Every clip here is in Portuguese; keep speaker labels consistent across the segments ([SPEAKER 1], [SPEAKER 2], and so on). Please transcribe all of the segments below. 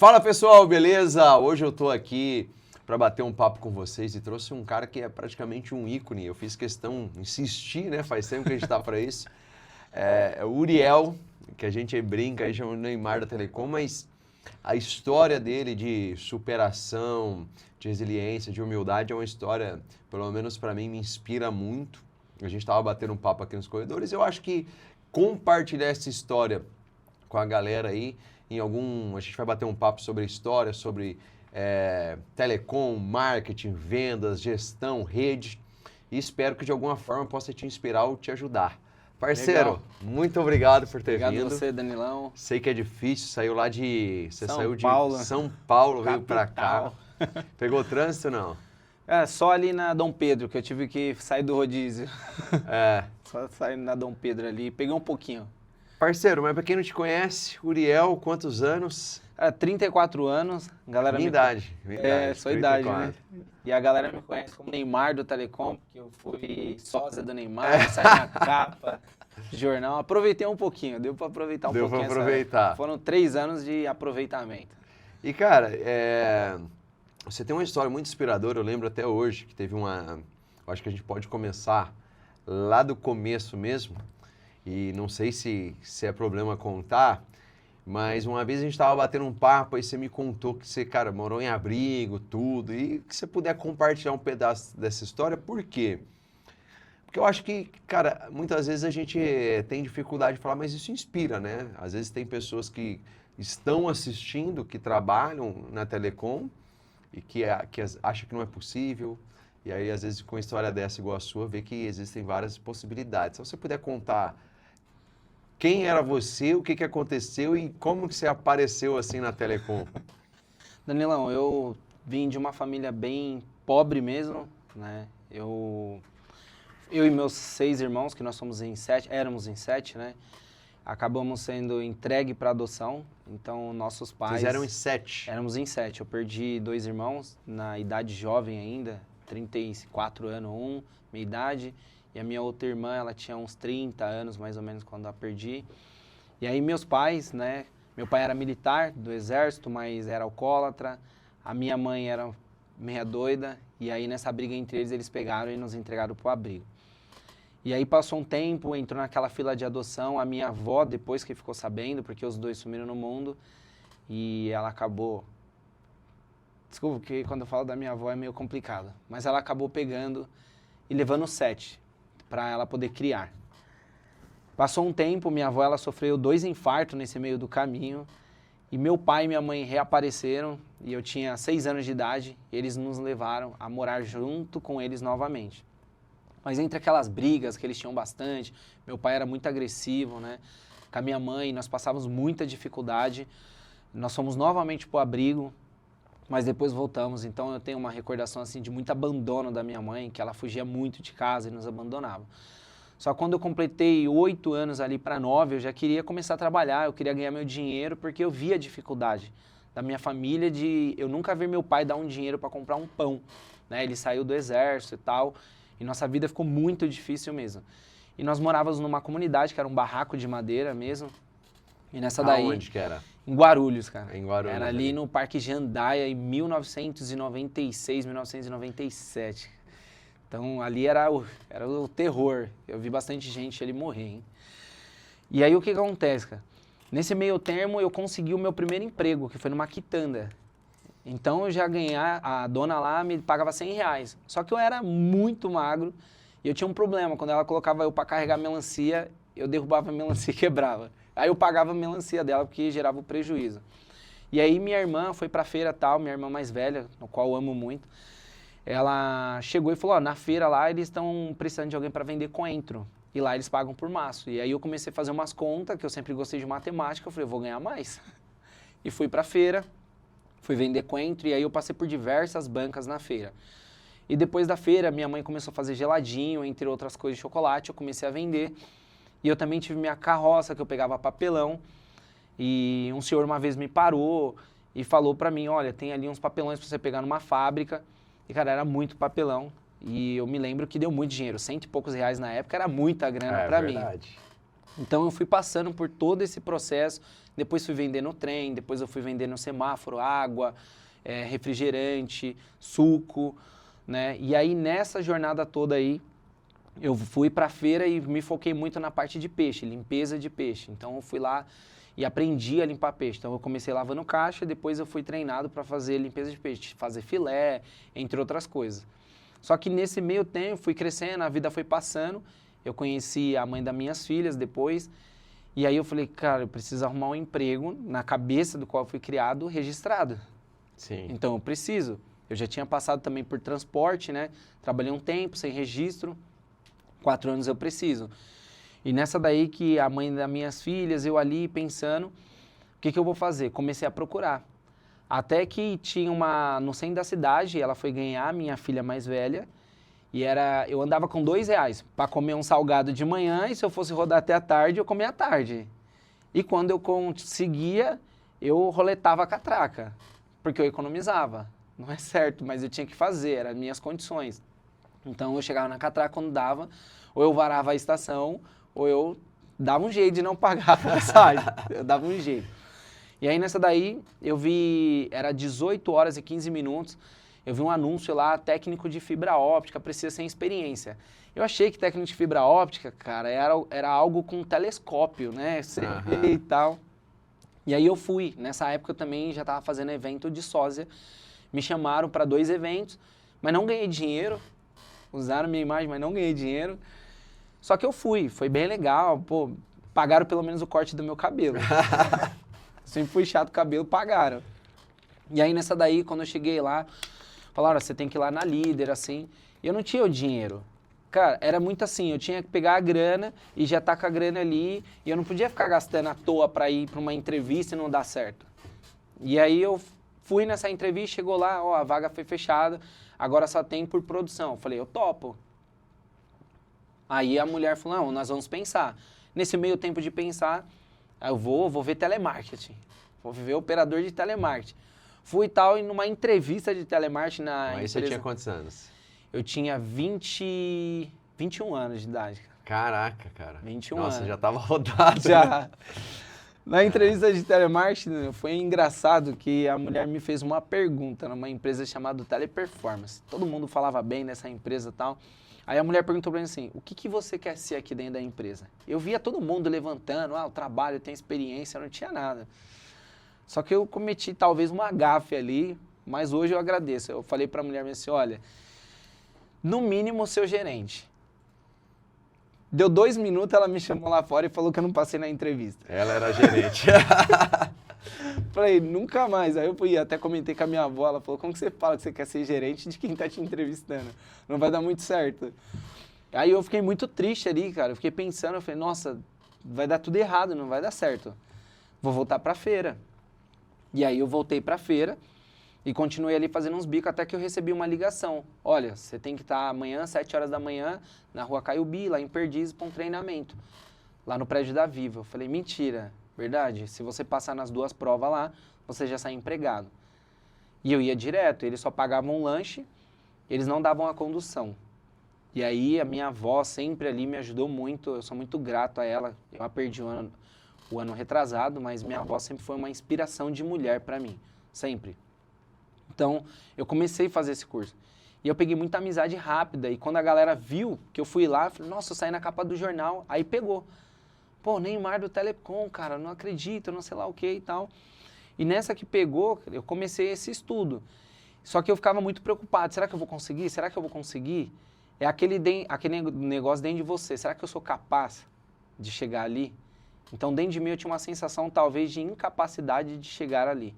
[SPEAKER 1] Fala pessoal, beleza? Hoje eu tô aqui para bater um papo com vocês e trouxe um cara que é praticamente um ícone. Eu fiz questão, insistir, né? Faz tempo que a gente tá para isso. É o Uriel, que a gente brinca, aí chama o Neymar da Telecom, mas a história dele de superação, de resiliência, de humildade é uma história, pelo menos para mim, me inspira muito. A gente tava batendo um papo aqui nos corredores. Eu acho que compartilhar essa história com a galera aí, a gente vai bater um papo sobre a história, sobre telecom, marketing, vendas, gestão, rede, e espero que de alguma forma possa te inspirar ou te ajudar. Parceiro,
[SPEAKER 2] legal.
[SPEAKER 1] Muito obrigado por ter
[SPEAKER 2] Obrigado
[SPEAKER 1] vindo.
[SPEAKER 2] Obrigado você, Danilão.
[SPEAKER 1] Sei que é difícil, saiu lá de... Você saiu de
[SPEAKER 2] Paulo.
[SPEAKER 1] São Paulo, veio pra
[SPEAKER 2] Capital.
[SPEAKER 1] cá. Pegou trânsito ou não?
[SPEAKER 2] Só ali na Dom Pedro, que eu tive que sair do rodízio. Só saindo na Dom Pedro ali, peguei um pouquinho.
[SPEAKER 1] Parceiro, mas pra quem não te conhece, Uriel, quantos anos?
[SPEAKER 2] 34 anos, galera.
[SPEAKER 1] Minha idade.
[SPEAKER 2] Sua idade, né? E a galera me conhece como Neymar do Telecom, porque eu fui sósia do Neymar, saí na capa, jornal. Aproveitei um pouquinho, deu pra aproveitar um pouquinho.
[SPEAKER 1] Deu pra aproveitar.
[SPEAKER 2] Foram 3 anos de aproveitamento.
[SPEAKER 1] E, cara, você tem uma história muito inspiradora, eu lembro até hoje, que teve uma... Eu acho que a gente pode começar lá do começo mesmo, e não sei se é problema contar, mas uma vez a gente estava batendo um papo, aí você me contou que você, cara, morou em abrigo, tudo, e que você puder compartilhar um pedaço dessa história, por quê? Porque eu acho que, cara, muitas vezes a gente tem dificuldade de falar, mas isso inspira, né? Às vezes tem pessoas que estão assistindo, que trabalham na Telecom e que acham que não é possível, e aí às vezes com uma história dessa igual a sua, vê que existem várias possibilidades. Se você puder contar quem era você, o que aconteceu e como que você apareceu assim na Telecom?
[SPEAKER 2] Danilão, eu vim de uma família bem pobre mesmo, né? Eu e meus 6 irmãos, que nós éramos em 7, né? Acabamos sendo entregue para adoção, então nossos pais...
[SPEAKER 1] Vocês eram em 7?
[SPEAKER 2] Éramos em 7, eu perdi 2 irmãos, na idade jovem ainda, 34 anos minha idade, e a minha outra irmã, ela tinha uns 30 anos mais ou menos quando a perdi. E aí meus pais, né, meu pai era militar do exército, mas era alcoólatra, a minha mãe era meia doida, e aí nessa briga entre eles pegaram e nos entregaram pro abrigo. E aí passou um tempo, entrou naquela fila de adoção, a minha avó, depois que ficou sabendo, porque os dois sumiram no mundo, e ela acabou... Desculpa, porque quando eu falo da minha avó é meio complicado, mas ela acabou pegando e levando 7 para ela poder criar. Passou um tempo, minha avó ela sofreu 2 infartos nesse meio do caminho, e meu pai e minha mãe reapareceram, e eu tinha 6 anos de idade, e eles nos levaram a morar junto com eles novamente. Mas entre aquelas brigas que eles tinham bastante, meu pai era muito agressivo, né? Com a minha mãe, nós passávamos muita dificuldade. Nós fomos novamente pro abrigo, mas depois voltamos. Então eu tenho uma recordação assim de muito abandono da minha mãe, que ela fugia muito de casa e nos abandonava. Só quando eu completei 8 anos ali para 9, eu já queria começar a trabalhar, eu queria ganhar meu dinheiro, porque eu via a dificuldade da minha família de eu nunca ver meu pai dar um dinheiro para comprar um pão, né? Ele saiu do exército e tal. E nossa vida ficou muito difícil mesmo. E nós morávamos numa comunidade que era um barraco de madeira mesmo. E nessa daí...
[SPEAKER 1] Aonde que era?
[SPEAKER 2] Em Guarulhos, cara.
[SPEAKER 1] Em Guarulhos.
[SPEAKER 2] Era ali no Parque Jandaia em 1996, 1997. Então ali era o terror. Eu vi bastante gente ali morrer, hein? E aí o que acontece, cara? Nesse meio termo eu consegui o meu primeiro emprego, que foi numa quitanda. Então eu já ganhei, a dona lá me pagava R$100. Só que eu era muito magro e eu tinha um problema. Quando ela colocava eu para carregar melancia, eu derrubava a melancia e quebrava. Aí eu pagava a melancia dela porque gerava o prejuízo. E aí minha irmã foi pra feira tal, minha irmã mais velha, no qual eu amo muito. Ela chegou e falou, ó, na feira lá eles estão precisando de alguém para vender coentro. E lá eles pagam por maço. E aí eu comecei a fazer umas contas, que eu sempre gostei de matemática, eu falei, eu vou ganhar mais. E fui pra feira. Fui vender coentro e aí eu passei por diversas bancas na feira. E depois da feira, minha mãe começou a fazer geladinho, entre outras coisas de chocolate, eu comecei a vender. E eu também tive minha carroça, que eu pegava papelão. E um senhor uma vez me parou e falou pra mim, olha, tem ali uns papelões pra você pegar numa fábrica. E, cara, era muito papelão. E eu me lembro que deu muito dinheiro, R$100 e poucos na época, era muita grana pra mim. Então eu fui passando por todo esse processo, depois fui vender no trem, depois eu fui vender no semáforo, água, refrigerante, suco, né? E aí nessa jornada toda aí, eu fui para a feira e me foquei muito na parte de peixe, limpeza de peixe. Então eu fui lá e aprendi a limpar peixe. Então eu comecei lavando caixa, depois eu fui treinado para fazer limpeza de peixe, fazer filé, entre outras coisas. Só que nesse meio tempo fui crescendo, a vida foi passando, eu conheci a mãe das minhas filhas depois, e aí eu falei, cara, eu preciso arrumar um emprego na cabeça do qual eu fui criado, registrado.
[SPEAKER 1] Sim.
[SPEAKER 2] Então eu preciso. Eu já tinha passado também por transporte, né? Trabalhei um tempo sem registro, 4 anos eu preciso. E nessa daí que a mãe das minhas filhas, eu ali pensando, o que eu vou fazer? Comecei a procurar. Até que tinha uma, no centro da cidade, ela foi ganhar, a minha filha mais velha, e eu andava com R$2 para comer um salgado de manhã, e se eu fosse rodar até a tarde, eu comia à tarde. E quando eu conseguia, eu roletava a catraca, porque eu economizava. Não é certo, mas eu tinha que fazer, eram as minhas condições. Então eu chegava na catraca quando dava, ou eu varava a estação, ou eu dava um jeito de não pagar a passagem. Eu dava um jeito. E aí nessa daí, eu vi, era 18h15, eu vi um anúncio lá, técnico de fibra óptica, precisa sem experiência. Eu achei que técnico de fibra óptica, cara, era algo com telescópio, né? Você vê e tal. E aí eu fui. Nessa época eu também já estava fazendo evento de sósia. Me chamaram para 2 eventos, mas não ganhei dinheiro. Usaram minha imagem, mas não ganhei dinheiro. Só que eu fui, foi bem legal. Pô, pagaram pelo menos o corte do meu cabelo. Sempre fui chato com o cabelo, pagaram. E aí nessa daí, quando eu cheguei lá, falaram, você tem que ir lá na líder, assim. E eu não tinha o dinheiro. Cara, era muito assim, eu tinha que pegar a grana e já tá com a grana ali. E eu não podia ficar gastando à toa para ir para uma entrevista e não dar certo. E aí eu fui nessa entrevista, chegou lá, ó, a vaga foi fechada, agora só tem por produção. Eu falei, eu topo. Aí a mulher falou, não, nós vamos pensar. Nesse meio tempo de pensar, eu vou ver telemarketing. Vou ver operador de telemarketing. Fui tal, e numa entrevista de telemarketing na
[SPEAKER 1] Aí
[SPEAKER 2] empresa...
[SPEAKER 1] você tinha quantos anos?
[SPEAKER 2] Eu tinha 21 anos de idade.
[SPEAKER 1] Caraca, cara.
[SPEAKER 2] 21
[SPEAKER 1] Nossa,
[SPEAKER 2] anos.
[SPEAKER 1] já tava rodado.
[SPEAKER 2] Já. Na entrevista de telemarketing, foi engraçado que a mulher me fez uma pergunta numa empresa chamada Teleperformance. Todo mundo falava bem nessa empresa e tal. Aí a mulher perguntou pra mim assim, o que você quer ser aqui dentro da empresa? Eu via todo mundo levantando, o trabalho, tem experiência, eu não tinha nada. Só que eu cometi talvez uma gafe ali, mas hoje eu agradeço. Eu falei pra mulher assim, olha, no mínimo seu gerente. Deu 2 minutos, ela me chamou lá fora e falou que eu não passei na entrevista.
[SPEAKER 1] Ela era gerente.
[SPEAKER 2] Falei, nunca mais. Aí eu fui, até comentei com a minha avó, ela falou, como que você fala que você quer ser gerente de quem tá te entrevistando? Não vai dar muito certo. Aí eu fiquei muito triste ali, cara. Eu fiquei pensando, eu falei, nossa, vai dar tudo errado, não vai dar certo. Vou voltar pra feira. E aí eu voltei pra feira e continuei ali fazendo uns bicos até que eu recebi uma ligação. Olha, você tem que estar amanhã, 7 horas da manhã, na rua Caiubi, lá em Perdizes, para um treinamento. Lá no prédio da Vivo. Eu falei, mentira, verdade? Se você passar nas 2 provas lá, você já sai empregado. E eu ia direto, eles só pagavam um lanche, eles não davam a condução. E aí a minha avó sempre ali me ajudou muito, eu sou muito grato a ela. Eu a perdi o ano retrasado, mas minha avó sempre foi uma inspiração de mulher para mim, sempre. Então, eu comecei a fazer esse curso. E eu peguei muita amizade rápida. E quando a galera viu que eu fui lá, eu falei, nossa, eu saí na capa do jornal. Aí pegou. Pô, Neymar do Telecom, cara, não acredito, não sei lá o que e tal. E nessa que pegou, eu comecei esse estudo. Só que eu ficava muito preocupado. Será que eu vou conseguir? Será que eu vou conseguir? É aquele negócio dentro de você. Será que eu sou capaz de chegar ali? Então, dentro de mim, eu tinha uma sensação, talvez, de incapacidade de chegar ali.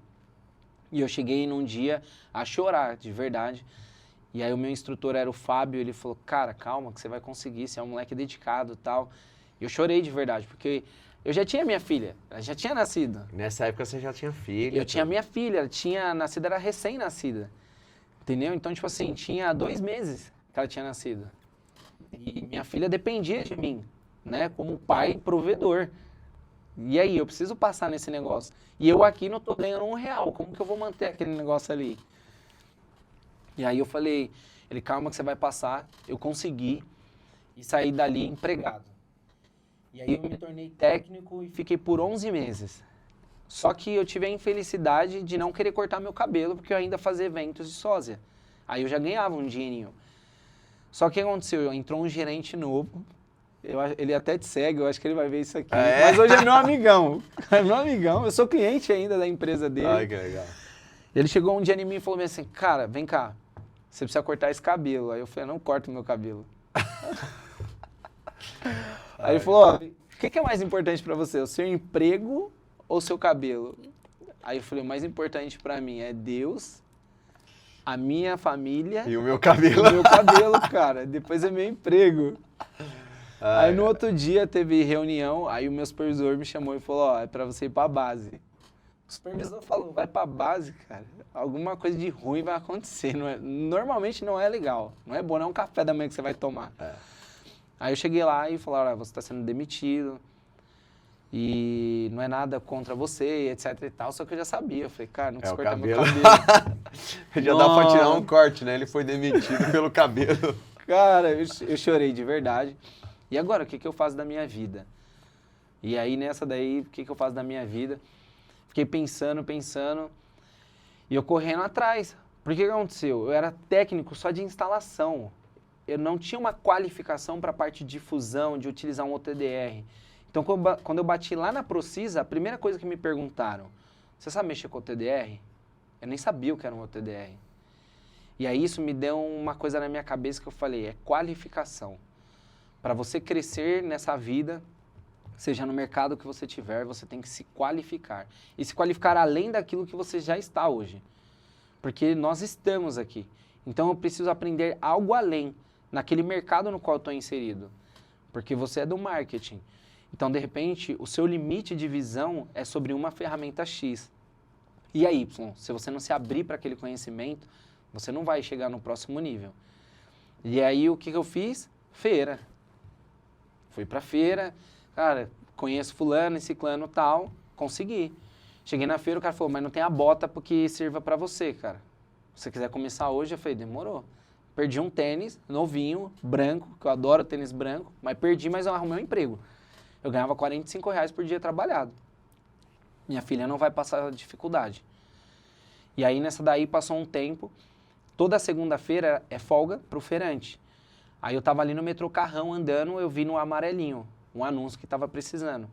[SPEAKER 2] E eu cheguei num dia a chorar, de verdade. E aí o meu instrutor era o Fábio, ele falou, cara, calma que você vai conseguir, você é um moleque dedicado e tal. E eu chorei de verdade, porque eu já tinha minha filha, ela já tinha nascido.
[SPEAKER 1] Nessa época você já tinha filha?
[SPEAKER 2] Eu tinha minha filha, ela tinha nascido, era recém-nascida. Entendeu? Então, tipo assim, tinha 2 meses que ela tinha nascido. E minha filha dependia de mim, né, como pai provedor. E aí, eu preciso passar nesse negócio. E eu aqui não tô ganhando R$1. Como que eu vou manter aquele negócio ali? E aí eu falei, ele, calma que você vai passar. Eu consegui e saí dali empregado. E aí eu me tornei técnico e fiquei por 11 meses. Só que eu tive a infelicidade de não querer cortar meu cabelo, porque eu ainda fazia eventos de sósia. Aí eu já ganhava um dinheirinho. Só que o que aconteceu? Entrou um gerente novo, ele até te segue, eu acho que ele vai ver isso aqui. Mas hoje é meu amigão. É meu amigão, eu sou cliente ainda da empresa dele.
[SPEAKER 1] Ai, que legal.
[SPEAKER 2] Ele chegou um dia em mim e falou assim, cara, vem cá, você precisa cortar esse cabelo. Aí eu falei, não corto meu cabelo. Aí ele falou, ó, o que é mais importante pra você, o seu emprego ou o seu cabelo? Aí eu falei, o mais importante pra mim é Deus, a minha família
[SPEAKER 1] e o meu cabelo.
[SPEAKER 2] E o meu cabelo, cara. Depois é meu emprego. Aí no outro dia teve reunião, aí o meu supervisor me chamou e falou, ó, é pra você ir pra base. O supervisor falou, vai pra base, cara. Alguma coisa de ruim vai acontecer. Normalmente não é legal. Não é bom, não é um café da manhã que você vai tomar. Aí eu cheguei lá e falaram, olha, você tá sendo demitido. E não é nada contra você, etc e tal. Só que eu já sabia. Eu falei, cara, não preciso cortar meu cabelo.
[SPEAKER 1] Já dá pra tirar um corte, né? Ele foi demitido pelo cabelo.
[SPEAKER 2] Cara, eu chorei de verdade. E agora, o que eu faço da minha vida? E aí, nessa daí, o que eu faço da minha vida? Fiquei pensando. E eu correndo atrás. Porque o que aconteceu? Eu era técnico só de instalação. Eu não tinha uma qualificação para a parte de difusão, de utilizar um OTDR. Então, quando eu bati lá na Procisa, a primeira coisa que me perguntaram, você sabe mexer com o OTDR? Eu nem sabia o que era um OTDR. E aí isso me deu uma coisa na minha cabeça que eu falei, é qualificação. Para você crescer nessa vida, seja no mercado que você tiver, você tem que se qualificar. E se qualificar além daquilo que você já está hoje. Porque nós estamos aqui. Então eu preciso aprender algo além, naquele mercado no qual eu estou inserido. Porque você é do marketing. Então, de repente, o seu limite de visão é sobre uma ferramenta X. E a Y, se você não se abrir para aquele conhecimento, você não vai chegar no próximo nível. E aí, o que eu fiz? Feira. Fui pra feira, cara, conheço fulano e ciclano tal, consegui. Cheguei na feira, o cara falou, mas não tem a bota porque sirva pra você, cara. Se você quiser começar hoje, eu falei, demorou. Perdi um tênis, novinho, branco, que eu adoro tênis branco, mas perdi, mas eu arrumei um emprego. Eu ganhava R$45 por dia trabalhado. Minha filha não vai passar dificuldade. E aí, nessa daí, passou um tempo. Toda segunda-feira é folga pro feirante. Aí eu tava ali no metrô Carrão andando, eu vi no amarelinho um anúncio que tava precisando.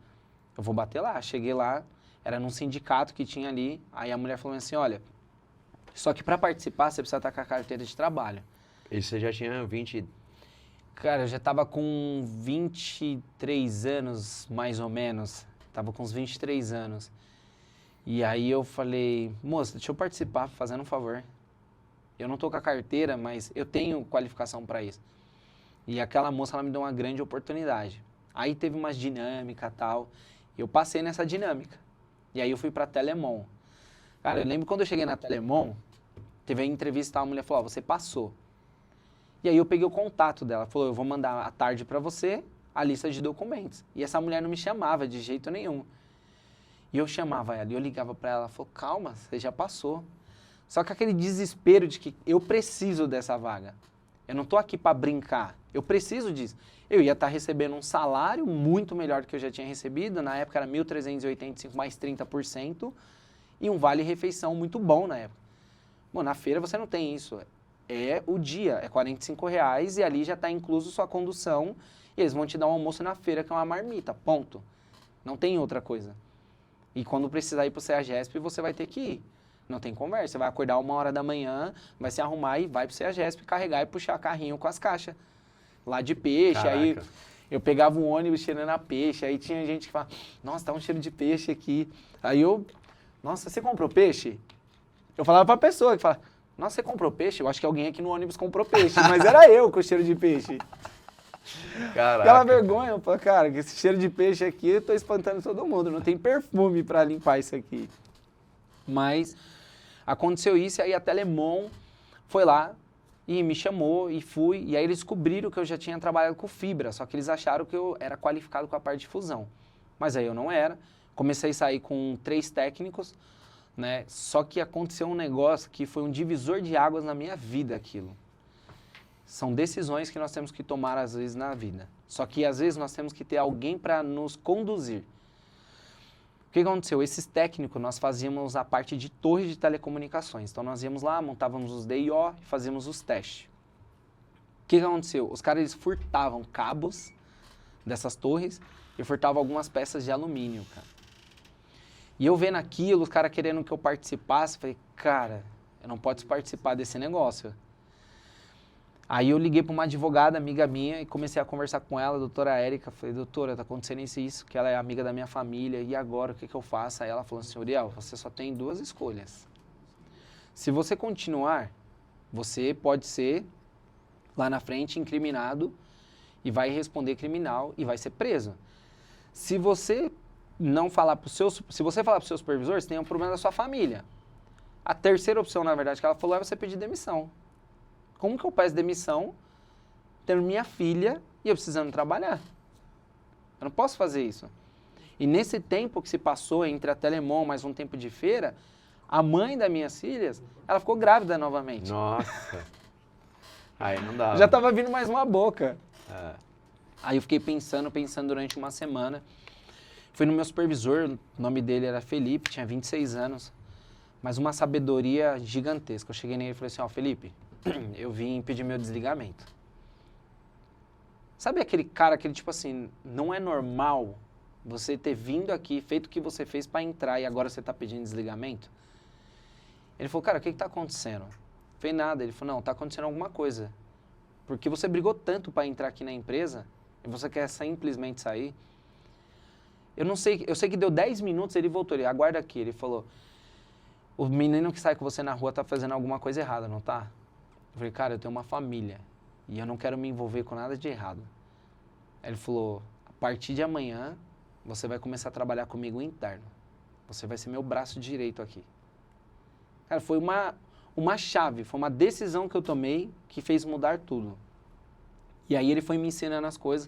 [SPEAKER 2] Eu vou bater lá. Cheguei lá, era num sindicato que tinha ali. Aí a mulher falou assim, olha, só que para participar você precisa estar com a carteira de trabalho.
[SPEAKER 1] E você já tinha 20...
[SPEAKER 2] Cara, eu já tava com 23 anos, mais ou menos. Tava com uns 23 anos. E aí eu falei, moça, deixa eu participar, fazendo um favor. Eu não tô com a carteira, mas eu tenho qualificação para isso. E aquela moça, ela me deu uma grande oportunidade. Aí teve umas dinâmicas e tal. E eu passei nessa dinâmica. E aí eu fui pra Telemon. Cara, eu lembro quando eu cheguei na Telemon, teve a entrevista, a mulher falou, ó, você passou. E aí eu peguei o contato dela, falou, eu vou mandar à tarde para você a lista de documentos. E essa mulher não me chamava de jeito nenhum. E eu chamava ela, e eu ligava para ela, falou, calma, você já passou. Só que aquele desespero de que eu preciso dessa vaga. Eu não tô aqui para brincar, eu preciso disso. Eu ia estar recebendo um salário muito melhor do que eu já tinha recebido, na época era 1.385 mais 30%, e um vale-refeição muito bom na época. Bom, na feira você não tem isso. É o dia, é R$45 e ali já está incluso sua condução e eles vão te dar um almoço na feira que é uma marmita, ponto. Não tem outra coisa. E quando precisar ir para o CEAGESP, você vai ter que ir. Não tem conversa, você vai acordar 1h da manhã, vai se arrumar e vai para o CEAGESP carregar e puxar carrinho com as caixas. Lá de peixe,
[SPEAKER 1] Caraca.
[SPEAKER 2] Aí eu pegava um ônibus cheirando a peixe, aí tinha gente que falava, nossa, tá um cheiro de peixe aqui. Aí eu, nossa, você comprou peixe? Eu falava para a pessoa que falava, nossa, você comprou peixe? Eu acho que alguém aqui no ônibus comprou peixe, mas era eu com o cheiro de peixe.
[SPEAKER 1] Caraca.
[SPEAKER 2] Aquela vergonha, eu falei, cara, que esse cheiro de peixe aqui, eu tô espantando todo mundo, não tem perfume para limpar isso aqui. Mas aconteceu isso, e aí a Telemon foi lá e me chamou e fui, e aí eles descobriram que eu já tinha trabalhado com fibra, só que eles acharam que eu era qualificado com a parte de fusão. Mas aí eu não era, comecei a sair com 3 técnicos, né? Só que aconteceu um negócio que foi um divisor de águas na minha vida, aquilo. São decisões que nós temos que tomar às vezes na vida. Só que às vezes nós temos que ter alguém para nos conduzir. O que aconteceu? Esses técnicos, nós fazíamos a parte de torre de telecomunicações. Então nós íamos lá, montávamos os DIO e fazíamos os testes. O que aconteceu? Os caras eles furtavam cabos dessas torres e furtavam algumas peças de alumínio, cara. E eu vendo aquilo, os caras querendo que eu participasse, falei, cara, eu não posso participar desse negócio. Aí eu liguei para uma advogada, amiga minha, e comecei a conversar com ela, a doutora Érica. Falei, doutora, tá acontecendo isso, que ela é amiga da minha família, e agora o que eu faço? Aí ela falou assim, Uriel, você só tem 2 escolhas. Se você continuar, você pode ser, lá na frente, incriminado, e vai responder criminal, e vai ser preso. Se você não falar para se você falar para o seu supervisor, você tem um problema da sua família. A terceira opção, na verdade, que ela falou é você pedir demissão. Como que eu peço demissão tendo minha filha e eu precisando trabalhar? Eu não posso fazer isso. E nesse tempo que se passou entre a Telemon mais um tempo de feira, a mãe das minhas filhas, ela ficou grávida novamente.
[SPEAKER 1] Nossa. Aí não dá.
[SPEAKER 2] Já estava vindo mais uma boca.
[SPEAKER 1] É.
[SPEAKER 2] Aí eu fiquei pensando durante uma semana. Fui no meu supervisor, o nome dele era Felipe, tinha 26 anos. Mas uma sabedoria gigantesca. Eu cheguei nele e falei assim, ó, Felipe, eu vim pedir meu desligamento. Sabe aquele cara que ele, tipo assim, não é normal você ter vindo aqui, feito o que você fez para entrar e agora você tá pedindo desligamento? Ele falou, cara, o que tá acontecendo? Eu falei, nada. Ele falou, não, tá acontecendo alguma coisa. Porque você brigou tanto para entrar aqui na empresa e você quer simplesmente sair. Eu não sei, eu sei que deu 10 minutos, ele voltou, ele aguarda aqui. Ele falou, o menino que sai com você na rua tá fazendo alguma coisa errada, não tá? Eu falei, cara, eu tenho uma família e eu não quero me envolver com nada de errado. Aí ele falou, a partir de amanhã, você vai começar a trabalhar comigo interno. Você vai ser meu braço direito aqui. Cara, foi uma chave, foi uma decisão que eu tomei que fez mudar tudo. E aí ele foi me ensinando as coisas.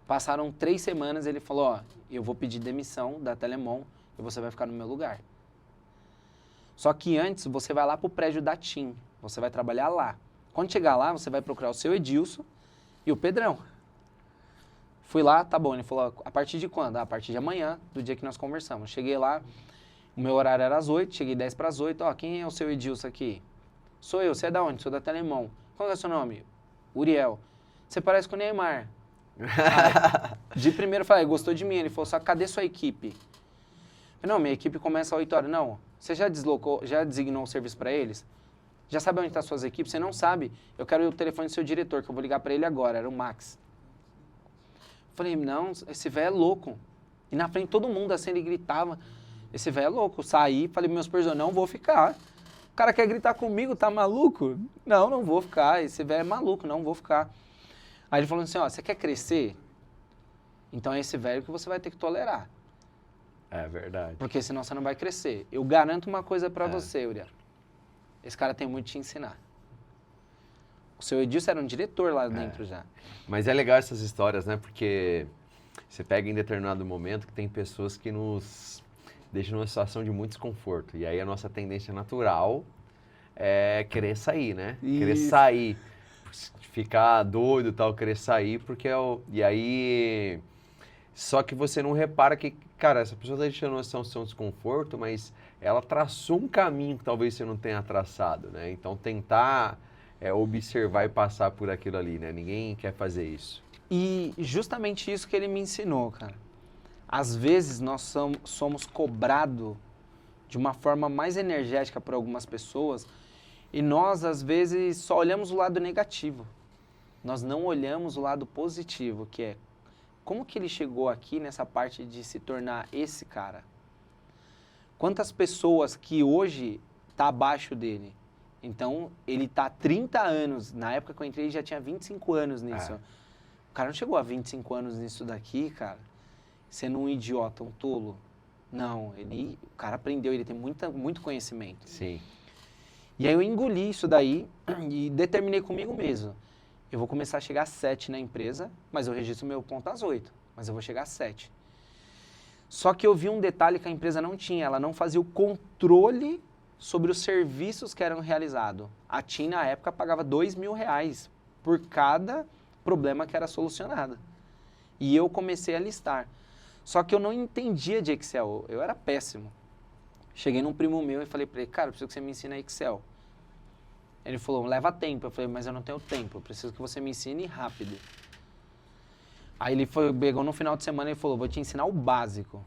[SPEAKER 2] Passaram 3 semanas, ele falou, ó, eu vou pedir demissão da Telemon e você vai ficar no meu lugar. Só que antes, você vai lá pro prédio da TIM. Você vai trabalhar lá. Quando chegar lá, você vai procurar o seu Edilson e o Pedrão. Fui lá, tá bom. Ele falou, a partir de quando? Ah, a partir de amanhã, do dia que nós conversamos. Cheguei lá, o meu horário era às 8, cheguei 10 para as 8. Ó, quem é o seu Edilson aqui? Sou eu, você é da onde? Sou da Telemon. Qual é o seu nome? Uriel. Você parece com o Neymar. Aí, de primeiro eu falei, gostou de mim. Ele falou, só cadê sua equipe? Eu falei, não, minha equipe começa às 8 horas. Não, você já deslocou, já designou o serviço para eles? Já sabe onde estão as suas equipes? Você não sabe? Eu quero o telefone do seu diretor, que eu vou ligar para ele agora. Era o Max. Falei, não, esse velho é louco. E na frente todo mundo assim, ele gritava, esse velho é louco. Saí, falei pro meu supervisor, não vou ficar. O cara quer gritar comigo, tá maluco? Não, não vou ficar. Esse velho é maluco, não vou ficar. Aí ele falou assim, ó, você quer crescer? Então é esse velho que você vai ter que tolerar.
[SPEAKER 1] É verdade.
[SPEAKER 2] Porque senão você não vai crescer. Eu garanto uma coisa pra você, Uriel. Esse cara tem muito a te ensinar. O seu Edilson era um diretor lá dentro já.
[SPEAKER 1] Mas é legal essas histórias, né? Porque você pega em determinado momento que tem pessoas que nos deixam numa situação de muito desconforto. E aí a nossa tendência natural é querer sair, né?
[SPEAKER 2] Isso.
[SPEAKER 1] Querer sair. Ficar doido e tal, querer sair, porque e aí... Só que você não repara que, cara, essa pessoa tá deixando uma situação de desconforto, mas ela traçou um caminho que talvez você não tenha traçado, né? Então tentar observar e passar por aquilo ali, né? Ninguém quer fazer isso.
[SPEAKER 2] E justamente isso que ele me ensinou, cara. Às vezes nós somos cobrados de uma forma mais energética por algumas pessoas e nós, às vezes, só olhamos o lado negativo. Nós não olhamos o lado positivo, que é como que ele chegou aqui nessa parte de se tornar esse cara? Quantas pessoas que hoje tá abaixo dele? Então, ele tá há 30 anos. Na época que eu entrei, ele já tinha 25 anos nisso. O cara não chegou a 25 anos nisso daqui, cara, sendo um idiota, um tolo. Não, o cara aprendeu, ele tem muito conhecimento.
[SPEAKER 1] Sim.
[SPEAKER 2] E aí eu engoli isso daí e determinei comigo mesmo. Eu vou começar a chegar às 7 na empresa, mas eu registro meu ponto às 8. Mas eu vou chegar às 7. Só que eu vi um detalhe que a empresa não tinha. Ela não fazia o controle sobre os serviços que eram realizados. A TIM, na época, pagava R$2.000 por cada problema que era solucionado. E eu comecei a listar. Só que eu não entendia de Excel, eu era péssimo. Cheguei num primo meu e falei para ele, cara, eu preciso que você me ensine Excel. Ele falou, leva tempo. Eu falei, mas eu não tenho tempo, eu preciso que você me ensine rápido. Aí ele pegou no final de semana e falou, vou te ensinar o básico.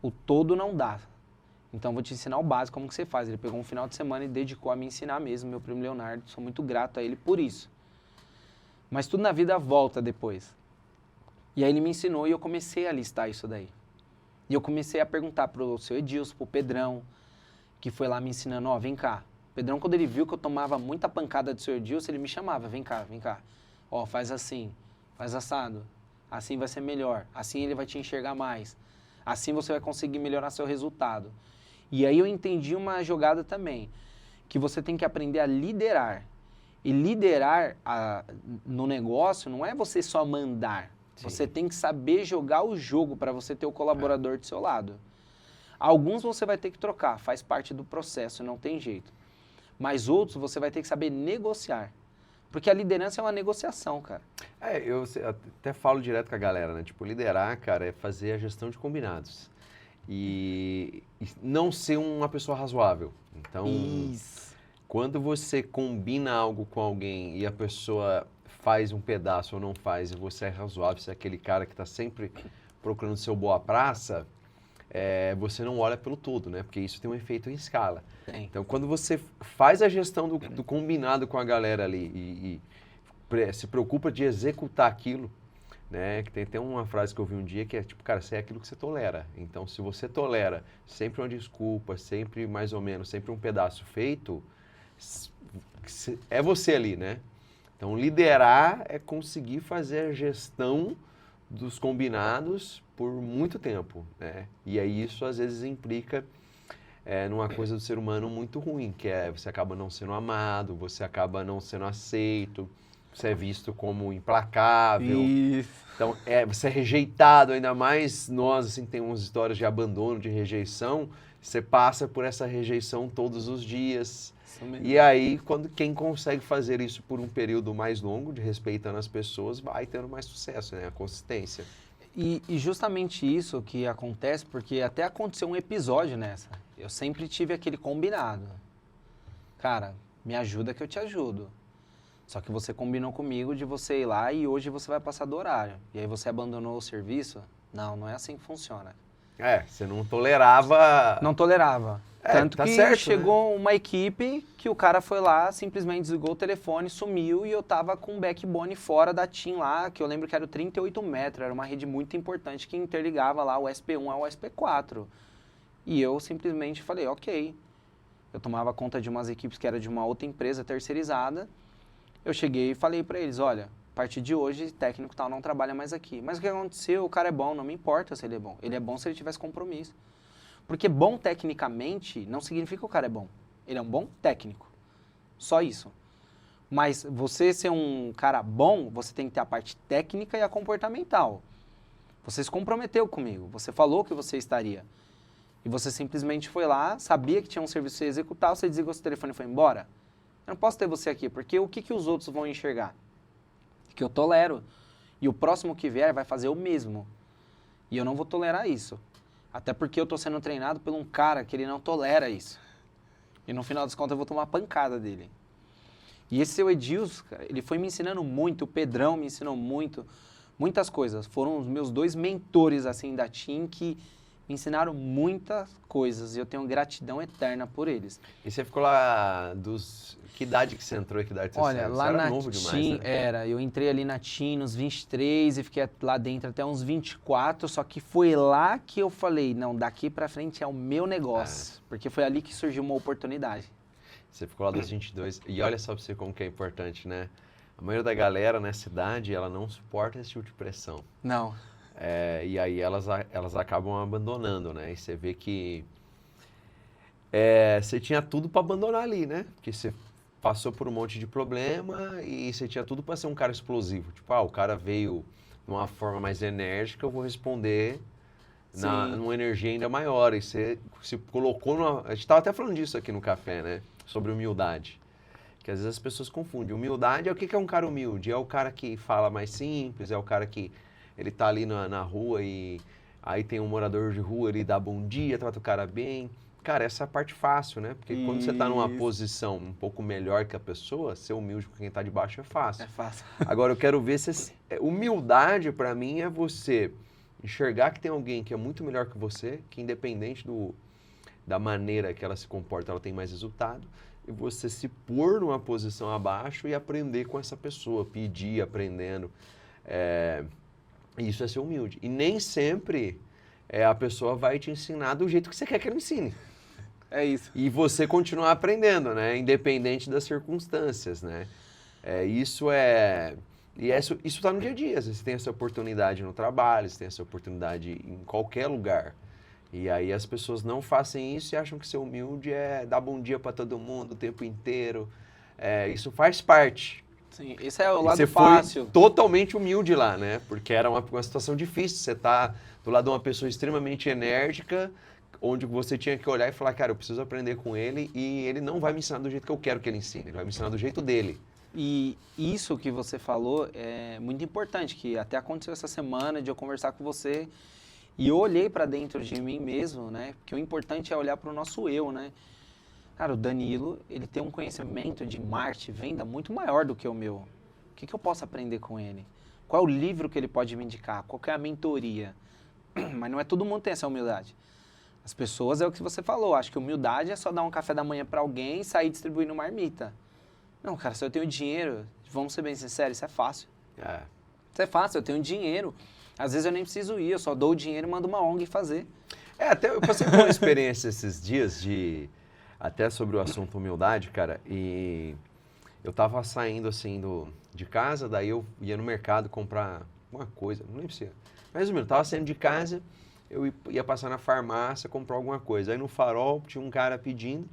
[SPEAKER 2] O todo não dá. Então, vou te ensinar o básico, como que você faz. Ele pegou um final de semana e dedicou a me ensinar mesmo, meu primo Leonardo. Sou muito grato a ele por isso. Mas tudo na vida volta depois. E aí ele me ensinou e eu comecei a listar isso daí. E eu comecei a perguntar pro seu Edilson, pro Pedrão, que foi lá me ensinando, ó, vem cá. O Pedrão, quando ele viu que eu tomava muita pancada do seu Edilson, ele me chamava, vem cá, vem cá. Ó, faz assim, faz assado. Assim vai ser melhor. Assim ele vai te enxergar mais. Assim você vai conseguir melhorar seu resultado. E aí eu entendi uma jogada também, que você tem que aprender a liderar. E liderar no negócio não é você só mandar. Sim. Você tem que saber jogar o jogo para você ter o colaborador do seu lado. Alguns você vai ter que trocar, faz parte do processo, não tem jeito. Mas outros você vai ter que saber negociar. Porque a liderança é uma negociação, cara.
[SPEAKER 1] Eu até falo direto com a galera, né? Tipo, liderar, cara, é fazer a gestão de combinados. E não ser uma pessoa razoável. Então, quando você combina algo com alguém e a pessoa faz um pedaço ou não faz, e você é razoável, você é aquele cara que está sempre procurando seu boa praça, você não olha pelo todo, né? Porque isso tem um efeito em escala. Então, quando você faz a gestão do combinado com a galera ali e se preocupa de executar aquilo, né? Que tem até uma frase que eu vi um dia que é tipo, cara, você é aquilo que você tolera. Então, se você tolera sempre uma desculpa, sempre mais ou menos, sempre um pedaço feito, é você ali, né? Então, liderar é conseguir fazer a gestão dos combinados por muito tempo, né? E aí isso às vezes implica numa coisa do ser humano muito ruim, que é você acaba não sendo amado, você acaba não sendo aceito, você é visto como implacável.
[SPEAKER 2] Isso.
[SPEAKER 1] Então, você é rejeitado, ainda mais nós, assim, temos histórias de abandono, de rejeição, você passa por essa rejeição todos os dias. E aí, quem consegue fazer isso por um período mais longo, de respeitando as pessoas, vai tendo mais sucesso, né? A consistência.
[SPEAKER 2] E justamente isso que acontece, porque até aconteceu um episódio nessa. Eu sempre tive aquele combinado. Cara, me ajuda que eu te ajudo. Só que você combinou comigo de você ir lá e hoje você vai passar do horário. E aí você abandonou o serviço? Não, não é assim que funciona.
[SPEAKER 1] Você não tolerava...
[SPEAKER 2] Não tolerava. Tanto
[SPEAKER 1] tá
[SPEAKER 2] que
[SPEAKER 1] certo,
[SPEAKER 2] chegou
[SPEAKER 1] né?
[SPEAKER 2] uma equipe que o cara foi lá, simplesmente desligou o telefone, sumiu e eu tava com o backbone fora da TIM lá, que eu lembro que era o 38 metros, era uma rede muito importante que interligava lá o SP1 ao SP4. E eu simplesmente falei, ok. Eu tomava conta de umas equipes que era de uma outra empresa terceirizada. Eu cheguei e falei pra eles, olha, a partir de hoje, técnico tal não trabalha mais aqui. Mas o que aconteceu? O cara é bom, não me importa se ele é bom. Ele é bom se ele tivesse compromisso. Porque bom tecnicamente não significa que o cara é bom. Ele é um bom técnico. Só isso. Mas você ser um cara bom, você tem que ter a parte técnica e a comportamental. Você se comprometeu comigo. Você falou que você estaria. E você simplesmente foi lá, sabia que tinha um serviço a executar, você desligou seu telefone e foi embora. Eu não posso ter você aqui, porque o que os outros vão enxergar? Que eu tolero. E o próximo que vier vai fazer o mesmo. E eu não vou tolerar isso. Até porque eu estou sendo treinado por um cara que ele não tolera isso. E no final das contas eu vou tomar pancada dele. E esse seu Edilson, cara, ele foi me ensinando muito, o Pedrão me ensinou muito, muitas coisas. Foram os meus dois mentores assim da TIM que me ensinaram muitas coisas e eu tenho gratidão eterna por eles.
[SPEAKER 1] E você ficou lá Que idade que você entrou e que idade você
[SPEAKER 2] Olha,
[SPEAKER 1] saiu?
[SPEAKER 2] lá
[SPEAKER 1] Você era
[SPEAKER 2] na
[SPEAKER 1] novo demais,
[SPEAKER 2] TIM,
[SPEAKER 1] né?
[SPEAKER 2] eu entrei ali na TIM nos 23 e fiquei lá dentro até uns 24, só que foi lá que eu falei, não, daqui pra frente é o meu negócio, porque foi ali que surgiu uma oportunidade.
[SPEAKER 1] Você ficou lá dos 22, e olha só pra você como que é importante, né? A maioria da galera nessa idade, ela não suporta esse tipo de pressão.
[SPEAKER 2] Não.
[SPEAKER 1] E aí elas acabam abandonando, né? E você vê que você tinha tudo para abandonar ali, né? Porque você passou por um monte de problema e você tinha tudo para ser um cara explosivo. Tipo, o cara veio de uma forma mais enérgica, eu vou responder numa energia ainda maior. E você se colocou numa... A gente estava até falando disso aqui no café, né? Sobre humildade. Que às vezes as pessoas confundem. Humildade é o que é um cara humilde? É o cara que fala mais simples, é o cara que ele tá ali na rua e aí tem um morador de rua, ele dá bom dia, trata o cara bem. Cara, essa é a parte fácil, né? Porque quando você tá numa posição um pouco melhor que a pessoa, ser humilde com quem tá de baixo é fácil.
[SPEAKER 2] É fácil.
[SPEAKER 1] Agora eu quero ver se... Humildade pra mim é você enxergar que tem alguém que é muito melhor que você, que independente da maneira que ela se comporta, ela tem mais resultado, e você se pôr numa posição abaixo e aprender com essa pessoa, pedir, aprendendo. Isso é ser humilde. E nem sempre a pessoa vai te ensinar do jeito que você quer que ela ensine.
[SPEAKER 2] É isso.
[SPEAKER 1] E você continuar aprendendo, né? Independente das circunstâncias, né? Isso está no dia a dia. Você tem essa oportunidade no trabalho, você tem essa oportunidade em qualquer lugar. E aí as pessoas não fazem isso e acham que ser humilde é dar bom dia para todo mundo o tempo inteiro. Isso faz parte.
[SPEAKER 2] Sim, esse é o
[SPEAKER 1] E
[SPEAKER 2] lado
[SPEAKER 1] você
[SPEAKER 2] fácil.
[SPEAKER 1] foi totalmente humilde lá, né? Porque era uma situação difícil. Você tá do lado de uma pessoa extremamente enérgica, onde você tinha que olhar e falar, cara, eu preciso aprender com ele e ele não vai me ensinar do jeito que eu quero que ele ensine. Ele vai me ensinar do jeito dele.
[SPEAKER 2] E isso que você falou é muito importante, que até aconteceu essa semana de eu conversar com você e eu olhei para dentro de mim mesmo, né? Porque o importante é olhar para o nosso eu, né? Cara, o Danilo, ele tem um conhecimento de marketing, venda muito maior do que o meu. O que eu posso aprender com ele? Qual é o livro que ele pode me indicar? Qual que é a mentoria? Mas não é todo mundo que tem essa humildade. As pessoas, é o que você falou, acho que humildade é só dar um café da manhã para alguém e sair distribuindo marmita. Não, cara, se eu tenho dinheiro, vamos ser bem sinceros, isso é fácil. Isso é fácil, eu tenho dinheiro. Às vezes eu nem preciso ir, eu só dou o dinheiro e mando uma ONG fazer.
[SPEAKER 1] Até eu passei por uma experiência esses dias até sobre o assunto humildade, cara, e eu tava saindo assim de casa, daí eu ia no mercado comprar uma coisa, não lembro se era. Mas resumindo, eu tava saindo de casa, eu ia passar na farmácia, comprar alguma coisa. Aí no farol tinha um cara pedindo,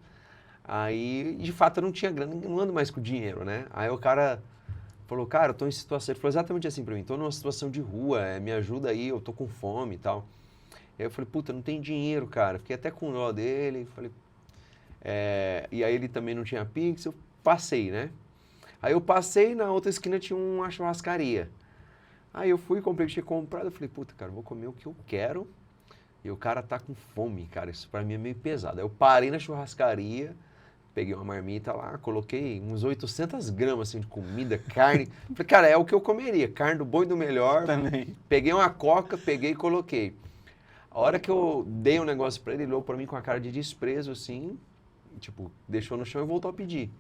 [SPEAKER 1] aí de fato eu não tinha grana, não ando mais com dinheiro, né? Aí o cara falou, cara, eu tô em situação, ele falou exatamente assim pra mim, tô numa situação de rua, me ajuda aí, eu tô com fome e tal. Aí eu falei, puta, não tem dinheiro, cara. Fiquei até com dó dele, falei... E aí ele também não tinha Pix, eu passei, né? Aí eu passei, na outra esquina tinha uma churrascaria. Aí eu fui, comprei o que tinha comprado, eu falei, puta, cara, vou comer o que eu quero. E o cara tá com fome, cara, isso pra mim é meio pesado. Aí eu parei na churrascaria, peguei uma marmita lá, coloquei uns 800 gramas assim, de comida, carne. Falei, cara, é o que eu comeria, carne do bom e do melhor.
[SPEAKER 2] Também.
[SPEAKER 1] Peguei uma coca, peguei e coloquei. A hora que eu dei um negócio pra ele, ele olhou pra mim com a cara de desprezo, assim, tipo, deixou no chão e voltou a pedir.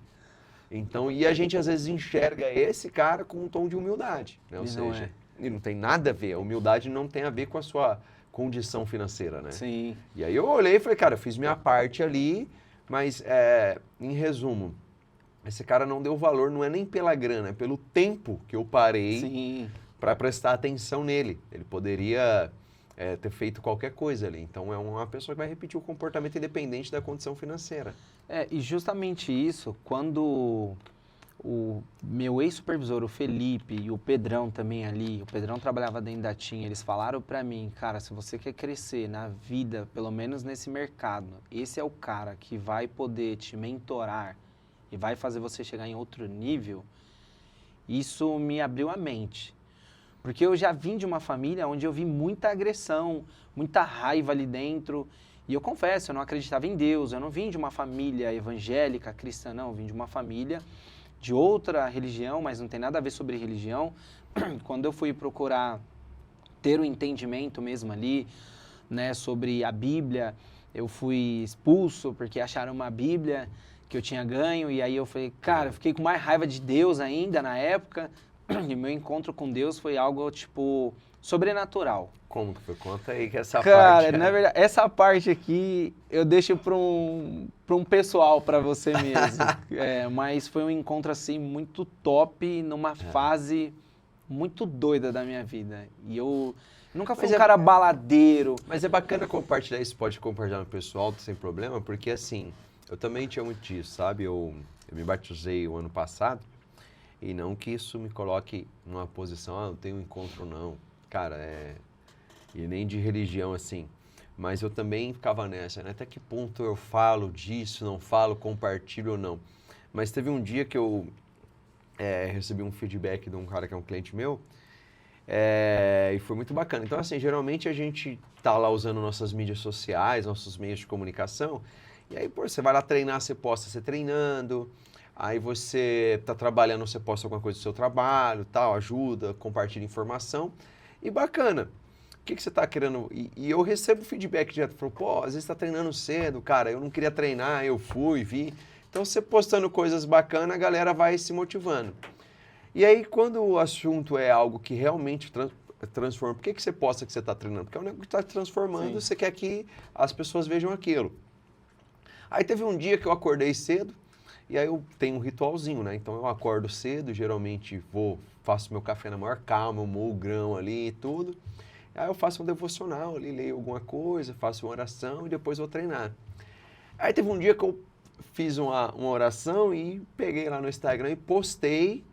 [SPEAKER 1] Então, e a gente às vezes enxerga esse cara com um tom de humildade, né? Ou seja, e não tem nada a ver, a humildade não tem a ver com a sua condição financeira, né?
[SPEAKER 2] Sim.
[SPEAKER 1] E aí eu olhei e falei, cara, eu fiz minha parte ali, mas em resumo, esse cara não deu valor, não é nem pela grana, é pelo tempo que eu parei para prestar atenção nele. Ele poderia ter feito qualquer coisa ali. Então é uma pessoa que vai repetir o comportamento independente da condição financeira.
[SPEAKER 2] E justamente isso, quando o meu ex-supervisor, o Felipe, e o Pedrão também ali, o Pedrão trabalhava dentro da TIM, eles falaram pra mim, cara, se você quer crescer na vida, pelo menos nesse mercado, esse é o cara que vai poder te mentorar e vai fazer você chegar em outro nível, isso me abriu a mente. Porque eu já vim de uma família onde eu vi muita agressão, muita raiva ali dentro. E eu confesso, eu não acreditava em Deus. Eu não vim de uma família evangélica, cristã, não. Eu vim de uma família de outra religião, mas não tem nada a ver sobre religião. Quando eu fui procurar ter o entendimento mesmo ali, né, sobre a Bíblia, eu fui expulso porque acharam uma Bíblia que eu tinha ganho. E aí eu falei, cara, eu fiquei com mais raiva de Deus ainda na época. E meu encontro com Deus foi algo, tipo, sobrenatural.
[SPEAKER 1] Como que foi? Conta aí que essa parte...
[SPEAKER 2] Cara, na verdade, essa parte aqui eu deixo para um pessoal, para você mesmo. Mas foi um encontro, assim, muito top, numa fase muito doida da minha vida. E eu nunca fui um cara baladeiro.
[SPEAKER 1] Mas é bacana compartilhar isso, pode compartilhar no pessoal, sem problema, porque, assim, eu também tinha muito disso, sabe? Eu me batizei o ano passado, e não que isso me coloque numa posição, não tenho encontro não. Cara, e nem de religião assim. Mas eu também ficava nessa, né? Até que ponto eu falo disso, não falo, compartilho ou não. mas teve um dia que eu recebi um feedback de um cara que é um cliente meu, e foi muito bacana. Então, assim, geralmente a gente tá lá usando nossas mídias sociais, nossos meios de comunicação, e aí, pô, você vai lá treinar, você posta você treinando, aí você tá trabalhando, você posta alguma coisa do seu trabalho, tal, ajuda, compartilha informação, e bacana. O que você tá querendo? E eu recebo feedback direto, falou, pô, às vezes tá treinando cedo, cara, eu não queria treinar, eu fui, vi. Então, você postando coisas bacanas, a galera vai se motivando. E aí, quando o assunto é algo que realmente transforma, por que você posta que você está treinando? Porque é um negócio que está transformando, você quer que as pessoas vejam aquilo. Aí teve um dia que eu acordei cedo, e aí eu tenho um ritualzinho, né? Então eu acordo cedo, geralmente faço meu café na maior calma, eu moo o grão ali e tudo. Aí eu faço um devocional ali, leio alguma coisa, faço uma oração e depois vou treinar. Aí teve um dia que eu fiz uma oração e peguei lá no Instagram e postei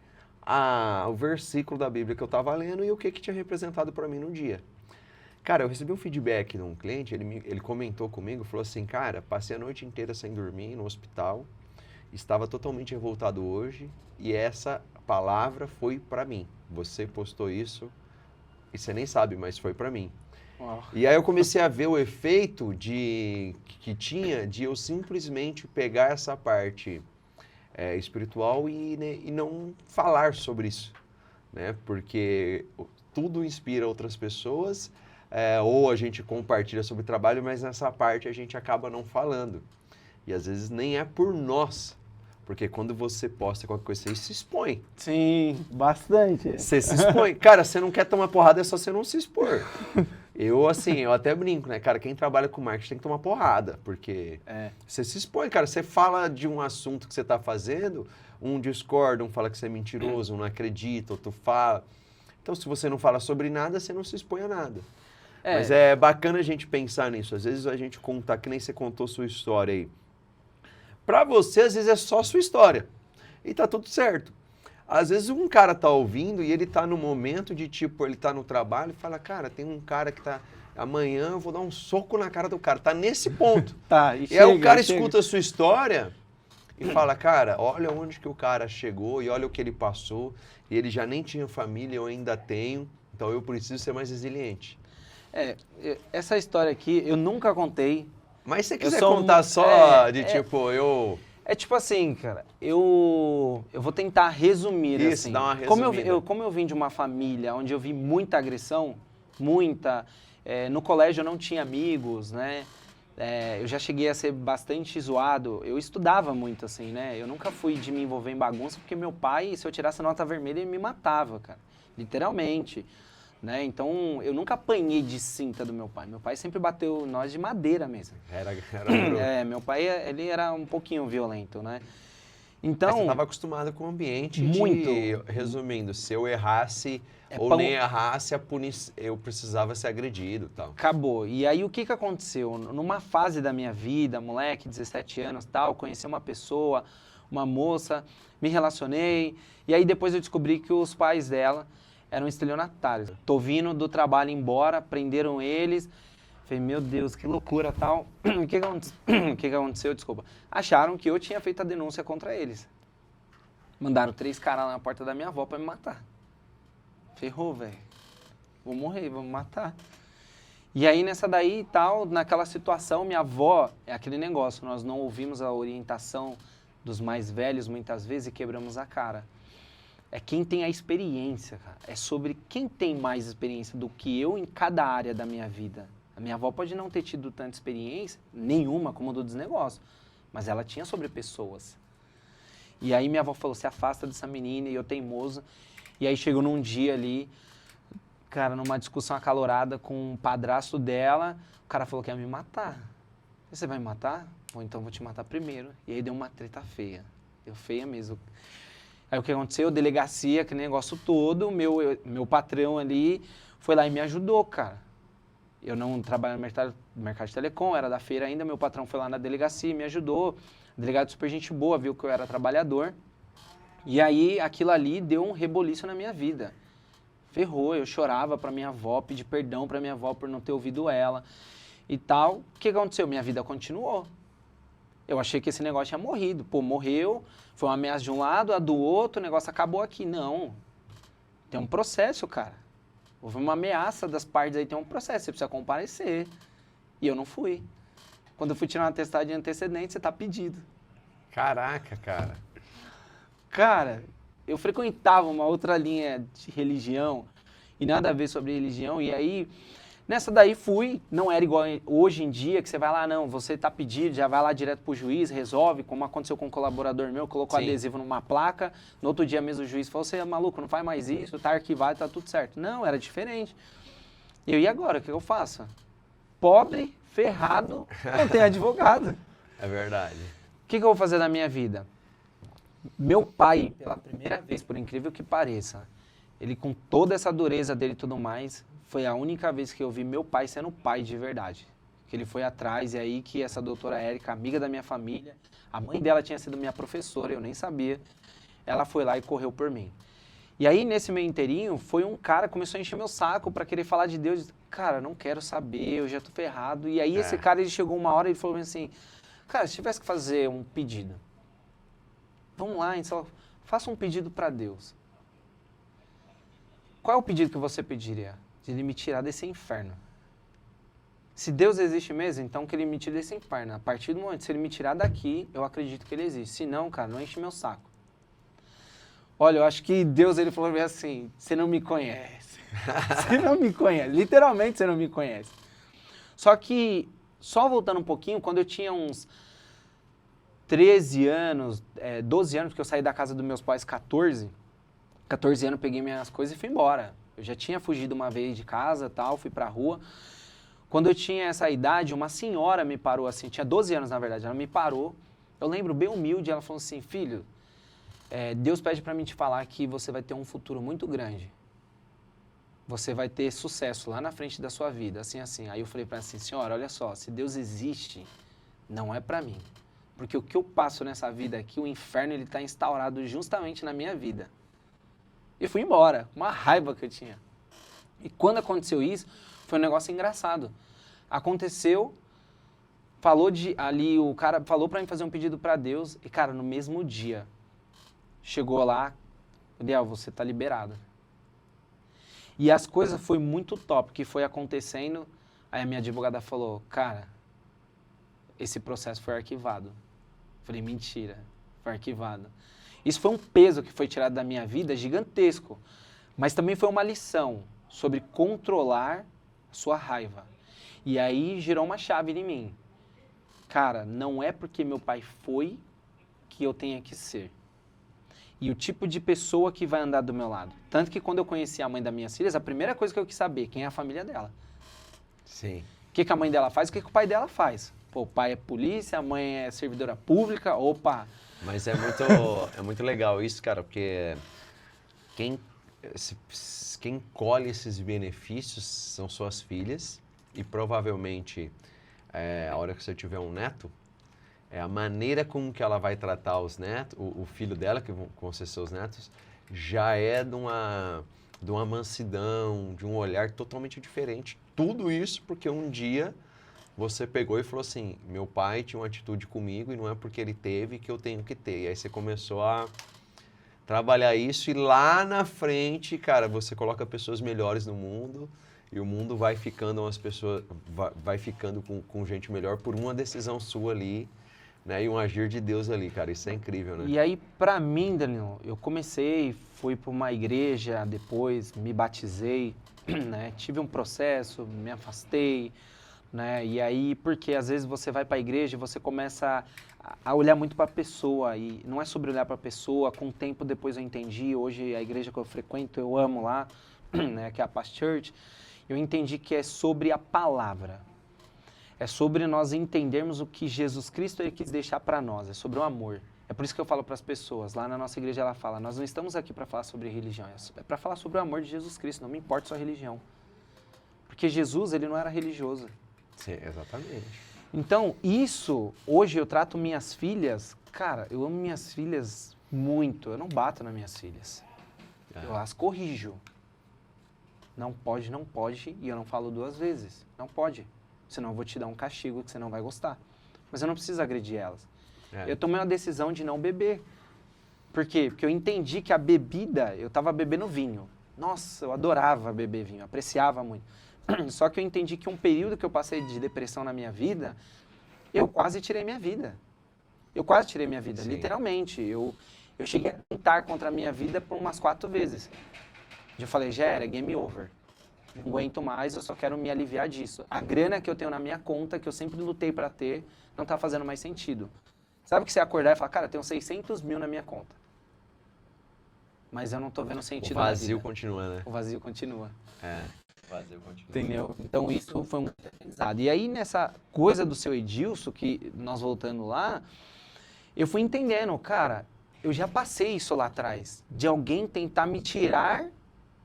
[SPEAKER 1] o versículo da Bíblia que eu estava lendo e o que tinha representado para mim no dia. Cara, eu recebi um feedback de um cliente, ele comentou comigo, falou assim, cara, passei a noite inteira sem dormir no hospital, estava totalmente revoltado hoje e essa palavra foi para mim. Você postou isso e você nem sabe, mas foi para mim.
[SPEAKER 2] Uau.
[SPEAKER 1] E aí eu comecei a ver o efeito que tinha de eu simplesmente pegar essa parte espiritual e não falar sobre isso, né? Porque tudo inspira outras pessoas, ou a gente compartilha sobre o trabalho, mas nessa parte a gente acaba não falando. E às vezes nem é por nós, porque quando você posta qualquer coisa, você se expõe.
[SPEAKER 2] Sim, bastante.
[SPEAKER 1] Você se expõe. Cara, você não quer tomar porrada, é só você não se expor. Eu até brinco, né, cara, quem trabalha com marketing tem que tomar porrada, porque você se expõe, cara, você fala de um assunto que você está fazendo, um discorda, um fala que você é mentiroso, um não acredita, outro fala. Então, se você não fala sobre nada, você não se expõe a nada. Mas é bacana a gente pensar nisso, às vezes a gente contar, que nem você contou sua história aí. Pra você, às vezes é só sua história, e tá tudo certo. Às vezes um cara tá ouvindo e ele tá no momento de, tipo, ele tá no trabalho e fala, cara, tem um cara que tá, amanhã eu vou dar um soco na cara do cara. Tá nesse ponto. E aí o cara escuta a sua história e fala, cara, olha onde que o cara chegou e olha o que ele passou. E ele já nem tinha família, eu ainda tenho, então eu preciso ser mais resiliente.
[SPEAKER 2] Essa história aqui eu nunca contei.
[SPEAKER 1] Mas se você quiser contar só tipo, eu...
[SPEAKER 2] É tipo assim, cara, eu vou tentar resumir.
[SPEAKER 1] Isso,
[SPEAKER 2] assim.
[SPEAKER 1] dá uma resumida.
[SPEAKER 2] Como eu vim de uma família onde eu vi muita agressão, muita... no colégio eu não tinha amigos, né? Eu já cheguei a ser bastante zoado. Eu estudava muito, assim, né? Eu nunca fui de me envolver em bagunça, porque meu pai, se eu tirasse a nota vermelha, ele me matava, cara. Literalmente. Né? Então, eu nunca apanhei de cinta do meu pai. Meu pai sempre bateu nós de madeira mesmo. Meu pai, ele era um pouquinho violento, né? Então...
[SPEAKER 1] Mas você estava acostumado com o ambiente
[SPEAKER 2] muito.
[SPEAKER 1] Resumindo, se eu errasse nem errasse, eu precisava ser agredido e tal.
[SPEAKER 2] Acabou. E aí, o que aconteceu? Numa fase da minha vida, moleque, 17 anos, tal, conheci uma pessoa, uma moça, me relacionei, e aí depois eu descobri que os pais dela eram estelionatários. Tô vindo do trabalho embora, prenderam eles. Falei, meu Deus, que loucura, tal. O que aconteceu? Desculpa. Acharam que eu tinha feito a denúncia contra eles. Mandaram 3 caras lá na porta da minha avó pra me matar. Ferrou, velho. Vou morrer, vou me matar. E aí, nessa daí e tal, naquela situação, minha avó, é aquele negócio, nós não ouvimos a orientação dos mais velhos muitas vezes e quebramos a cara. É quem tem a experiência, cara. É sobre quem tem mais experiência do que eu em cada área da minha vida. A minha avó pode não ter tido tanta experiência, nenhuma, como do desnegócio, mas ela tinha sobre pessoas. E aí minha avó falou, se afasta dessa menina, e eu teimoso. E aí chegou num dia ali, cara, numa discussão acalorada com o padrasto dela, o cara falou que ia me matar. Você vai me matar? Ou então vou te matar primeiro. E aí deu uma treta feia. Deu feia mesmo. Aí o que aconteceu? Delegacia, aquele negócio todo, meu patrão ali foi lá e me ajudou, cara. Eu não trabalho no mercado de telecom, era da feira ainda, meu patrão foi lá na delegacia e me ajudou. Delegado super gente boa, viu que eu era trabalhador. E aí aquilo ali deu um reboliço na minha vida. Ferrou, eu chorava pra minha avó, pedi perdão pra minha avó por não ter ouvido ela e tal. O que aconteceu? Minha vida continuou. Eu achei que esse negócio tinha morrido. Pô, morreu, foi uma ameaça de um lado, a do outro, o negócio acabou aqui. Não. Tem um processo, cara. Houve uma ameaça das partes aí, tem um processo, você precisa comparecer. E eu não fui. Quando eu fui tirar um atestado de antecedente, você tá pedido.
[SPEAKER 1] Caraca, cara.
[SPEAKER 2] Cara, eu frequentava uma outra linha de religião e nada a ver sobre religião, e aí, nessa daí fui, não era igual hoje em dia, que você vai lá, não, você tá pedido, já vai lá direto pro juiz, resolve, como aconteceu com um colaborador meu, colocou
[SPEAKER 1] Sim.
[SPEAKER 2] adesivo numa placa, no outro dia mesmo o juiz falou, você é maluco, não faz mais isso, tá arquivado, tá tudo certo. Não, era diferente. E agora, o que eu faço? Pobre, ferrado, não tenho advogado.
[SPEAKER 1] É verdade.
[SPEAKER 2] O que eu vou fazer na minha vida? Meu pai, pela primeira vez, por incrível que pareça, ele com toda essa dureza dele e tudo mais, foi a única vez que eu vi meu pai sendo pai de verdade. Que ele foi atrás e aí que essa doutora Érica, amiga da minha família, a mãe dela tinha sido minha professora, eu nem sabia, ela foi lá e correu por mim. E aí, nesse meio inteirinho, foi um cara que começou a encher meu saco pra querer falar de Deus. Cara, não quero saber, eu já tô ferrado. E aí, esse cara, ele chegou uma hora e falou assim, cara, se tivesse que fazer um pedido, vamos lá, então, faça um pedido pra Deus. Qual é o pedido que você pediria? De ele me tirar desse inferno. Se Deus existe mesmo, então que ele me tire desse inferno. A partir do momento, se ele me tirar daqui, eu acredito que ele existe. Se não, cara, não enche meu saco. Olha, eu acho que Deus, ele falou assim, você não me conhece. Você não me conhece. Literalmente, você não me conhece. Só que, só voltando um pouquinho, quando eu tinha uns 13 anos, 12 anos, porque eu saí da casa dos meus pais 14 anos, peguei minhas coisas e fui embora. Eu já tinha fugido uma vez de casa, tal, fui pra rua. Quando eu tinha essa idade, uma senhora me parou assim, tinha 12 anos na verdade, ela me parou. Eu lembro bem humilde, ela falou assim, filho, Deus pede pra mim te falar que você vai ter um futuro muito grande. Você vai ter sucesso lá na frente da sua vida, assim, assim. Aí eu falei pra ela assim, senhora, olha só, se Deus existe, não é pra mim. Porque o que eu passo nessa vida aqui, o inferno, ele tá instaurado justamente na minha vida. E fui embora, uma raiva que eu tinha. E quando aconteceu isso, foi um negócio engraçado. Aconteceu, o cara falou pra mim fazer um pedido pra Deus, e cara, no mesmo dia, chegou lá, Daniel, você tá liberado. E as coisas foi muito top, que foi acontecendo, aí a minha advogada falou, cara, esse processo foi arquivado. Falei, mentira, foi arquivado. Isso foi um peso que foi tirado da minha vida gigantesco, mas também foi uma lição sobre controlar a sua raiva. E aí girou uma chave em mim. Cara, não é porque meu pai foi que eu tenha que ser. E o tipo de pessoa que vai andar do meu lado. Tanto que quando eu conheci a mãe das minhas filhas, a primeira coisa que eu quis saber, quem é a família dela.
[SPEAKER 1] Sim.
[SPEAKER 2] O que a mãe dela faz, o que o pai dela faz. Pô, o pai é polícia, a mãe é servidora pública, opa.
[SPEAKER 1] Mas é muito legal isso, cara, porque quem colhe esses benefícios são suas filhas e provavelmente a hora que você tiver um neto, a maneira como que ela vai tratar os netos, o filho dela, que vão ser seus netos, já é de uma mansidão, de um olhar totalmente diferente. Tudo isso porque um dia você pegou e falou assim, meu pai tinha uma atitude comigo e não é porque ele teve que eu tenho que ter. E aí você começou a trabalhar isso e lá na frente, cara, você coloca pessoas melhores no mundo e o mundo vai ficando vai ficando com gente melhor por uma decisão sua ali, né? E um agir de Deus ali, cara, isso é incrível, né?
[SPEAKER 2] E aí, pra mim, Daniel, eu fui pra uma igreja, depois me batizei, né? Tive um processo, me afastei, né? E aí, porque às vezes você vai pra igreja e você começa a olhar muito pra pessoa, e não é sobre olhar pra pessoa, com o tempo depois eu entendi, hoje a igreja que eu frequento, eu amo lá, né? Que é a Past Church, eu entendi que é sobre a palavra. É sobre nós entendermos o que Jesus Cristo ele quis deixar para nós, é sobre o amor. É por isso que eu falo para as pessoas, lá na nossa igreja ela fala, nós não estamos aqui para falar sobre religião, é para falar sobre o amor de Jesus Cristo, não me importa sua religião. Porque Jesus, ele não era religioso.
[SPEAKER 1] Sim, exatamente.
[SPEAKER 2] Então, isso, hoje eu trato minhas filhas, cara, eu amo minhas filhas muito, eu não bato nas minhas filhas. Eu as corrijo. Não pode, e eu não falo duas vezes, não pode. Senão eu vou te dar um castigo que você não vai gostar. Mas eu não preciso agredir elas. Eu tomei uma decisão de não beber. Por quê? Porque eu entendi que a bebida, eu tava bebendo vinho. Nossa, eu adorava beber vinho, apreciava muito. Só que eu entendi que um período que eu passei de depressão na minha vida, eu quase tirei minha vida. Eu quase tirei minha vida, literalmente. Eu cheguei a tentar contra a minha vida por umas 4 vezes. Eu falei, já era, game over. Não aguento mais, eu só quero me aliviar disso. A grana que eu tenho na minha conta, que eu sempre lutei pra ter, não tá fazendo mais sentido. Sabe que você acordar e falar, cara, eu tenho 600 mil na minha conta. Mas eu não tô vendo sentido na vida.
[SPEAKER 1] O vazio continua, né?
[SPEAKER 2] O vazio continua.
[SPEAKER 1] O vazio continua.
[SPEAKER 2] Entendeu? Então isso foi um aprendizado. E aí nessa coisa do seu Edilson, que nós voltando lá, eu fui entendendo, cara, eu já passei isso lá atrás, de alguém tentar me tirar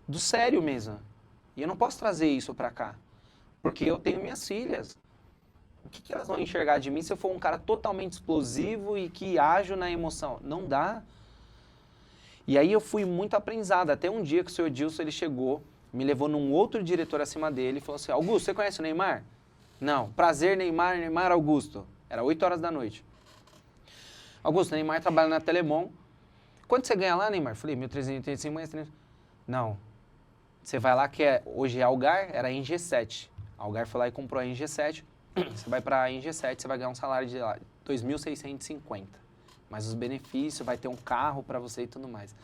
[SPEAKER 2] do sério mesmo. E eu não posso trazer isso pra cá, porque eu tenho minhas filhas. O que elas vão enxergar de mim se eu for um cara totalmente explosivo e que ajo na emoção? Não dá. E aí eu fui muito aprendizado, até um dia que o seu Edilson, ele chegou, me levou num outro diretor acima dele e falou assim, Augusto, você conhece o Neymar? Não. Prazer, Neymar Augusto. Era 8 horas da noite. Augusto, Neymar trabalha na Telemon. Quanto você ganha lá, Neymar? Falei, 1.385 mais 300. Não. Você vai lá, que hoje é Algar, era a Eng7. A Algar foi lá e comprou a Eng7. Você vai para a Eng7, você vai ganhar um salário de lá, 2.650. Mas os benefícios, vai ter um carro para você e tudo mais.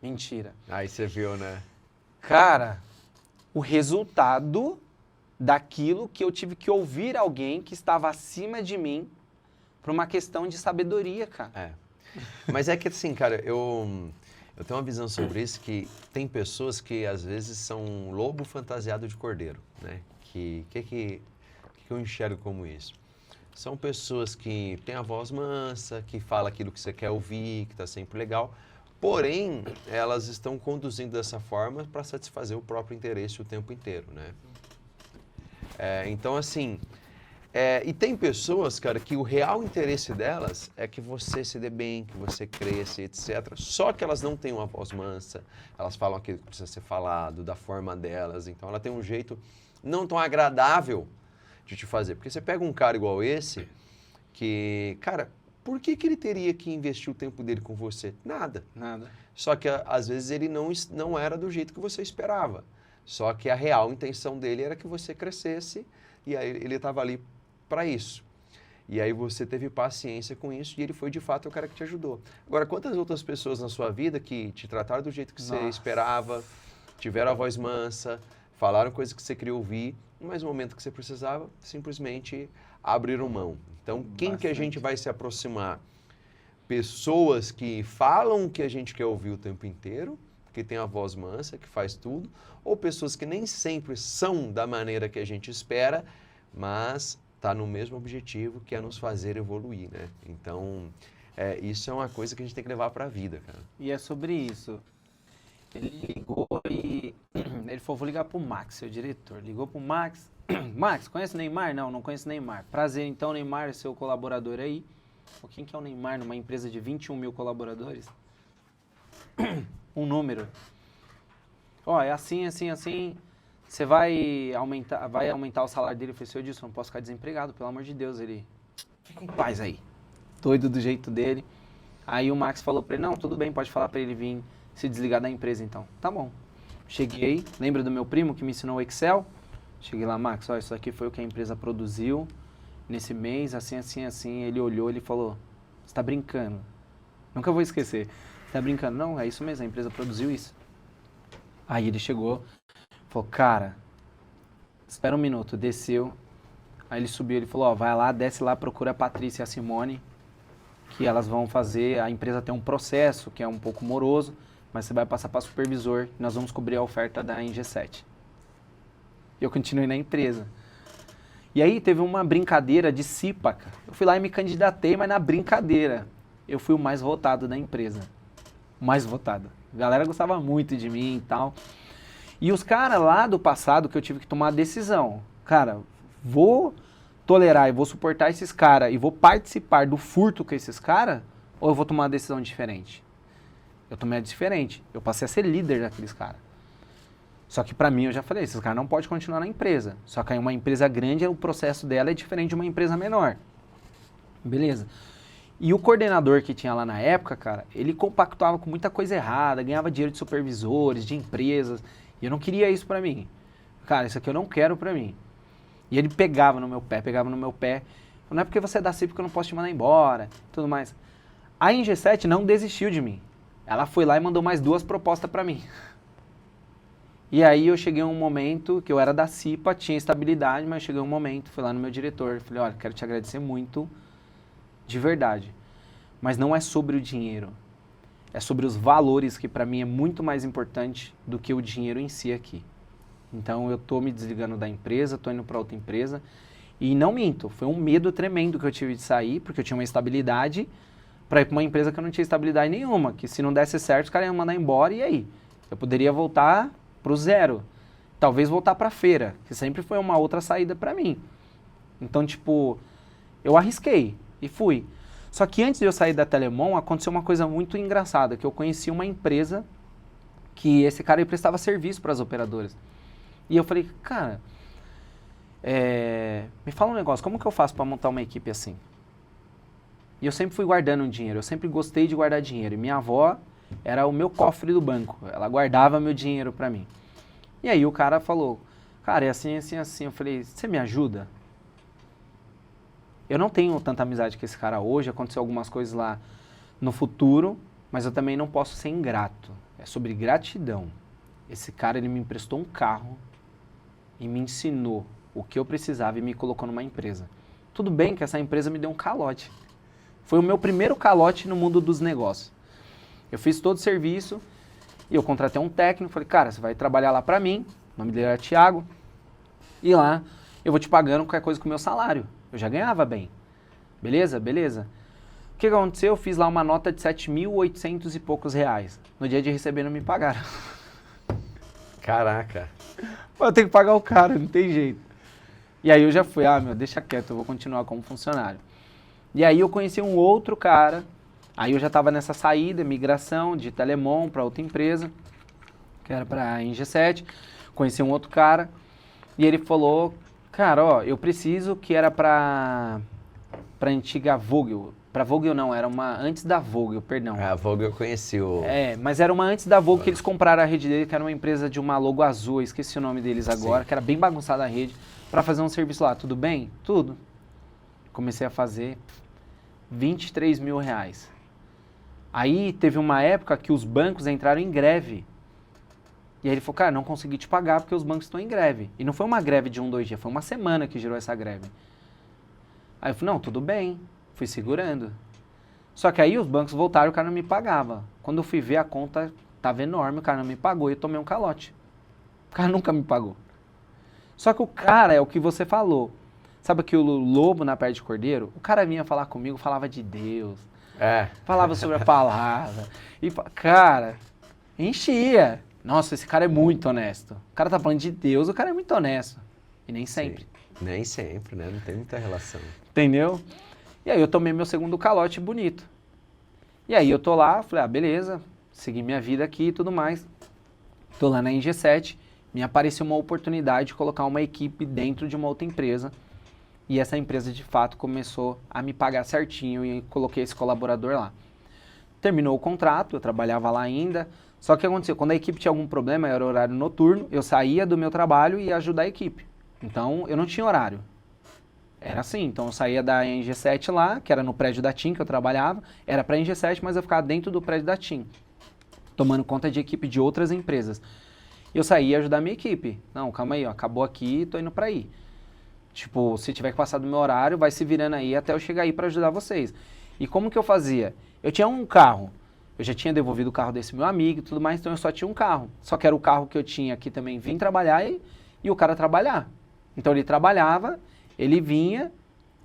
[SPEAKER 2] Mentira.
[SPEAKER 1] Aí você viu, né?
[SPEAKER 2] Cara, o resultado daquilo que eu tive que ouvir alguém que estava acima de mim por uma questão de sabedoria, cara.
[SPEAKER 1] Mas é que assim, cara, eu tenho uma visão sobre isso, que tem pessoas que às vezes são um lobo fantasiado de cordeiro, né? Que eu enxergo como isso? São pessoas que têm a voz mansa, que fala aquilo que você quer ouvir, que está sempre legal, porém, elas estão conduzindo dessa forma para satisfazer o próprio interesse o tempo inteiro, né? Então, assim, e tem pessoas, cara, que o real interesse delas é que você se dê bem, que você cresça, etc. Só que elas não têm uma voz mansa, elas falam aquilo que precisa ser falado, da forma delas, então ela tem um jeito não tão agradável de te fazer. Porque você pega um cara igual esse, que, cara, por que ele teria que investir o tempo dele com você? Nada. Só que, às vezes, ele não era do jeito que você esperava. Só que a real intenção dele era que você crescesse e aí ele estava ali para isso. E aí você teve paciência com isso e ele foi, de fato, o cara que te ajudou. Agora, quantas outras pessoas na sua vida que te trataram do jeito que você esperava, tiveram a voz mansa, falaram coisas que você queria ouvir, mas no momento que você precisava, simplesmente abriram mão. Então, quem que a gente vai se aproximar? Pessoas que falam o que a gente quer ouvir o tempo inteiro, que tem a voz mansa, que faz tudo, ou pessoas que nem sempre são da maneira que a gente espera, mas está no mesmo objetivo, que é nos fazer evoluir, né? Então, isso é uma coisa que a gente tem que levar para a vida, cara.
[SPEAKER 2] E é sobre isso. Ele ligou e ele falou, vou ligar pro Max, seu diretor. Ligou pro Max. Max, conhece o Neymar? Não conheço o Neymar. Prazer, então, Neymar é seu colaborador aí. Quem que é o Neymar numa empresa de 21 mil colaboradores? Um número. É assim. Você vai aumentar o salário dele. Eu falei, seu Edilson, não posso ficar desempregado, pelo amor de Deus. Ele, fica em paz aí. Doido do jeito dele. Aí o Max falou pra ele, não, tudo bem, pode falar pra ele vir se desligar da empresa então. Tá bom. Cheguei, lembra do meu primo que me ensinou o Excel? Cheguei lá, Max, isso aqui foi o que a empresa produziu nesse mês, assim. Ele olhou, ele falou, você tá brincando. Nunca vou esquecer. Você tá brincando? Não, é isso mesmo, a empresa produziu isso. Aí ele chegou, falou, cara, espera um minuto, desceu. Aí ele subiu, ele falou, vai lá, desce lá, procura a Patrícia e a Simone, que elas vão fazer, a empresa tem um processo que é um pouco moroso, mas você vai passar para supervisor e nós vamos cobrir a oferta da Eng7. Eu continuei na empresa. E aí teve uma brincadeira de CIPA, cara. Eu fui lá e me candidatei, mas na brincadeira. Eu fui o mais votado da empresa. O mais votado. A galera gostava muito de mim e tal. E os caras lá do passado que eu tive que tomar a decisão. Cara, vou tolerar e vou suportar esses caras e vou participar do furto com esses caras, ou eu vou tomar uma decisão diferente? Eu tomei a diferente. Eu passei a ser líder daqueles caras. Só que pra mim, eu já falei, esses caras não podem continuar na empresa. Só que aí uma empresa grande, o processo dela é diferente de uma empresa menor. Beleza. E o coordenador que tinha lá na época, cara, ele compactuava com muita coisa errada, ganhava dinheiro de supervisores, de empresas, e eu não queria isso pra mim. Cara, isso aqui eu não quero pra mim. E ele pegava no meu pé. Não é porque você é da CIP que eu não posso te mandar embora, tudo mais. A Inge7 não desistiu de mim. Ela foi lá e mandou mais 2 propostas pra mim. E aí eu cheguei a um momento que eu era da CIPA, tinha estabilidade, mas cheguei a um momento, fui lá no meu diretor, falei, olha, quero te agradecer muito, de verdade. Mas não é sobre o dinheiro. É sobre os valores, que pra mim é muito mais importante do que o dinheiro em si aqui. Então eu tô me desligando da empresa, tô indo pra outra empresa. E não minto, foi um medo tremendo que eu tive de sair, porque eu tinha uma estabilidade, pra ir pra uma empresa que eu não tinha estabilidade nenhuma, que se não desse certo, os caras iam mandar embora, e aí? Eu poderia voltar pro zero. Talvez voltar pra feira, que sempre foi uma outra saída pra mim. Então, tipo, eu arrisquei e fui. Só que antes de eu sair da Telemon, aconteceu uma coisa muito engraçada, que eu conheci uma empresa que esse cara prestava serviço para as operadoras. E eu falei, cara, me fala um negócio, como que eu faço para montar uma equipe assim? E eu sempre fui guardando dinheiro, eu sempre gostei de guardar dinheiro. E minha avó era o meu cofre do banco, ela guardava meu dinheiro para mim. E aí o cara falou, cara, é assim, assim, assim. Eu falei, você me ajuda? Eu não tenho tanta amizade com esse cara hoje, aconteceu algumas coisas lá no futuro, mas eu também não posso ser ingrato. É sobre gratidão. Esse cara, ele me emprestou um carro e me ensinou o que eu precisava e me colocou numa empresa. Tudo bem que essa empresa me deu um calote. Foi o meu primeiro calote no mundo dos negócios. Eu fiz todo o serviço e eu contratei um técnico, falei, cara, você vai trabalhar lá pra mim, o nome dele era Thiago, e lá eu vou te pagando qualquer coisa com o meu salário. Eu já ganhava bem. Beleza? Beleza. O que aconteceu? Eu fiz lá uma nota de 7.800 e poucos reais. No dia de receber não me pagaram.
[SPEAKER 1] Caraca.
[SPEAKER 2] Pô, eu tenho que pagar o cara, não tem jeito. E aí eu já fui, deixa quieto, eu vou continuar como funcionário. E aí eu conheci um outro cara, aí eu já estava nessa saída, migração de Telemon para outra empresa, que era para a Inge7. Conheci um outro cara e ele falou, cara, ó, eu preciso, que era para antiga Vogel. Para Vogel não, era uma antes da Vogel, perdão.
[SPEAKER 1] A Vogel eu conheci o...
[SPEAKER 2] mas era uma antes da Vogel, que eles compraram a rede dele, que era uma empresa de uma logo azul, eu esqueci o nome deles agora, que era bem bagunçada a rede, para fazer um serviço lá. Tudo bem? Tudo. Comecei a fazer 23 mil reais. Aí teve uma época que os bancos entraram em greve. E aí ele falou, cara, não consegui te pagar porque os bancos estão em greve. E não foi uma greve de 1, 2 dias, foi uma semana que gerou essa greve. Aí eu falei, não, tudo bem. Fui segurando. Só que aí os bancos voltaram e o cara não me pagava. Quando eu fui ver, a conta tava enorme, o cara não me pagou e eu tomei um calote. O cara nunca me pagou. Só que o cara é o que você falou. Sabe que o lobo na pele de cordeiro? O cara vinha falar comigo, falava de Deus. Falava sobre a palavra. E, cara, enchia. Nossa, esse cara é muito honesto. O cara tá falando de Deus, o cara é muito honesto. E nem sempre.
[SPEAKER 1] Sim. Nem sempre, né? Não tem muita relação.
[SPEAKER 2] Entendeu? E aí eu tomei meu segundo calote bonito. E aí eu tô lá, falei, beleza, segui minha vida aqui e tudo mais. Tô lá na Inge7, me apareceu uma oportunidade de colocar uma equipe dentro de uma outra empresa. E essa empresa, de fato, começou a me pagar certinho e coloquei esse colaborador lá. Terminou o contrato, eu trabalhava lá ainda. Só que o que aconteceu? Quando a equipe tinha algum problema, era horário noturno, eu saía do meu trabalho e ia ajudar a equipe. Então, eu não tinha horário. Era assim, então eu saía da Inge7 lá, que era no prédio da TIM que eu trabalhava, era para a Inge7, mas eu ficava dentro do prédio da TIM, tomando conta de equipe de outras empresas. E eu saía ajudar a minha equipe. Não, calma aí, ó, acabou aqui, tô indo para aí. Tipo, se tiver que passar do meu horário, vai se virando aí até eu chegar aí para ajudar vocês. E como que eu fazia? Eu tinha um carro, eu já tinha devolvido o carro desse meu amigo e tudo mais, então eu só tinha um carro. Só que era o carro que eu tinha aqui também, vim trabalhar e o cara trabalhar. Então ele trabalhava, ele vinha,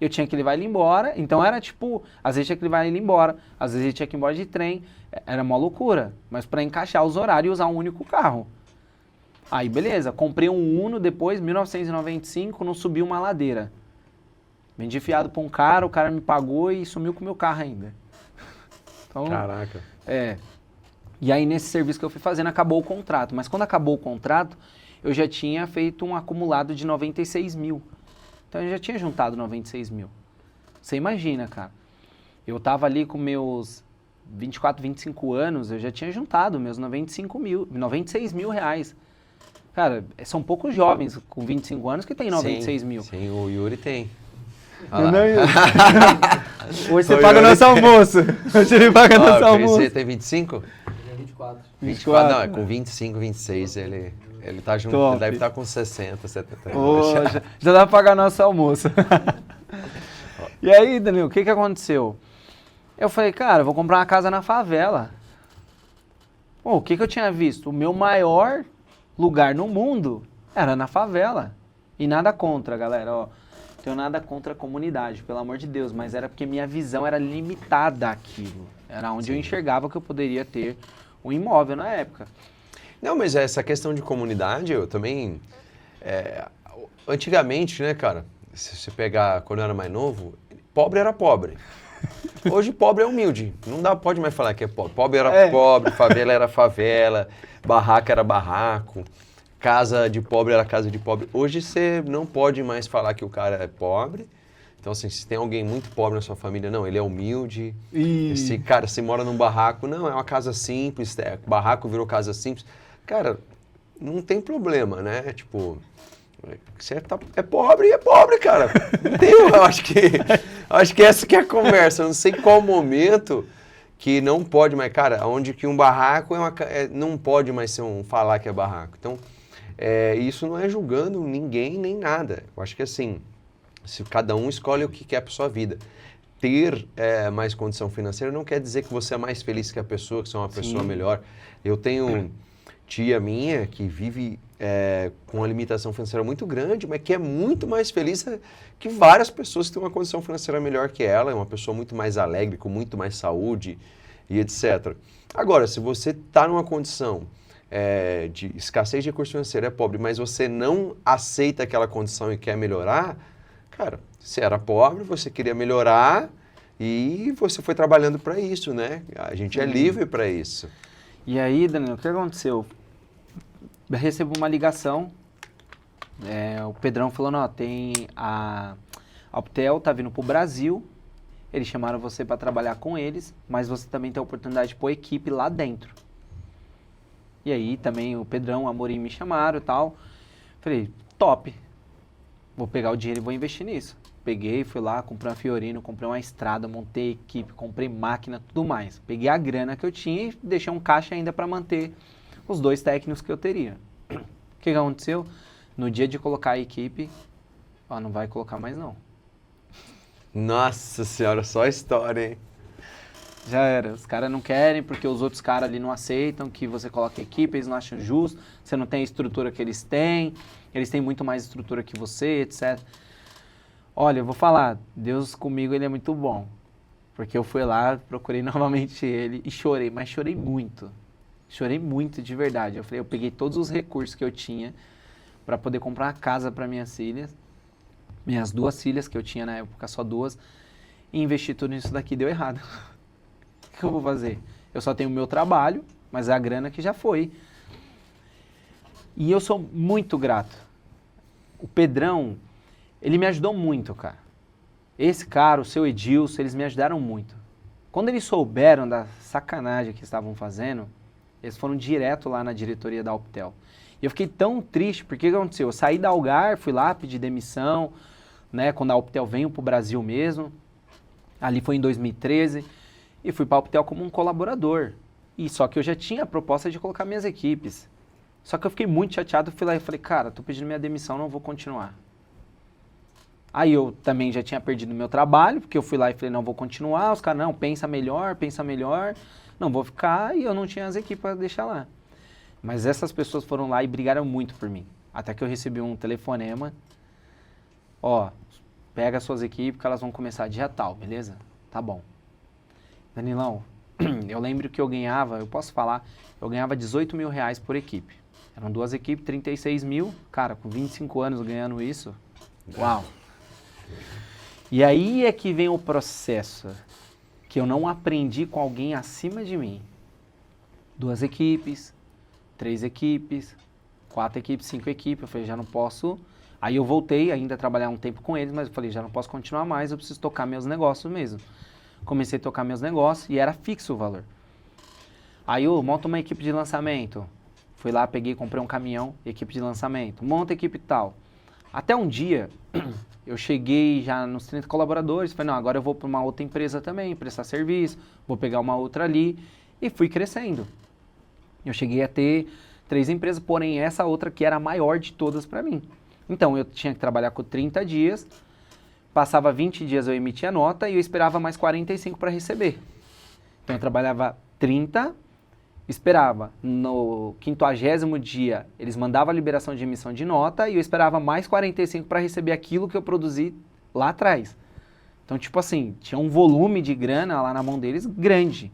[SPEAKER 2] eu tinha que levar ele embora, então era tipo, às vezes tinha que levar ele embora, às vezes ele tinha que ir embora de trem, era uma loucura, mas para encaixar os horários e usar um único carro. Aí beleza, comprei um Uno depois, 1995, não subi uma ladeira. Vendi fiado para um cara, o cara me pagou e sumiu com o meu carro ainda. Então,
[SPEAKER 1] caraca.
[SPEAKER 2] E aí nesse serviço que eu fui fazendo acabou o contrato, mas quando acabou o contrato, eu já tinha feito um acumulado de 96 mil. Então eu já tinha juntado 96 mil. Você imagina, cara. Eu tava ali com meus 24, 25 anos, eu já tinha juntado meus 96 mil reais. Cara, são poucos jovens com 25 anos que tem 96 mil.
[SPEAKER 1] Sim, o Yuri tem.
[SPEAKER 2] Não, hoje você paga nosso almoço. Hoje ele paga nosso almoço.
[SPEAKER 1] Você tem 25?
[SPEAKER 3] 24.
[SPEAKER 1] 24, não, é com 25, 26 ele tá junto,
[SPEAKER 2] Top.
[SPEAKER 1] ele deve estar com 60, 70 anos.
[SPEAKER 2] Poxa, já dá pra pagar nosso almoço. E aí, Danilo, o que aconteceu? Eu falei, cara, eu vou comprar uma casa na favela. Pô, o que eu tinha visto? O meu maior lugar no mundo era na favela. E nada contra, galera, ó. Tenho nada contra a comunidade, pelo amor de Deus, mas era porque minha visão era limitada àquilo. Era onde eu enxergava que eu poderia ter um imóvel na época.
[SPEAKER 1] Não, mas essa questão de comunidade, eu também... antigamente, né, cara, se você pegar quando eu era mais novo, pobre era pobre. Hoje pobre é humilde. Não pode mais falar que é pobre. Pobre era pobre, favela era favela, barraco era barraco, casa de pobre era casa de pobre. Hoje você não pode mais falar que o cara é pobre. Então, assim, se tem alguém muito pobre na sua família, não, ele é humilde. Esse cara, se mora num barraco, não, é uma casa simples, barraco virou casa simples. Cara, não tem problema, né? Tipo, você é pobre, cara. Não tem, eu acho que essa que é a conversa. Eu não sei qual momento que não pode mais, cara, onde que um barraco não pode mais ser falar que é barraco. Então, isso não é julgando ninguém nem nada. Eu acho que assim, se cada um escolhe o que quer para sua vida. Ter mais condição financeira não quer dizer que você é mais feliz que a pessoa, que você é uma pessoa melhor. Eu tenho tia minha que vive com uma limitação financeira muito grande, mas que é muito mais feliz que várias pessoas que têm uma condição financeira melhor que ela, é uma pessoa muito mais alegre, com muito mais saúde e etc. Agora, se você está numa condição de escassez de recurso financeiro, é pobre, mas você não aceita aquela condição e quer melhorar, cara, você era pobre, você queria melhorar e você foi trabalhando para isso, né? A gente é livre para isso.
[SPEAKER 2] E aí, Danilo, o que aconteceu? Eu recebo uma ligação, o Pedrão falando, ó, tem a Optel tá vindo pro Brasil, eles chamaram você para trabalhar com eles, mas você também tem a oportunidade de pôr equipe lá dentro. E aí também o Pedrão, o Amorim me chamaram e tal. Falei, top, vou pegar o dinheiro e vou investir nisso. Peguei, fui lá, comprei uma Fiorino, comprei uma estrada, montei equipe, comprei máquina, tudo mais. Peguei a grana que eu tinha e deixei um caixa ainda para manter os 2 técnicos que eu teria. O que aconteceu? No dia de colocar a equipe, não vai colocar mais não.
[SPEAKER 1] Nossa senhora, só história, hein?
[SPEAKER 2] Já era. Os caras não querem porque os outros caras ali não aceitam que você coloque a equipe, eles não acham justo, você não tem a estrutura que eles têm muito mais estrutura que você, etc. Olha, eu vou falar, Deus comigo, ele é muito bom. Porque eu fui lá, procurei novamente ele e chorei, mas chorei muito. Chorei muito de verdade. Eu peguei todos os recursos que eu tinha para poder comprar uma casa para minhas filhas, minhas 2 filhas, que eu tinha na época só 2, e investi tudo nisso daqui, deu errado. O que eu vou fazer? Eu só tenho o meu trabalho, mas é a grana que já foi. E eu sou muito grato. O Pedrão, ele me ajudou muito, cara. Esse cara, o seu Edilson, eles me ajudaram muito. Quando eles souberam da sacanagem que estavam fazendo, eles foram direto lá na diretoria da Optel. E eu fiquei tão triste, porque o que aconteceu? Eu saí da Algar, fui lá pedir demissão, né, quando a Optel veio para o Brasil mesmo. Ali foi em 2013. E fui para a Optel como um colaborador. E só que eu já tinha a proposta de colocar minhas equipes. Só que eu fiquei muito chateado, fui lá e falei, cara, tô pedindo minha demissão, não vou continuar. Aí eu também já tinha perdido meu trabalho, porque eu fui lá e falei, não vou continuar. Os caras, não, pensa melhor, não vou ficar, e eu não tinha as equipes para deixar lá. Mas essas pessoas foram lá e brigaram muito por mim. Até que eu recebi um telefonema, pega as suas equipes que elas vão começar dia tal, beleza? Tá bom. Danilão, eu lembro que eu ganhava, eu posso falar, eu ganhava 18 mil reais por equipe. Eram 2 equipes, 36 mil, cara, com 25 anos ganhando isso, uau. E aí é que vem o processo, que eu não aprendi com alguém acima de mim. 2 equipes, 3 equipes, 4 equipes, 5 equipes, eu falei, já não posso. Aí eu voltei ainda a trabalhar um tempo com eles, mas eu falei, já não posso continuar mais, eu preciso tocar meus negócios mesmo. comecei a tocar meus negócios e era fixo o valor. Aí eu monto uma equipe de lançamento. Fui lá, peguei, comprei um caminhão, equipe de lançamento. Monta equipe tal. Até um dia, eu cheguei já nos 30 colaboradores, falei, não, agora eu vou para uma outra empresa também, prestar serviço, vou pegar uma outra ali, e fui crescendo. Eu cheguei a ter 3 empresas, porém essa outra que era a maior de todas para mim. Então, eu tinha que trabalhar com 30 dias, passava 20 dias eu emitia nota e eu esperava mais 45 para receber. Então, eu trabalhava 30, esperava. No 50º dia, eles mandavam a liberação de emissão de nota e eu esperava mais 45 para receber aquilo que eu produzi lá atrás. Então, tipo assim, tinha um volume de grana lá na mão deles grande.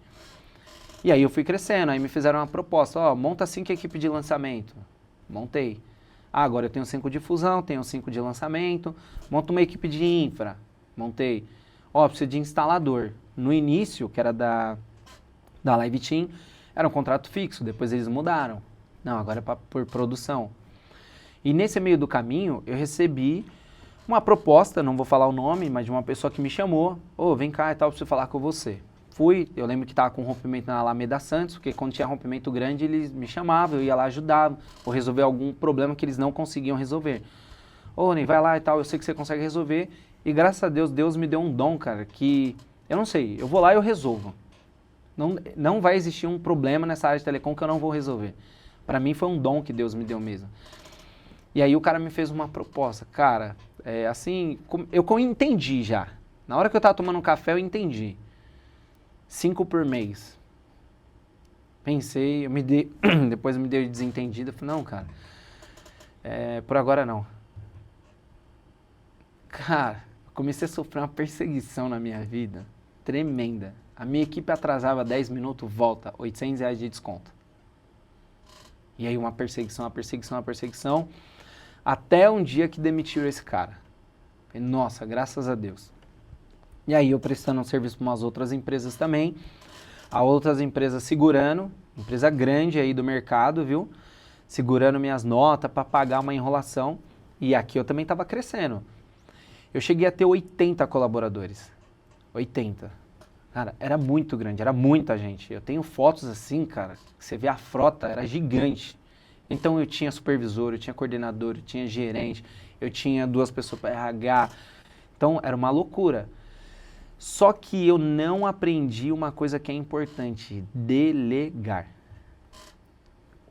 [SPEAKER 2] E aí eu fui crescendo, aí me fizeram uma proposta, ó, monta 5 equipes de lançamento. Montei. Ah, agora eu tenho 5 de fusão, tenho 5 de lançamento, monta uma equipe de infra. Montei. Ó, preciso de instalador. No início, que era da Live Team, era um contrato fixo, depois eles mudaram. Não, agora é por produção. E nesse meio do caminho, eu recebi uma proposta, não vou falar o nome, mas de uma pessoa que me chamou. Ô, vem cá e tal, preciso falar com você. Fui, eu lembro que estava com rompimento na Alameda Santos, porque quando tinha rompimento grande, eles me chamavam, eu ia lá ajudar, ou resolver algum problema que eles não conseguiam resolver. Ô, Ney, vai lá e tal, eu sei que você consegue resolver. E graças a Deus, Deus me deu um dom, cara, que eu não sei, eu vou lá e eu resolvo. Não vai existir um problema nessa área de telecom que eu não vou resolver. Para mim foi um dom que Deus me deu mesmo. E aí o cara me fez uma proposta. Cara, assim, eu entendi já. Na hora que eu tava tomando um café, eu entendi. 5 por mês. Pensei, depois eu me dei desentendido. Eu falei, não, cara, por agora não. Cara, eu comecei a sofrer uma perseguição na minha vida tremenda. A minha equipe atrasava 10 minutos, volta, R$800 de desconto. E aí uma perseguição, até um dia que demitiram esse cara. Falei, nossa, graças a Deus. E aí eu prestando um serviço para umas outras empresas também, a outras empresas segurando, empresa grande aí do mercado, viu? Segurando minhas notas para pagar uma enrolação. E aqui eu também estava crescendo. Eu cheguei a ter 80 colaboradores. 80. Cara, era muito grande, era muita gente. Eu tenho fotos assim, cara, que você vê a frota, era gigante. Então eu tinha supervisor, eu tinha coordenador, eu tinha gerente, eu tinha 2 pessoas para RH. Então era uma loucura. Só que eu não aprendi uma coisa que é importante, delegar.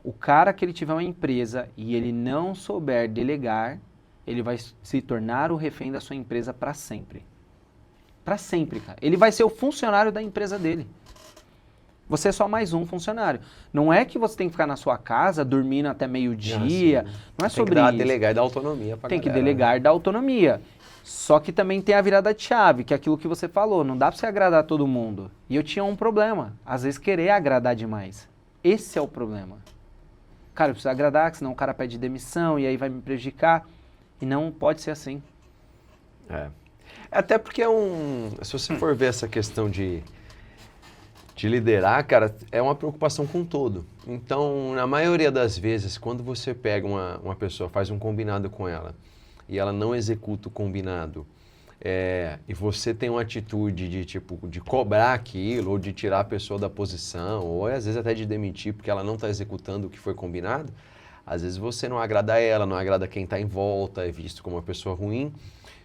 [SPEAKER 2] O cara que ele tiver uma empresa e ele não souber delegar, ele vai se tornar o refém da sua empresa para sempre. Para sempre, cara. Ele vai ser o funcionário da empresa dele. Você é só mais um funcionário. Não é que você tem que ficar na sua casa dormindo até meio-dia. Não é sobre isso. Tem que
[SPEAKER 1] delegar e dar autonomia pra
[SPEAKER 2] Tem
[SPEAKER 1] galera,
[SPEAKER 2] que delegar e dar autonomia. Só que também tem a virada de chave, que é aquilo que você falou. Não dá pra você agradar todo mundo. E eu tinha um problema. Às vezes querer agradar demais. Esse é o problema. Cara, eu preciso agradar, senão o cara pede demissão e aí vai me prejudicar. E não pode ser assim.
[SPEAKER 1] Até porque se você for ver essa questão de liderar, cara, é uma preocupação com o todo. Então, na maioria das vezes, quando você pega uma pessoa, faz um combinado com ela, e ela não executa o combinado, e você tem uma atitude de cobrar aquilo, ou de tirar a pessoa da posição, ou às vezes até de demitir porque ela não está executando o que foi combinado, às vezes você não agrada ela, não agrada quem está em volta, é visto como uma pessoa ruim.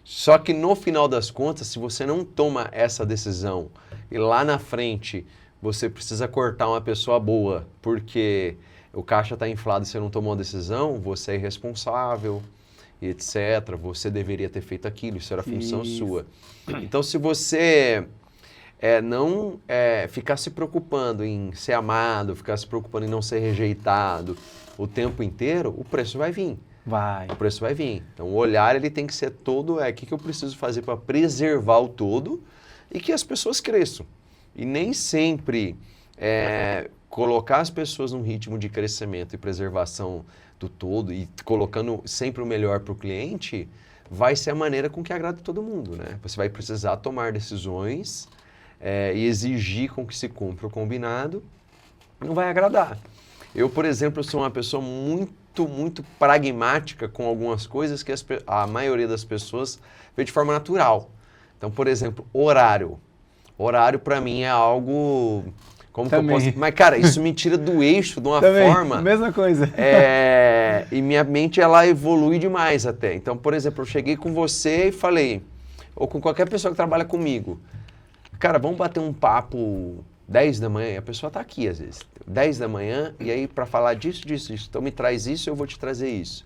[SPEAKER 1] Só que no final das contas, se você não toma essa decisão e lá na frente você precisa cortar uma pessoa boa porque o caixa está inflado e você não tomou a decisão, você é irresponsável, etc. Você deveria ter feito aquilo, isso era função sua. Então, se você não ficar se preocupando em ser amado, ficar se preocupando em não ser rejeitado o tempo inteiro, o preço vai vir. O preço vai vir. Então, o olhar ele tem que ser todo, o que eu preciso fazer para preservar o todo e que as pessoas cresçam. E nem sempre colocar as pessoas num ritmo de crescimento e preservação do todo e colocando sempre o melhor para o cliente vai ser a maneira com que agrada todo mundo, né? Você vai precisar tomar decisões e exigir com que se cumpra o combinado, não vai agradar. Eu, por exemplo, sou uma pessoa muito pragmática com algumas coisas que a maioria das pessoas vê de forma natural. Então, por exemplo, horário. Horário pra mim é algo... Como que eu
[SPEAKER 3] Também.
[SPEAKER 1] posso... Mas, cara, isso me tira do eixo de uma
[SPEAKER 3] Também,
[SPEAKER 1] forma...
[SPEAKER 3] mesma coisa.
[SPEAKER 1] E minha mente, ela evolui demais até. Então, por exemplo, eu cheguei com você e falei, ou com qualquer pessoa que trabalha comigo, cara, vamos bater um papo 10 da manhã, e a pessoa tá aqui às vezes, 10 da manhã, e aí para falar disso, então me traz isso, eu vou te trazer isso.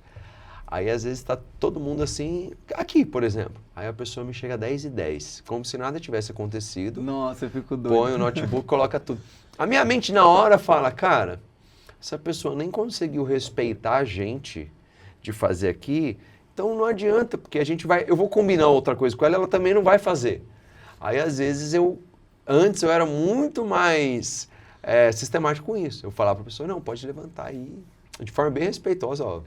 [SPEAKER 1] Aí às vezes tá todo mundo assim, aqui, por exemplo. Aí a pessoa me chega 10h10, como se nada tivesse acontecido.
[SPEAKER 3] Nossa, eu fico doido.
[SPEAKER 1] Põe o notebook, coloca tudo. A minha mente na hora fala, cara, essa pessoa nem conseguiu respeitar a gente de fazer aqui, então não adianta, porque eu vou combinar outra coisa com ela, ela também não vai fazer. Aí às vezes antes eu era muito mais sistemático com isso. Eu falava para a pessoa, não, pode levantar aí, de forma bem respeitosa, ó.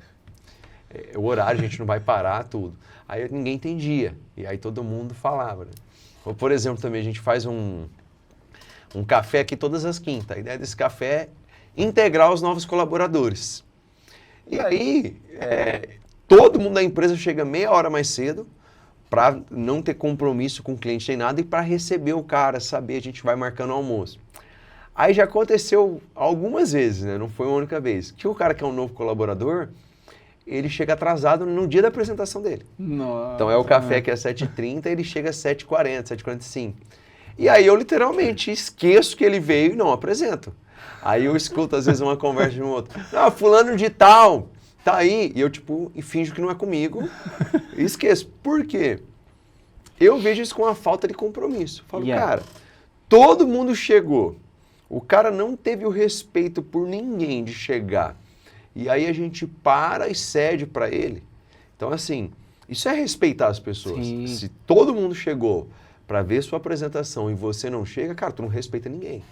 [SPEAKER 1] O horário, a gente não vai parar, tudo. Aí ninguém entendia, e aí todo mundo falava, né? Ou, por exemplo, também a gente faz um café aqui todas as quintas. A ideia desse café é integrar os novos colaboradores. E aí, todo mundo da empresa chega meia hora mais cedo para não ter compromisso com o cliente nem nada e para receber o cara, saber, a gente vai marcando o almoço. Aí já aconteceu algumas vezes, né? Não foi uma única vez, que o cara que é um novo colaborador, ele chega atrasado no dia da apresentação dele.
[SPEAKER 3] Nossa.
[SPEAKER 1] Então é o café que é 7h30, ele chega às 7h40, 7h45. E aí eu literalmente esqueço que ele veio e não apresento. Aí eu escuto às vezes uma conversa de um outro. Ah, fulano de tal, tá aí. E eu e finjo que não é comigo e esqueço. Por quê? Eu vejo isso com uma falta de compromisso. Eu falo, cara, todo mundo chegou. O cara não teve o respeito por ninguém de chegar. E aí a gente para e cede para ele. Então, assim, isso é respeitar as pessoas.
[SPEAKER 3] Sim.
[SPEAKER 1] Se todo mundo chegou para ver sua apresentação e você não chega, cara, tu não respeita ninguém.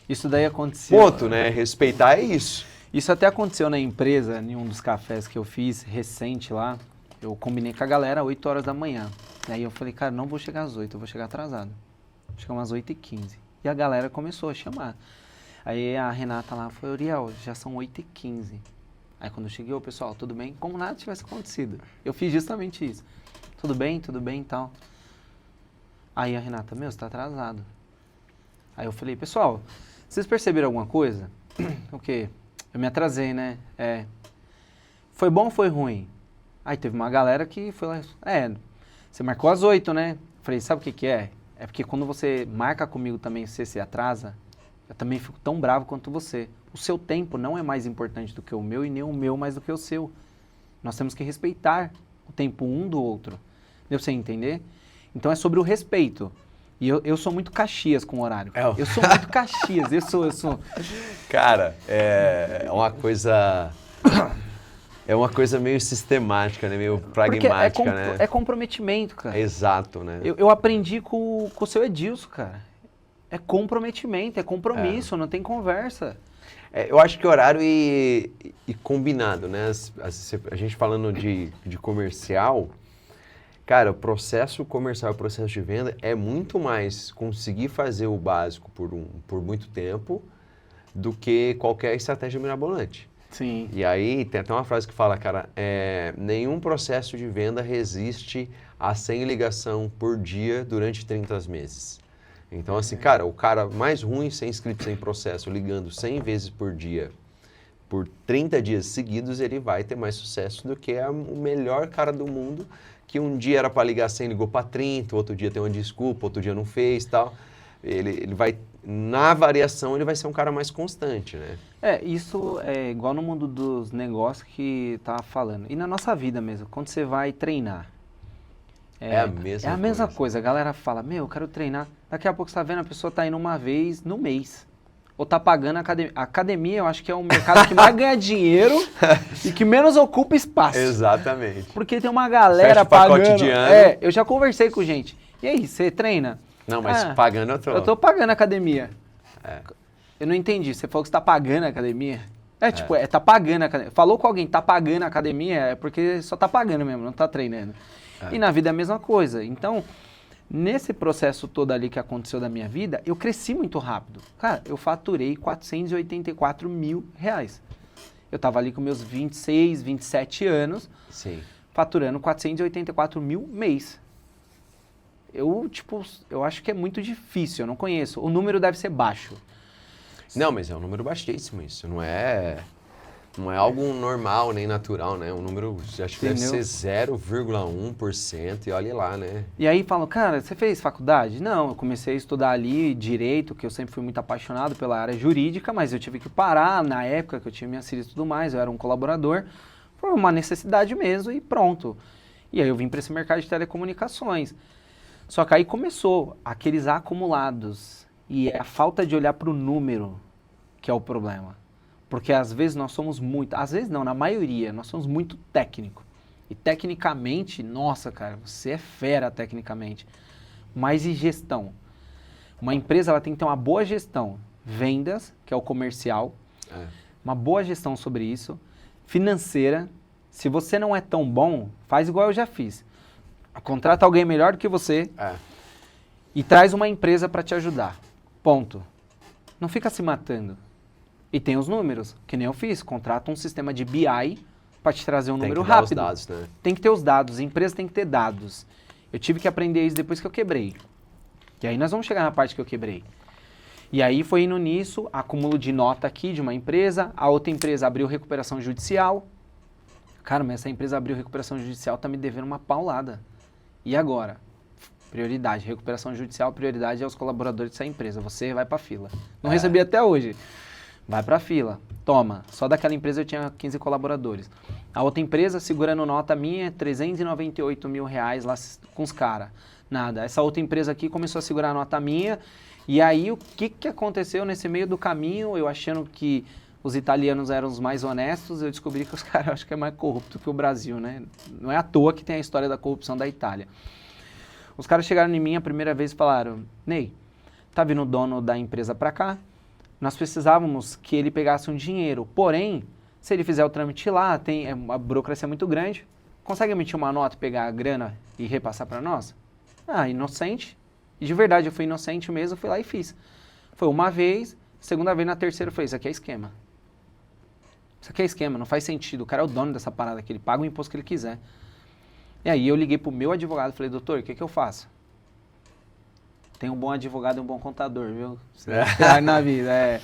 [SPEAKER 3] Isso daí aconteceu.
[SPEAKER 1] Ponto, né? Respeitar é isso.
[SPEAKER 3] Isso até aconteceu na empresa, em um dos cafés que eu fiz recente lá. Eu combinei com a galera às 8 horas da manhã. E aí eu falei, cara, não vou chegar às 8, eu vou chegar atrasado. Vou chegar umas 8h15. E a galera começou a chamar. Aí a Renata lá foi, Uriel, já são 8h15. Aí quando eu cheguei, o pessoal, tudo bem? Como nada tivesse acontecido. Eu fiz justamente isso. Tudo bem e tal. Aí a Renata, você tá atrasado. Aí eu falei, pessoal, vocês perceberam alguma coisa? O quê? Eu me atrasei, né? Foi bom ou foi ruim? Aí teve uma galera que foi lá, você marcou às 8, né? Falei, sabe o que é? É porque quando você marca comigo também, você se atrasa, eu também fico tão bravo quanto você. O seu tempo não é mais importante do que o meu e nem o meu mais do que o seu. Nós temos que respeitar o tempo um do outro. Deu pra você entender? Então é sobre o respeito. E eu sou muito Caxias com o horário. Eu sou muito Caxias, eu sou.
[SPEAKER 1] Cara, é uma coisa... É uma coisa meio sistemática, né? Meio pragmática, né?
[SPEAKER 3] É comprometimento, cara.
[SPEAKER 1] Exato, né?
[SPEAKER 3] Eu aprendi com o seu Edilson, cara. É comprometimento, é compromisso, não tem conversa.
[SPEAKER 1] Eu acho que horário e combinado, né? A gente falando de comercial, cara, o processo comercial, o processo de venda é muito mais conseguir fazer o básico por muito tempo do que qualquer estratégia mirabolante.
[SPEAKER 3] Sim.
[SPEAKER 1] E aí tem até uma frase que fala, cara, nenhum processo de venda resiste a 100 ligação por dia durante 30 meses. Então, assim, cara, o cara mais ruim, sem inscrito, sem processo, ligando 100 vezes por dia, por 30 dias seguidos, ele vai ter mais sucesso do que o melhor cara do mundo, que um dia era para ligar 100, ligou para 30, outro dia tem uma desculpa, outro dia não fez e tal. Ele vai, na variação, ele vai ser um cara mais constante, né?
[SPEAKER 3] Isso é igual no mundo dos negócios que tá falando. E na nossa vida mesmo, quando você vai treinar. É a mesma coisa. A galera fala, eu quero treinar. Daqui a pouco você tá vendo, a pessoa tá indo uma vez no mês. Ou tá pagando a academia. A academia, eu acho que é o mercado que mais ganha dinheiro e que menos ocupa espaço.
[SPEAKER 1] Exatamente.
[SPEAKER 3] Porque tem uma galera pagando. Eu já conversei com gente. E aí, você treina?
[SPEAKER 1] Não, mas pagando eu tô.
[SPEAKER 3] Eu tô pagando a academia. Eu não entendi. Você falou que você tá pagando a academia? Tá pagando a academia. Falou com alguém, tá pagando a academia, é porque só tá pagando mesmo, não tá treinando. E na vida é a mesma coisa. Então, nesse processo todo ali que aconteceu da minha vida, eu cresci muito rápido. Cara, eu faturei R$484 mil. Eu tava ali com meus 26, 27 anos,
[SPEAKER 1] Sim.
[SPEAKER 3] faturando 484 mil mês. eu acho que é muito difícil, eu não conheço. O número deve ser baixo.
[SPEAKER 1] Não, mas é um número baixíssimo isso. Não é algo normal nem natural, né? Um número, acho que deve ser 0,1% e olha lá, né?
[SPEAKER 3] E aí falam, cara, você fez faculdade? Não, eu comecei a estudar ali direito, que eu sempre fui muito apaixonado pela área jurídica, mas eu tive que parar na época que eu tinha minhas filhas e tudo mais, eu era um colaborador, por uma necessidade mesmo e pronto. E aí eu vim para esse mercado de telecomunicações. Só que aí começou aqueles acumulados e é a falta de olhar para o número que é o problema. Porque às vezes nós somos muito, às vezes não, na maioria, nós somos muito técnico. E tecnicamente, nossa, cara, você é fera tecnicamente. Mas e gestão? Uma empresa ela tem que ter uma boa gestão. Vendas, que é o comercial, uma boa gestão sobre isso. Financeira, se você não é tão bom, faz igual eu já fiz. Contrata alguém melhor do que você e traz uma empresa para te ajudar. Ponto. Não fica se matando. E tem os números, que nem eu fiz. Contrata um sistema de BI para te trazer um número rápido.
[SPEAKER 1] Tem que ter os dados, né?
[SPEAKER 3] Tem que ter os dados. A empresa tem que ter dados. Eu tive que aprender isso depois que eu quebrei. E aí nós vamos chegar na parte que eu quebrei. E aí foi indo nisso, acúmulo de nota aqui de uma empresa, a outra empresa abriu recuperação judicial. Cara, mas essa empresa abriu recuperação judicial, tá me devendo uma paulada. E agora? Prioridade, recuperação judicial, prioridade aos colaboradores dessa empresa. Você vai pra fila. Não recebi até hoje. Vai pra fila. Toma. Só daquela empresa eu tinha 15 colaboradores. A outra empresa, segurando nota minha, 398 mil reais lá com os caras. Nada. Essa outra empresa aqui começou a segurar a nota minha. E aí, o que aconteceu nesse meio do caminho? Eu achando que os italianos eram os mais honestos, eu descobri que os caras, acho que é mais corrupto que o Brasil, né? Não é à toa que tem a história da corrupção da Itália. Os caras chegaram em mim a primeira vez e falaram, Ney, tá vindo o dono da empresa pra cá, nós precisávamos que ele pegasse um dinheiro, porém, se ele fizer o trâmite lá, tem uma burocracia muito grande, consegue emitir uma nota, pegar a grana e repassar pra nós? Ah, inocente. E de verdade, eu fui inocente mesmo, fui lá e fiz. Foi uma vez, segunda vez, na terceira eu falei, isso aqui é esquema. Isso aqui é esquema, não faz sentido. O cara é o dono dessa parada aqui, ele paga o imposto que ele quiser. E aí eu liguei pro meu advogado e falei, doutor, o que eu faço? Tem um bom advogado e um bom contador, viu? Você vai na vida,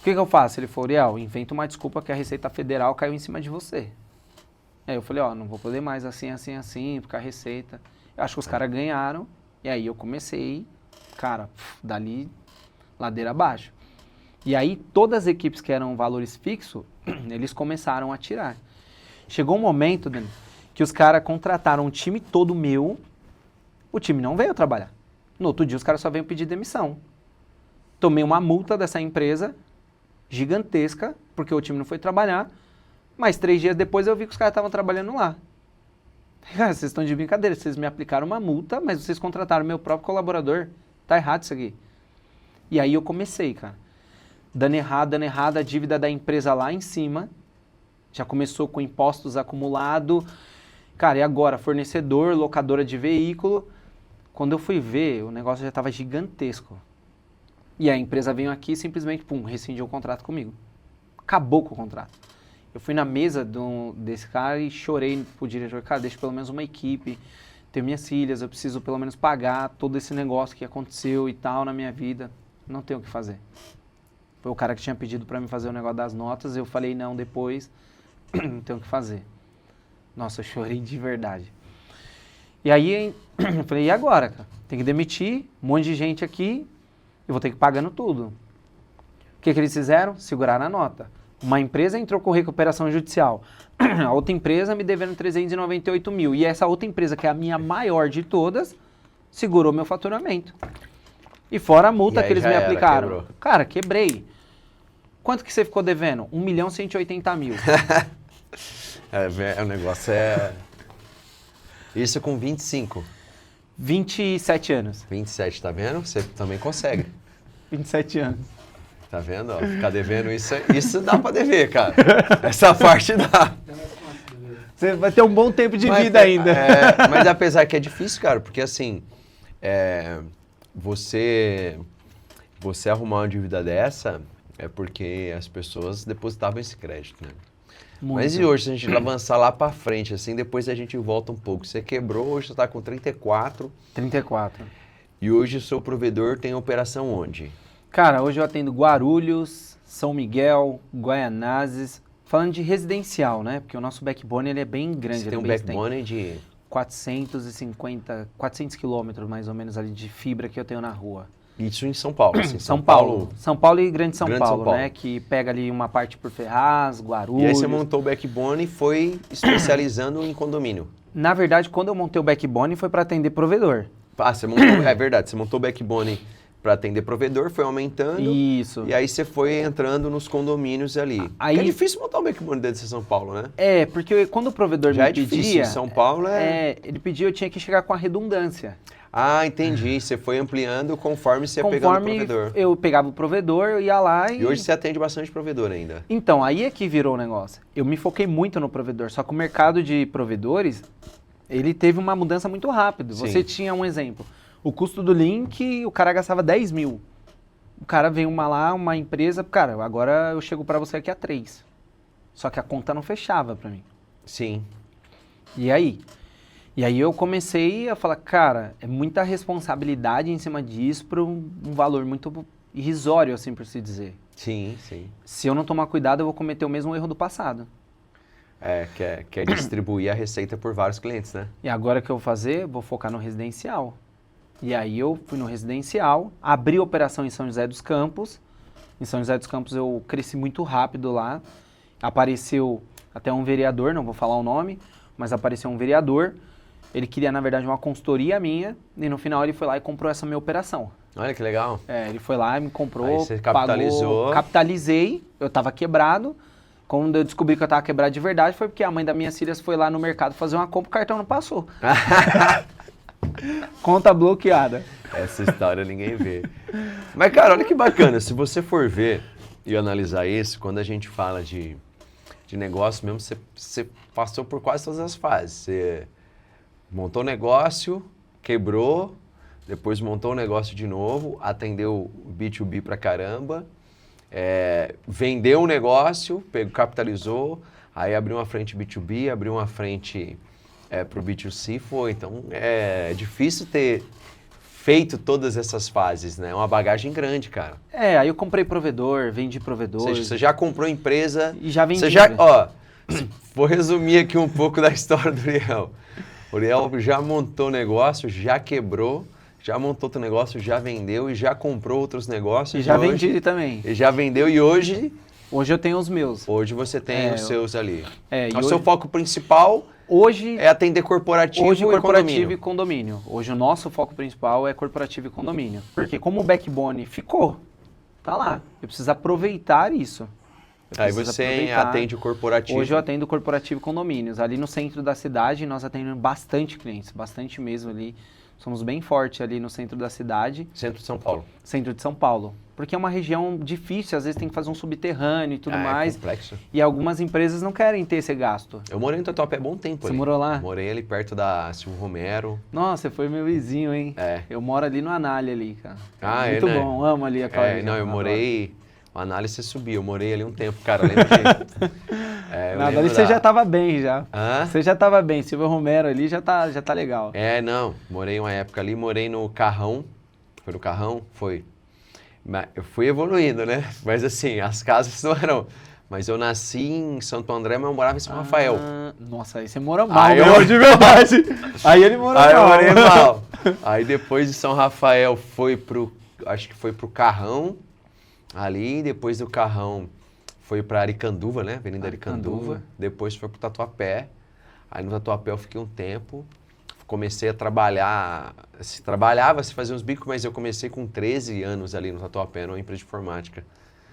[SPEAKER 3] O que eu faço? Ele falou, Uriel, inventa uma desculpa que a Receita Federal caiu em cima de você. Aí eu falei, não vou poder mais assim, porque a Receita... Eu acho que os caras ganharam, e aí eu comecei, cara, dali, ladeira abaixo. E aí todas as equipes que eram valores fixos, eles começaram a tirar. Chegou um momento, Dani, que os caras contrataram um time todo meu, o time não veio trabalhar. No outro dia os caras só veio pedir demissão. Tomei uma multa dessa empresa, gigantesca, porque o time não foi trabalhar, mas 3 dias depois eu vi que os caras estavam trabalhando lá. Cara, vocês estão de brincadeira, vocês me aplicaram uma multa, mas vocês contrataram meu próprio colaborador. Tá errado isso aqui. E aí eu comecei, cara. Dando errado, a dívida da empresa lá em cima, já começou com impostos acumulados. Cara, e agora? Fornecedor, locadora de veículo. Quando eu fui ver, o negócio já estava gigantesco. E a empresa veio aqui e simplesmente, rescindiu o contrato comigo. Acabou com o contrato. Eu fui na mesa desse cara e chorei pro diretor, cara, deixa pelo menos uma equipe, tenho minhas filhas, eu preciso pelo menos pagar todo esse negócio que aconteceu e tal na minha vida. Não tenho o que fazer. Foi o cara que tinha pedido para mim fazer o negócio das notas, eu falei não depois, não tenho o que fazer. Nossa, eu chorei de verdade. E aí, eu falei, e agora, cara? Tem que demitir, um monte de gente aqui, eu vou ter que ir pagando tudo. O que eles fizeram? Seguraram a nota. Uma empresa entrou com recuperação judicial, a outra empresa me devendo 398 mil. E essa outra empresa, que é a minha maior de todas, segurou meu faturamento. E fora a multa que eles me aplicaram. Quebrou. Cara, quebrei. Quanto que você ficou devendo? 1.180.000.
[SPEAKER 1] O negócio é... Isso com 25.
[SPEAKER 3] 27 anos.
[SPEAKER 1] 27, tá vendo? Você também consegue.
[SPEAKER 3] 27 anos.
[SPEAKER 1] Tá vendo? Ó, ficar devendo isso dá pra dever, cara. Essa parte dá.
[SPEAKER 3] Você vai ter um bom tempo de vida ainda.
[SPEAKER 1] Mas apesar que é difícil, cara, porque assim, você arrumar uma dívida dessa é porque as pessoas depositavam esse crédito, né? Mas e hoje, se a gente avançar lá pra frente, assim, depois a gente volta um pouco. Você quebrou, hoje você tá com 34.
[SPEAKER 3] 34.
[SPEAKER 1] E hoje o seu provedor tem operação onde?
[SPEAKER 3] Cara, hoje eu atendo Guarulhos, São Miguel, Guaianazes. Falando de residencial, né? Porque o nosso backbone ele é bem grande.
[SPEAKER 1] Você tem um
[SPEAKER 3] bem extenso.
[SPEAKER 1] backbone de...
[SPEAKER 3] 400 quilômetros mais ou menos ali de fibra que eu tenho na rua.
[SPEAKER 1] Isso em São Paulo, assim,
[SPEAKER 3] São Paulo e Grande São
[SPEAKER 1] Grande
[SPEAKER 3] Paulo,
[SPEAKER 1] São Paulo,
[SPEAKER 3] né? Que pega ali uma parte por Ferraz, Guarulhos.
[SPEAKER 1] E aí você montou o backbone e foi especializando em condomínio.
[SPEAKER 3] Na verdade, quando eu montei o backbone foi para atender provedor.
[SPEAKER 1] Ah, você montou, é verdade, você montou o backbone para atender provedor, foi aumentando.
[SPEAKER 3] Isso.
[SPEAKER 1] E aí você foi entrando nos condomínios ali.
[SPEAKER 3] Aí-
[SPEAKER 1] É difícil montar um backbone dentro de São Paulo, né?
[SPEAKER 3] É, porque quando o provedor
[SPEAKER 1] Já
[SPEAKER 3] me
[SPEAKER 1] é difícil,
[SPEAKER 3] pedia...
[SPEAKER 1] em São Paulo
[SPEAKER 3] ele pedia, eu tinha que chegar com a redundância.
[SPEAKER 1] Ah, entendi. Você foi ampliando conforme você ia pegando o
[SPEAKER 3] Conforme
[SPEAKER 1] provedor.
[SPEAKER 3] eu pegava o provedor, eu ia lá e...
[SPEAKER 1] E hoje você atende bastante provedor ainda.
[SPEAKER 3] Então, aí é que virou o negócio. Eu me foquei muito no provedor, só que o mercado de provedores, ele teve uma mudança muito rápido.
[SPEAKER 1] Sim.
[SPEAKER 3] Você tinha um exemplo, o custo do link, o cara gastava 10 mil. O cara vem uma empresa, cara, agora eu chego para você aqui a 3. Só que a conta não fechava para mim.
[SPEAKER 1] Sim.
[SPEAKER 3] E aí? E aí eu comecei a falar, cara, é muita responsabilidade em cima disso para um valor muito irrisório, assim por se dizer.
[SPEAKER 1] Sim, sim.
[SPEAKER 3] Se eu não tomar cuidado, eu vou cometer o mesmo erro do passado.
[SPEAKER 1] Quer distribuir a receita por vários clientes, né?
[SPEAKER 3] E agora o que eu vou fazer? Vou focar no residencial. E aí eu fui no residencial, abri a operação em São José dos Campos. Em São José dos Campos eu cresci muito rápido lá. Apareceu até um vereador, não vou falar o nome, mas apareceu um vereador. Ele queria, na verdade, uma consultoria minha e no final ele foi lá e comprou essa minha operação.
[SPEAKER 1] Olha que legal.
[SPEAKER 3] Ele foi lá e me comprou,
[SPEAKER 1] Aí você capitalizou.
[SPEAKER 3] pagou, capitalizei, eu estava quebrado. Quando eu descobri que eu estava quebrado de verdade foi porque a mãe das minhas filhas foi lá no mercado fazer uma compra, o cartão não passou. Conta bloqueada.
[SPEAKER 1] Essa história ninguém vê. Mas, cara, olha que bacana. Se você for ver e analisar isso, quando a gente fala de negócio mesmo, você passou por quase todas as fases. Você montou o negócio, quebrou, depois montou o negócio de novo, atendeu o B2B pra caramba, vendeu o negócio, capitalizou, aí abriu uma frente B2B, abriu uma frente pro B2C, Então, é difícil ter feito todas essas fases, né? É uma bagagem grande, cara.
[SPEAKER 3] Aí eu comprei provedor, vendi provedor.
[SPEAKER 1] Ou seja, você já comprou empresa...
[SPEAKER 3] E já vendi.
[SPEAKER 1] Vou resumir aqui um pouco da história do Uriel. O Uriel já montou negócio, já quebrou, já montou outro negócio, já vendeu e já comprou outros negócios.
[SPEAKER 3] E já vendi também.
[SPEAKER 1] E já vendeu e hoje...
[SPEAKER 3] Hoje eu tenho os meus.
[SPEAKER 1] Hoje você tem os seus ali.
[SPEAKER 3] E
[SPEAKER 1] seu foco principal
[SPEAKER 3] hoje
[SPEAKER 1] é atender corporativo
[SPEAKER 3] e condomínio. Hoje o nosso foco principal é corporativo e condomínio. Porque como o backbone ficou, tá lá. Eu preciso aproveitar isso.
[SPEAKER 1] Aí você atende o corporativo.
[SPEAKER 3] Hoje eu atendo corporativo e condomínios. Ali no centro da cidade nós atendemos bastante clientes, bastante mesmo ali. Somos bem fortes ali no centro da cidade.
[SPEAKER 1] Centro de São Paulo.
[SPEAKER 3] Centro de São Paulo. Porque é uma região difícil, às vezes tem que fazer um subterrâneo e tudo mais.
[SPEAKER 1] É complexo.
[SPEAKER 3] E algumas empresas não querem ter esse gasto.
[SPEAKER 1] Eu morei no Tatuapé há bom tempo.
[SPEAKER 3] Você morou lá?
[SPEAKER 1] Morei ali perto da Silvio Romero.
[SPEAKER 3] Nossa, você foi meu vizinho, hein? Eu moro ali no Anália ali, cara. Muito bom, amo ali aquela região.
[SPEAKER 1] Eu morei... O Análise você subiu, eu morei ali um tempo, cara, lembra de...
[SPEAKER 3] ali você já tava bem, já.
[SPEAKER 1] Hã?
[SPEAKER 3] Você já tava bem, Silvio Romero ali já tá legal.
[SPEAKER 1] Morei uma época ali, morei no Carrão. Foi no Carrão? Foi. Eu fui evoluindo, né? Mas assim, as casas não eram... Mas eu nasci em Santo André, mas eu morava em São Rafael.
[SPEAKER 3] Nossa, aí você mora mal, de verdade. Aí ele mora mal.
[SPEAKER 1] Aí eu morei mal. Aí depois de São Rafael acho que foi pro Carrão. Ali, depois do Carrão, foi para Aricanduva, né? Avenida Aricanduva. Depois foi pro Tatuapé. Aí no Tatuapé eu fiquei um tempo. Comecei a trabalhar. Se fazia uns bicos, mas eu comecei com 13 anos ali no Tatuapé, numa empresa de informática.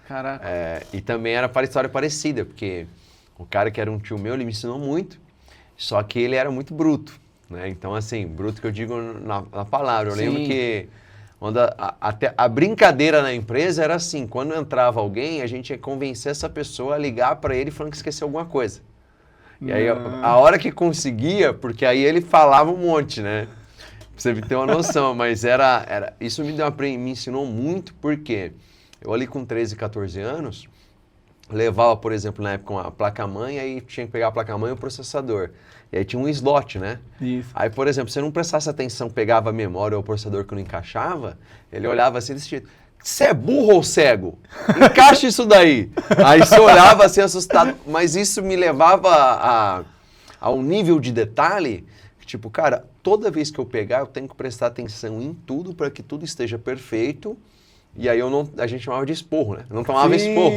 [SPEAKER 3] Caraca.
[SPEAKER 1] E também era para história parecida, porque o cara que era um tio meu, ele me ensinou muito. Só que ele era muito bruto, né? Então, assim, bruto que eu digo na palavra. Eu lembro que... Até a brincadeira na empresa era assim, quando entrava alguém, a gente ia convencer essa pessoa a ligar para ele falando que esqueceu alguma coisa. E aí, a hora que conseguia, porque aí ele falava um monte, né? Pra você ter uma noção, mas isso me ensinou muito, porque eu ali com 13, 14 anos, levava, por exemplo, na época uma placa-mãe, aí tinha que pegar a placa-mãe e o processador. E aí tinha um slot, né?
[SPEAKER 3] Isso.
[SPEAKER 1] Aí, por exemplo, se você não prestasse atenção, pegava a memória ou o processador que não encaixava, ele olhava assim desse jeito. Você é burro ou cego? Encaixa isso daí. Aí você olhava assim assustado. Mas isso me levava a um nível de detalhe, que, tipo, cara, toda vez que eu pegar, eu tenho que prestar atenção em tudo para que tudo esteja perfeito. E aí a gente chamava de esporro, né? Eu não tomava esporro.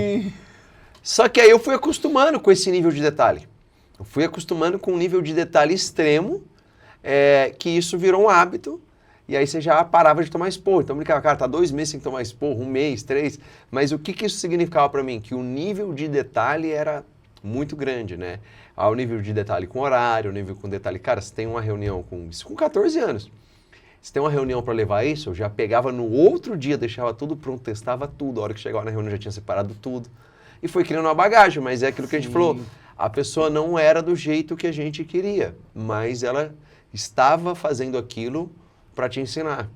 [SPEAKER 1] Só que aí eu fui acostumando com esse nível de detalhe. Eu fui acostumando com um nível de detalhe extremo, que isso virou um hábito, e aí você já parava de tomar esporro. Então eu brincava, cara, tá 2 meses sem tomar esporro, 1 mês, 3, mas o que isso significava para mim? Que o nível de detalhe era muito grande, né? Ao nível de detalhe com horário, o nível com detalhe, cara, você tem uma reunião com 14 anos, se tem uma reunião para levar isso, eu já pegava no outro dia, deixava tudo pronto, testava tudo, a hora que chegava na reunião já tinha separado tudo, e foi criando uma bagagem, mas é aquilo que a gente falou, a pessoa não era do jeito que a gente queria, mas ela estava fazendo aquilo para te ensinar.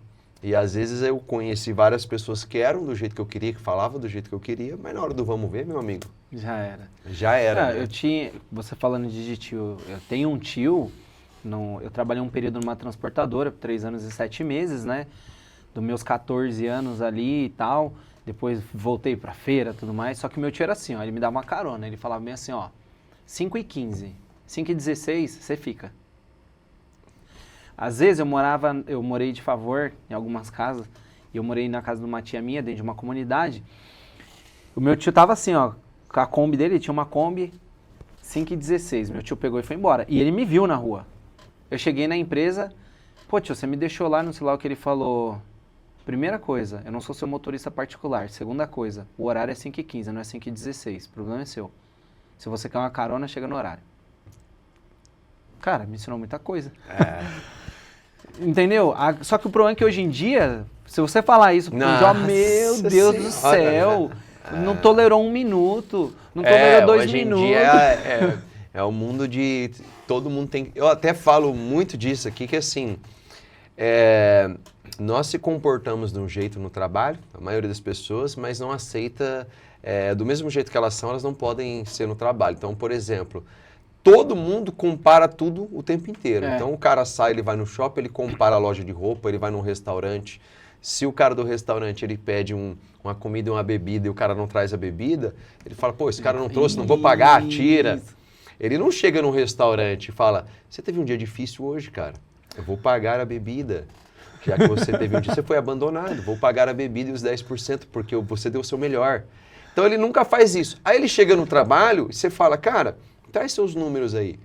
[SPEAKER 1] E às vezes eu conheci várias pessoas que eram do jeito que eu queria, que falavam do jeito que eu queria, mas na hora do vamos ver, meu amigo,
[SPEAKER 3] Já era.
[SPEAKER 1] já era. Né?
[SPEAKER 3] Você falando de tio, eu tenho um tio, eu trabalhei um período numa transportadora, 3 anos e 7 meses, né? Dos meus 14 anos ali e tal, depois voltei pra feira e tudo mais, só que meu tio era assim, ó, ele me dava uma carona, ele falava bem assim, ó, 5h15, 5h16, você fica. Às vezes eu morei de favor em algumas casas, e eu morei na casa de uma tia minha, dentro de uma comunidade. O meu tio tava assim, ó, com a Kombi dele, ele tinha uma Kombi 5h16, meu tio pegou e foi embora. E ele me viu na rua. Eu cheguei na empresa, pô tio, você me deixou lá, não sei lá o que ele falou. Primeira coisa, eu não sou seu motorista particular. Segunda coisa, o horário é 5h15, não é 5h16, o problema é seu. Se você quer uma carona, chega no horário. Cara, me ensinou muita coisa. Entendeu? Só que o problema é que hoje em dia, se você falar isso pro Jó, meu Deus do céu, não tolerou 1 minuto, não tolerou 2 minutos.
[SPEAKER 1] Hoje em dia é o mundo de... Todo mundo tem... Eu até falo muito disso aqui, que assim, nós se comportamos de um jeito no trabalho, a maioria das pessoas, mas não aceita... do mesmo jeito que elas são, elas não podem ser no trabalho. Então, por exemplo... Todo mundo compara tudo o tempo inteiro. Então o cara sai, ele vai no shopping, ele compara a loja de roupa, ele vai num restaurante. Se o cara do restaurante ele pede uma comida e uma bebida e o cara não traz a bebida, ele fala, pô, esse cara não trouxe, não vou pagar, tira. Ele não chega num restaurante e fala, você teve um dia difícil hoje, cara, eu vou pagar a bebida. Já que você teve um dia, você foi abandonado, vou pagar a bebida e os 10% porque você deu o seu melhor. Então ele nunca faz isso. Aí ele chega no trabalho e você fala, cara... Traz seus números aí.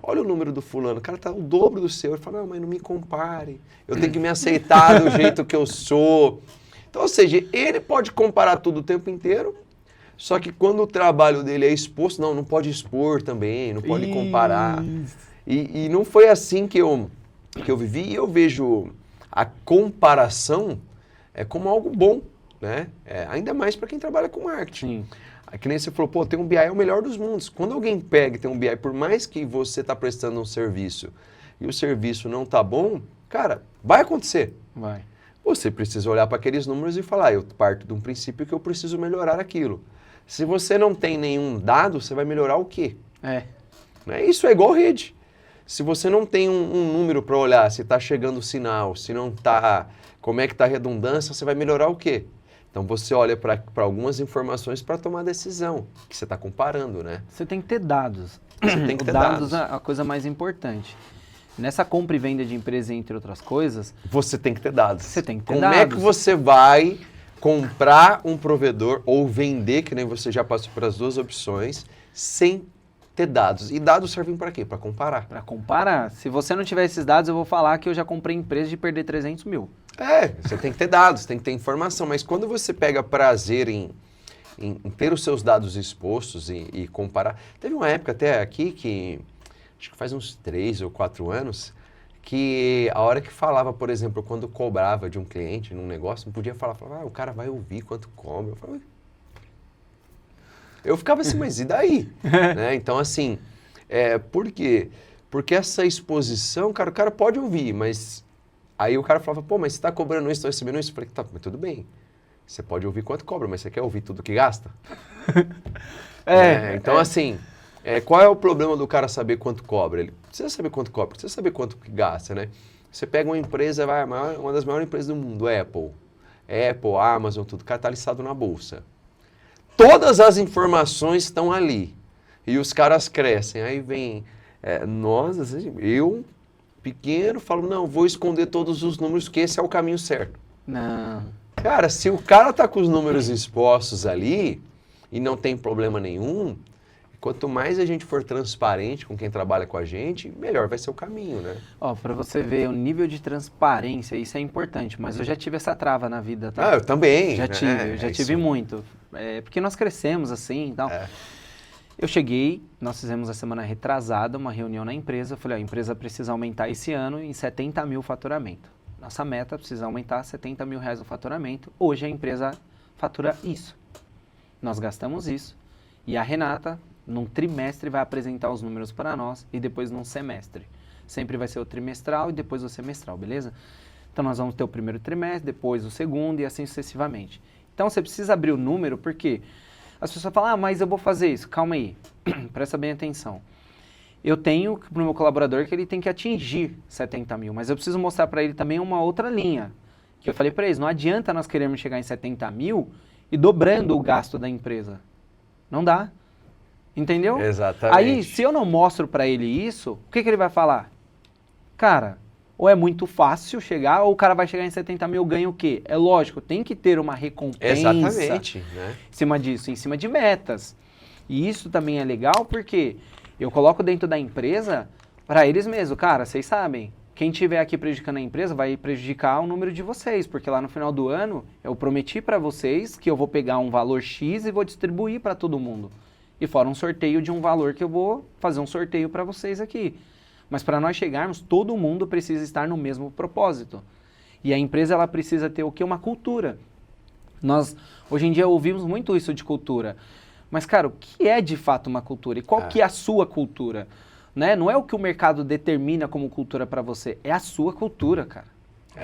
[SPEAKER 1] Olha o número do fulano, o cara tá o dobro do seu. Ele fala, não, mas não me compare. Eu tenho que me aceitar do jeito que eu sou. Então, ou seja, ele pode comparar tudo o tempo inteiro, só que quando o trabalho dele é exposto, não pode expor também, não pode comparar. E não foi assim que eu vivi. E eu vejo a comparação como algo bom, né? Ainda mais para quem trabalha com marketing. Sim. Que nem você falou, pô, tem um BI é o melhor dos mundos. Quando alguém pega e tem um BI, por mais que você está prestando um serviço e o serviço não tá bom, cara, vai acontecer.
[SPEAKER 3] Vai.
[SPEAKER 1] Você precisa olhar para aqueles números e falar, eu parto de um princípio que eu preciso melhorar aquilo. Se você não tem nenhum dado, você vai melhorar o quê? Isso é igual rede. Se você não tem um número para olhar, se está chegando o sinal, se não está, como é que está a redundância, você vai melhorar o quê? Então você olha para algumas informações para tomar decisão, que você está comparando, né?
[SPEAKER 3] Você tem que ter dados.
[SPEAKER 1] Você tem que ter dados.
[SPEAKER 3] É a coisa mais importante. Nessa compra e venda de empresa, entre outras coisas...
[SPEAKER 1] Você tem que ter dados.
[SPEAKER 3] Você tem que ter
[SPEAKER 1] dados.
[SPEAKER 3] Como
[SPEAKER 1] é que você vai comprar um provedor ou vender, que nem você já passou pelas duas opções, sem ter dados? E dados servem para quê? Para comparar.
[SPEAKER 3] Para comparar. Se você não tiver esses dados, eu vou falar que eu já comprei empresa de perder 300 mil.
[SPEAKER 1] Você tem que ter dados, tem que ter informação, mas quando você pega prazer em ter os seus dados expostos e comparar... Teve uma época até aqui que, acho que faz uns 3 ou 4 anos, que a hora que falava, por exemplo, quando cobrava de um cliente num negócio, não podia falar, o cara vai ouvir quanto cobra. Eu ficava assim, mas e daí? Né? Então, assim, por quê? Porque essa exposição, cara, o cara pode ouvir, mas... Aí o cara falava, pô, mas você está cobrando isso, está recebendo isso? Eu falei, tá, mas tudo bem. Você pode ouvir quanto cobra, mas você quer ouvir tudo que gasta? Então, assim, qual é o problema do cara saber quanto cobra? Ele precisa saber quanto cobra, precisa saber quanto que gasta, né? Você pega uma empresa, uma das maiores empresas do mundo, Apple, Amazon, tudo, o cara tá listado na bolsa. Todas as informações estão ali. E os caras crescem. Aí vem nós, assim, eu, pequeno, falo, não, vou esconder todos os números, que esse é o caminho certo.
[SPEAKER 3] Não.
[SPEAKER 1] Cara, se o cara tá com os números expostos ali e não tem problema nenhum, quanto mais a gente for transparente com quem trabalha com a gente, melhor vai ser o caminho, né?
[SPEAKER 3] Ó, pra você ver o nível de transparência, isso é importante, mas eu já tive essa trava na vida, tá?
[SPEAKER 1] Ah, eu também.
[SPEAKER 3] Já
[SPEAKER 1] né?
[SPEAKER 3] tive, eu já tive
[SPEAKER 1] isso.
[SPEAKER 3] muito. Porque nós crescemos assim e tal. Eu cheguei, nós fizemos a semana retrasada uma reunião na empresa, eu falei, a empresa precisa aumentar esse ano em 70 mil faturamento. Nossa meta precisa aumentar 70 mil reais o faturamento. Hoje a empresa fatura isso. Nós gastamos isso. E a Renata, num trimestre, vai apresentar os números para nós e depois num semestre. Sempre vai ser o trimestral e depois o semestral, beleza? Então nós vamos ter o primeiro trimestre, depois o segundo e assim sucessivamente. Então você precisa abrir o número porque as pessoas falam, mas eu vou fazer isso. Calma aí, presta bem atenção. Eu tenho para o meu colaborador que ele tem que atingir 70 mil, mas eu preciso mostrar para ele também uma outra linha. Que eu falei para eles, não adianta nós querermos chegar em 70 mil e dobrando o gasto da empresa. Não dá. Entendeu?
[SPEAKER 1] Exatamente.
[SPEAKER 3] Aí, se eu não mostro para ele isso, o que ele vai falar? Cara, ou é muito fácil chegar, ou o cara vai chegar em 70 mil, ganha o quê? É lógico, tem que ter uma recompensa
[SPEAKER 1] Exatamente, né?
[SPEAKER 3] em cima disso, em cima de metas. E isso também é legal porque eu coloco dentro da empresa para eles mesmos. Cara, vocês sabem, quem estiver aqui prejudicando a empresa vai prejudicar o número de vocês, porque lá no final do ano eu prometi para vocês que eu vou pegar um valor X e vou distribuir para todo mundo. E fora um sorteio de um valor que eu vou fazer um sorteio para vocês aqui. Mas para nós chegarmos, todo mundo precisa estar no mesmo propósito. E a empresa ela precisa ter o quê? Uma cultura. Nós, hoje em dia, ouvimos muito isso de cultura. Mas, cara, o que é de fato uma cultura? E qual que é a sua cultura? Né? Não é o que o mercado determina como cultura para você, é a sua cultura, cara.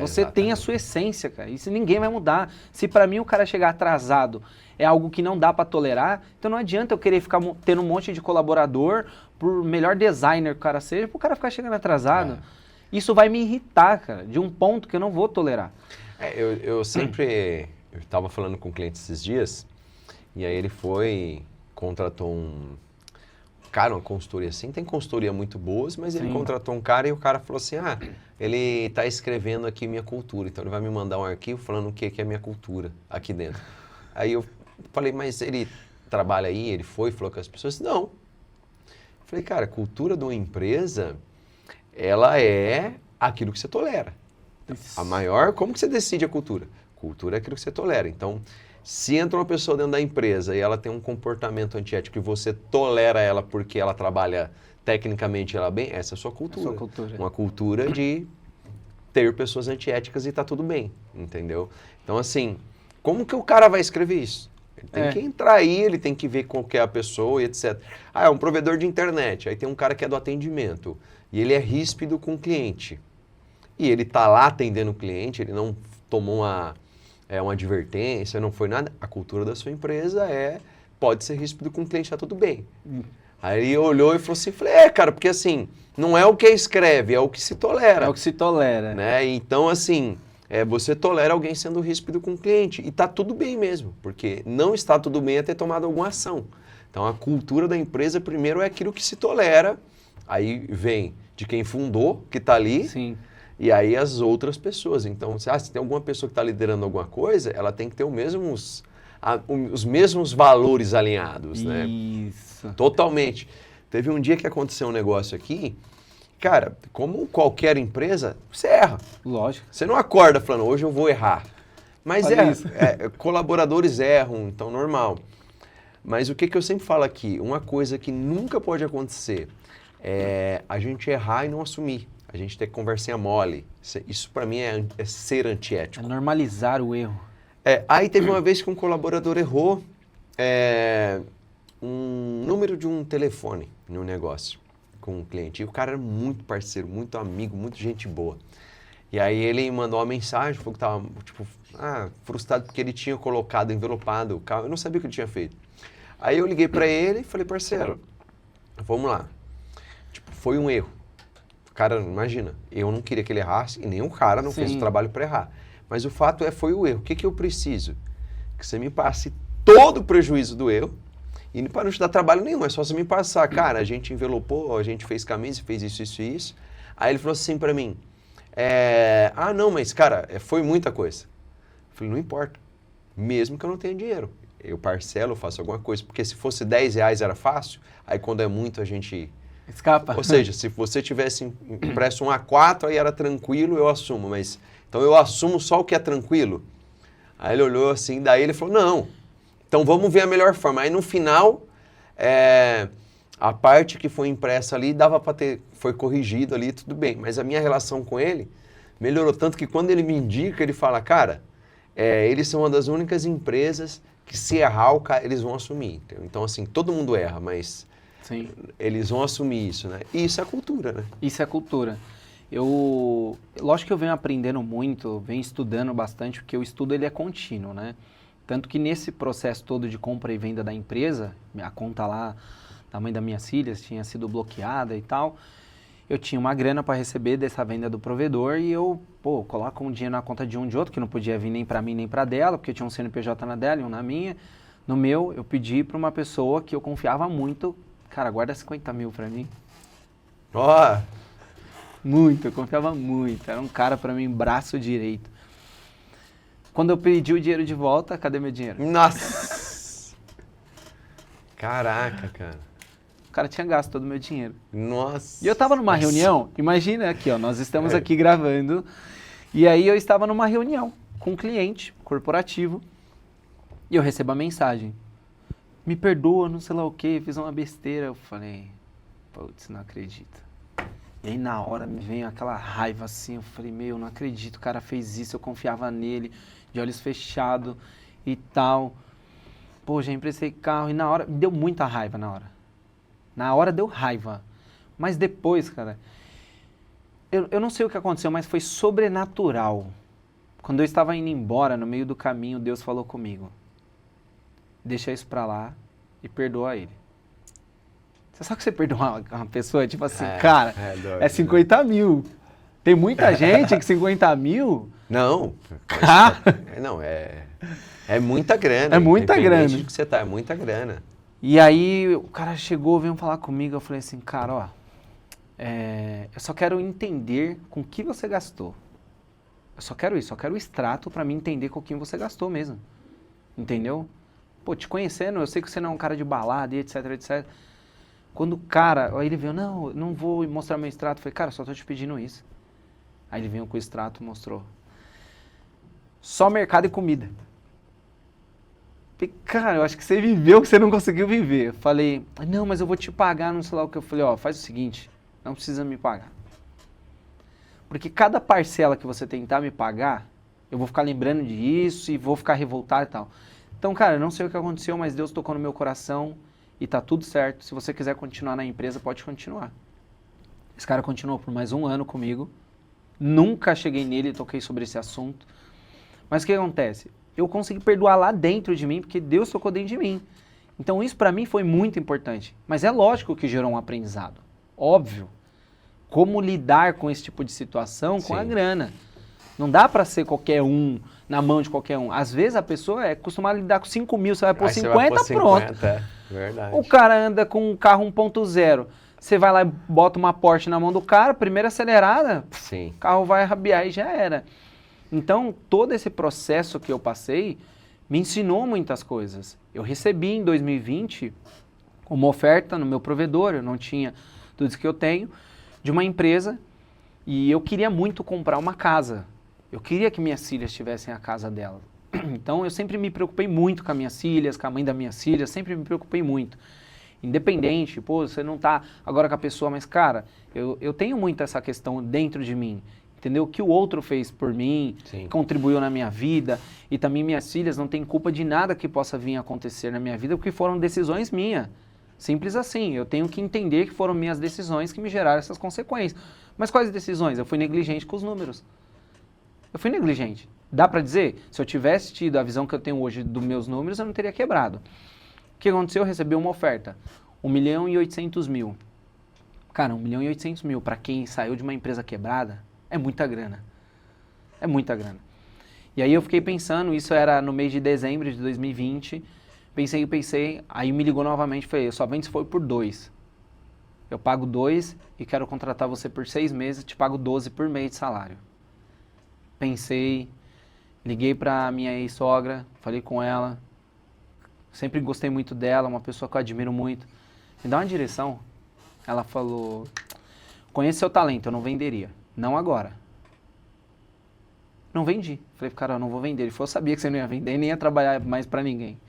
[SPEAKER 3] Você tem a sua essência, cara. Isso ninguém vai mudar. Se para mim o cara chegar atrasado é algo que não dá para tolerar, então não adianta eu querer ficar tendo um monte de colaborador, por melhor designer que o cara seja, pro cara ficar chegando atrasado. Isso vai me irritar, cara, de um ponto que eu não vou tolerar.
[SPEAKER 1] Eu sempre... Eu estava falando com um cliente esses dias, e aí ele contratou uma consultoria assim, tem consultoria muito boas, mas ele contratou um cara e o cara falou assim, ele está escrevendo aqui minha cultura, então ele vai me mandar um arquivo falando o que é minha cultura aqui dentro. Aí eu falei, mas ele trabalha aí, ele falou com as pessoas, não. Eu falei, cara, a cultura de uma empresa, ela é aquilo que você tolera. Como que você decide a cultura? Cultura é aquilo que você tolera. Então, se entra uma pessoa dentro da empresa e ela tem um comportamento antiético e você tolera ela porque ela trabalha tecnicamente ela bem, essa é a sua cultura. Uma cultura de ter pessoas antiéticas e tá tudo bem, entendeu? Então, assim, como que o cara vai escrever isso? Ele tem que entrar aí, ele tem que ver qual que é a pessoa e etc. É um provedor de internet, aí tem um cara que é do atendimento e ele é ríspido com o cliente. E ele tá lá atendendo o cliente, ele não tomou uma advertência, não foi nada. A cultura da sua empresa pode ser ríspido com o cliente, tá tudo bem. Aí ele olhou e falou assim, cara, porque assim, não é o que escreve, é o que se tolera.
[SPEAKER 3] É o que se tolera.
[SPEAKER 1] Né? Então, assim, você tolera alguém sendo ríspido com o cliente. E tá tudo bem mesmo, porque não está tudo bem é ter tomado alguma ação. Então, a cultura da empresa, primeiro, é aquilo que se tolera. Aí vem de quem fundou, que tá ali.
[SPEAKER 3] Sim.
[SPEAKER 1] E aí as outras pessoas. Então, se tem alguma pessoa que está liderando alguma coisa, ela tem que ter os mesmos valores alinhados, né?
[SPEAKER 3] Isso.
[SPEAKER 1] Totalmente. Teve um dia que aconteceu um negócio aqui, cara, como qualquer empresa, você erra.
[SPEAKER 3] Lógico.
[SPEAKER 1] Você não acorda falando, hoje eu vou errar. Mas colaboradores erram, então normal. Mas o que eu sempre falo aqui, uma coisa que nunca pode acontecer é a gente errar e não assumir. A gente tem conversinha mole. Isso para mim é ser antiético.
[SPEAKER 3] É normalizar o erro.
[SPEAKER 1] Aí teve uma vez que um colaborador errou um número de um telefone no negócio com um cliente. E o cara era muito parceiro, muito amigo, muito gente boa. E aí ele mandou uma mensagem, falou que tava, tipo, frustrado porque ele tinha colocado, envelopado o carro. Eu não sabia o que ele tinha feito. Aí eu liguei pra ele e falei, parceiro, vamos lá. Tipo, foi um erro. Cara, imagina, eu não queria que ele errasse e nem o cara não fez o trabalho pra errar. Mas o fato foi o erro. O que que eu preciso? Que você me passe todo o prejuízo do erro e para não te dar trabalho nenhum, é só você me passar. Cara, a gente envelopou, a gente fez camisa, fez isso, isso e isso. Aí ele falou assim pra mim, não, mas cara, foi muita coisa. Eu falei, não importa, mesmo que eu não tenha dinheiro. Eu parcelo, eu faço alguma coisa, porque se fosse R$10 era fácil, aí quando é muito a gente...
[SPEAKER 3] Escapa.
[SPEAKER 1] Ou seja, se você tivesse impresso um A4, aí era tranquilo, eu assumo, mas... Então eu assumo só o que é tranquilo. Aí ele olhou assim, daí ele falou, não, então vamos ver a melhor forma. Aí no final, a parte que foi impressa ali, dava para ter, foi corrigido ali, tudo bem. Mas a minha relação com ele melhorou tanto que quando ele me indica, ele fala, cara, eles são uma das únicas empresas que se errar, eles vão assumir. Entendeu? Então assim, todo mundo erra, mas
[SPEAKER 3] Sim.
[SPEAKER 1] eles vão assumir isso, né? E isso é cultura, né?
[SPEAKER 3] Isso é cultura. Lógico que eu venho aprendendo muito, venho estudando bastante, porque o estudo ele é contínuo, né? Tanto que nesse processo todo de compra e venda da empresa, a conta lá da mãe das minhas filhas tinha sido bloqueada e tal, eu tinha uma grana para receber dessa venda do provedor e eu, coloco um dinheiro na conta de um de outro, que não podia vir nem para mim nem para dela, porque tinha um CNPJ na dela e um na minha. No meu, eu pedi para uma pessoa que eu confiava muito, cara, guarda 50 mil para mim.
[SPEAKER 1] Ó!
[SPEAKER 3] Muito, eu confiava muito. Era um cara pra mim, braço direito. Quando eu pedi o dinheiro de volta, cadê meu dinheiro?
[SPEAKER 1] Nossa! Caraca, cara.
[SPEAKER 3] O cara tinha gasto todo o meu dinheiro.
[SPEAKER 1] Nossa!
[SPEAKER 3] E eu tava numa reunião, imagina aqui, ó, nós estamos aqui gravando, e aí eu estava numa reunião com um cliente corporativo, e eu recebo a mensagem. Me perdoa, não sei lá o que, fiz uma besteira. Eu falei, putz, não acredito. E aí na hora me veio aquela raiva assim, eu falei, não acredito, o cara fez isso, eu confiava nele, de olhos fechados e tal. Pô, já emprestei carro e na hora, me deu muita raiva na hora. Na hora deu raiva. Mas depois, cara, eu não sei o que aconteceu, mas foi sobrenatural. Quando eu estava indo embora, no meio do caminho, Deus falou comigo. Deixa isso pra lá e perdoa ele. Você sabe que você perdoa uma pessoa, tipo assim, cara, é 50 mil. Tem muita gente que 50 mil...
[SPEAKER 1] Não, não, é muita grana.
[SPEAKER 3] É muita grana.
[SPEAKER 1] Independente de que você tá, é muita grana.
[SPEAKER 3] E aí o cara chegou, veio falar comigo, eu falei assim, cara, ó, eu só quero entender com que você gastou. Eu só quero isso, só quero o extrato pra mim entender com quem você gastou mesmo. Entendeu? Pô, te conhecendo, eu sei que você não é um cara de balada e etc, etc. Quando o cara, aí ele veio, não vou mostrar meu extrato. Eu falei, cara, só tô te pedindo isso. Aí ele veio com o extrato e mostrou. Só mercado e comida. Falei, cara, eu acho que você viveu o que você não conseguiu viver. Eu falei, não, mas eu vou te pagar, não sei lá o que. Eu falei, ó, faz o seguinte, não precisa me pagar. Porque cada parcela que você tentar me pagar, eu vou ficar lembrando disso e vou ficar revoltado e tal. Então, cara, eu não sei o que aconteceu, mas Deus tocou no meu coração. E tá tudo certo. Se você quiser continuar na empresa, pode continuar. Esse cara continuou por mais um ano comigo. Nunca cheguei nele e toquei sobre esse assunto. Mas o que acontece? Eu consegui perdoar lá dentro de mim, porque Deus tocou dentro de mim. Então isso pra mim foi muito importante. Mas é lógico que gerou um aprendizado. Óbvio. Como lidar com esse tipo de situação com a grana. Não dá pra ser qualquer um, na mão de qualquer um. Às vezes a pessoa é acostumada a lidar com 5 mil, você vai pôr 50, pronto.
[SPEAKER 1] Verdade.
[SPEAKER 3] O cara anda com um carro 1.0, você vai lá e bota uma Porsche na mão do cara, primeira acelerada, o carro vai rabiar e já era. Então, todo esse processo que eu passei me ensinou muitas coisas. Eu recebi em 2020 uma oferta no meu provedor, eu não tinha tudo isso que eu tenho, de uma empresa, e eu queria muito comprar uma casa. Eu queria que minhas filhas tivessem a casa delas. Então, eu sempre me preocupei muito com as minhas filhas, com a mãe das minhas filhas, sempre me preocupei muito. Independente, você não tá agora com a pessoa, mas, cara, eu tenho muito essa questão dentro de mim, entendeu? O que o outro fez por mim, contribuiu na minha vida, e também minhas filhas não têm culpa de nada que possa vir a acontecer na minha vida, porque foram decisões minhas. Simples assim, eu tenho que entender que foram minhas decisões que me geraram essas consequências. Mas quais decisões? Eu fui negligente com os números. Eu fui negligente. Dá pra dizer? Se eu tivesse tido a visão que eu tenho hoje dos meus números, eu não teria quebrado. O que aconteceu? Eu recebi uma oferta. 1.800.000. Cara, 1.800.000 para quem saiu de uma empresa quebrada é muita grana. É muita grana. E aí eu fiquei pensando, isso era no mês de dezembro de 2020. Pensei, aí me ligou novamente, falei, eu só vendo se for por 2. Eu pago 2 e quero contratar você por 6 meses, te pago 12 por mês de salário. Pensei, liguei pra minha ex-sogra, falei com ela, sempre gostei muito dela, uma pessoa que eu admiro muito. Me dá uma direção. Ela falou, conheço seu talento, eu não venderia. Não agora. Não vendi. Falei, cara, eu não vou vender. Ele falou, eu sabia que você não ia vender e nem ia trabalhar mais pra ninguém.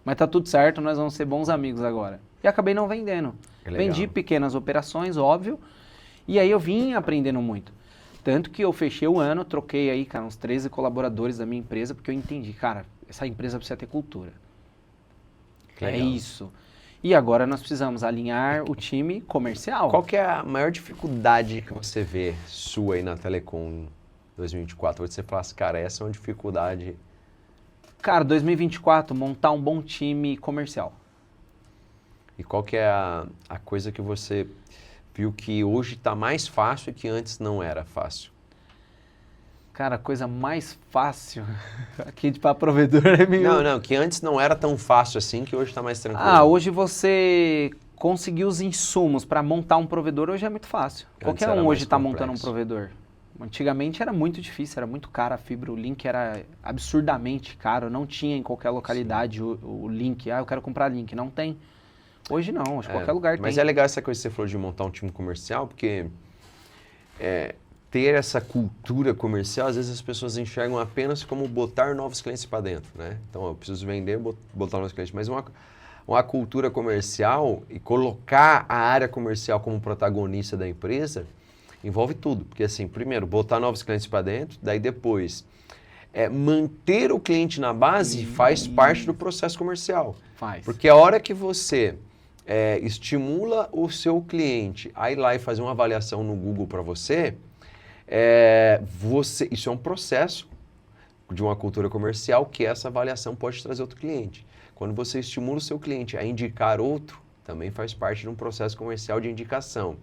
[SPEAKER 3] Mas tá tudo certo, nós vamos ser bons amigos agora. E acabei não vendendo. Vendi pequenas operações, óbvio, e aí eu vim aprendendo muito. Tanto que eu fechei o ano, troquei aí, cara, uns 13 colaboradores da minha empresa, porque eu entendi, cara, essa empresa precisa ter cultura. É isso. E agora nós precisamos alinhar o time comercial.
[SPEAKER 1] Qual que é a maior dificuldade que você vê sua aí na Telecom 2024? Hoje você fala assim, cara, essa é uma dificuldade...
[SPEAKER 3] Cara, 2024, montar um bom time comercial.
[SPEAKER 1] E qual que é a coisa que você viu que hoje está mais fácil e que antes não era fácil?
[SPEAKER 3] Cara, a coisa mais fácil aqui para provedor é meio...
[SPEAKER 1] Não, que antes não era tão fácil assim, que hoje está mais tranquilo.
[SPEAKER 3] Ah, hoje você conseguir os insumos para montar um provedor hoje é muito fácil. Qualquer um hoje está montando um provedor. Antigamente era muito difícil, era muito caro a fibra, o link era absurdamente caro, não tinha em qualquer localidade o link. Ah, eu quero comprar link, não tem. Hoje não, acho que qualquer lugar tem.
[SPEAKER 1] Mas é legal essa coisa que você falou de montar um time comercial, porque ter essa cultura comercial, às vezes as pessoas enxergam apenas como botar novos clientes para dentro, né? Então, eu preciso vender, botar novos clientes. Mas uma cultura comercial e colocar a área comercial como protagonista da empresa envolve tudo. Porque, assim, primeiro, botar novos clientes para dentro, daí depois, manter o cliente na base faz parte do processo comercial.
[SPEAKER 3] Faz.
[SPEAKER 1] Porque a hora que você... estimula o seu cliente a ir lá e fazer uma avaliação no Google para você, isso é um processo de uma cultura comercial que essa avaliação pode trazer outro cliente. Quando você estimula o seu cliente a indicar outro, também faz parte de um processo comercial de indicação.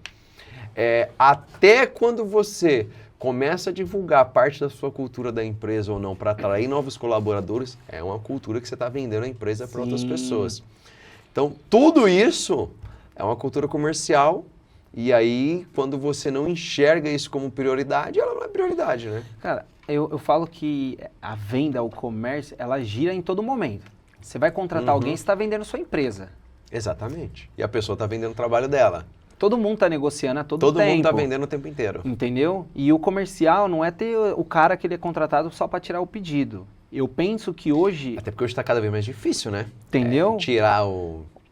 [SPEAKER 1] Até quando você começa a divulgar parte da sua cultura da empresa ou não para atrair novos colaboradores, é uma cultura que você está vendendo a empresa para outras pessoas. Então, tudo isso é uma cultura comercial e aí, quando você não enxerga isso como prioridade, ela não é prioridade, né?
[SPEAKER 3] Cara, eu falo que a venda, o comércio, ela gira em todo momento. Você vai contratar alguém, você está vendendo sua empresa.
[SPEAKER 1] Exatamente. E a pessoa está vendendo o trabalho dela.
[SPEAKER 3] Todo mundo está negociando a todo tempo.
[SPEAKER 1] Todo mundo está vendendo o tempo inteiro.
[SPEAKER 3] Entendeu? E o comercial não é ter o cara que ele é contratado só para tirar o pedido. Eu penso que hoje...
[SPEAKER 1] Até porque hoje está cada vez mais difícil, né?
[SPEAKER 3] Entendeu?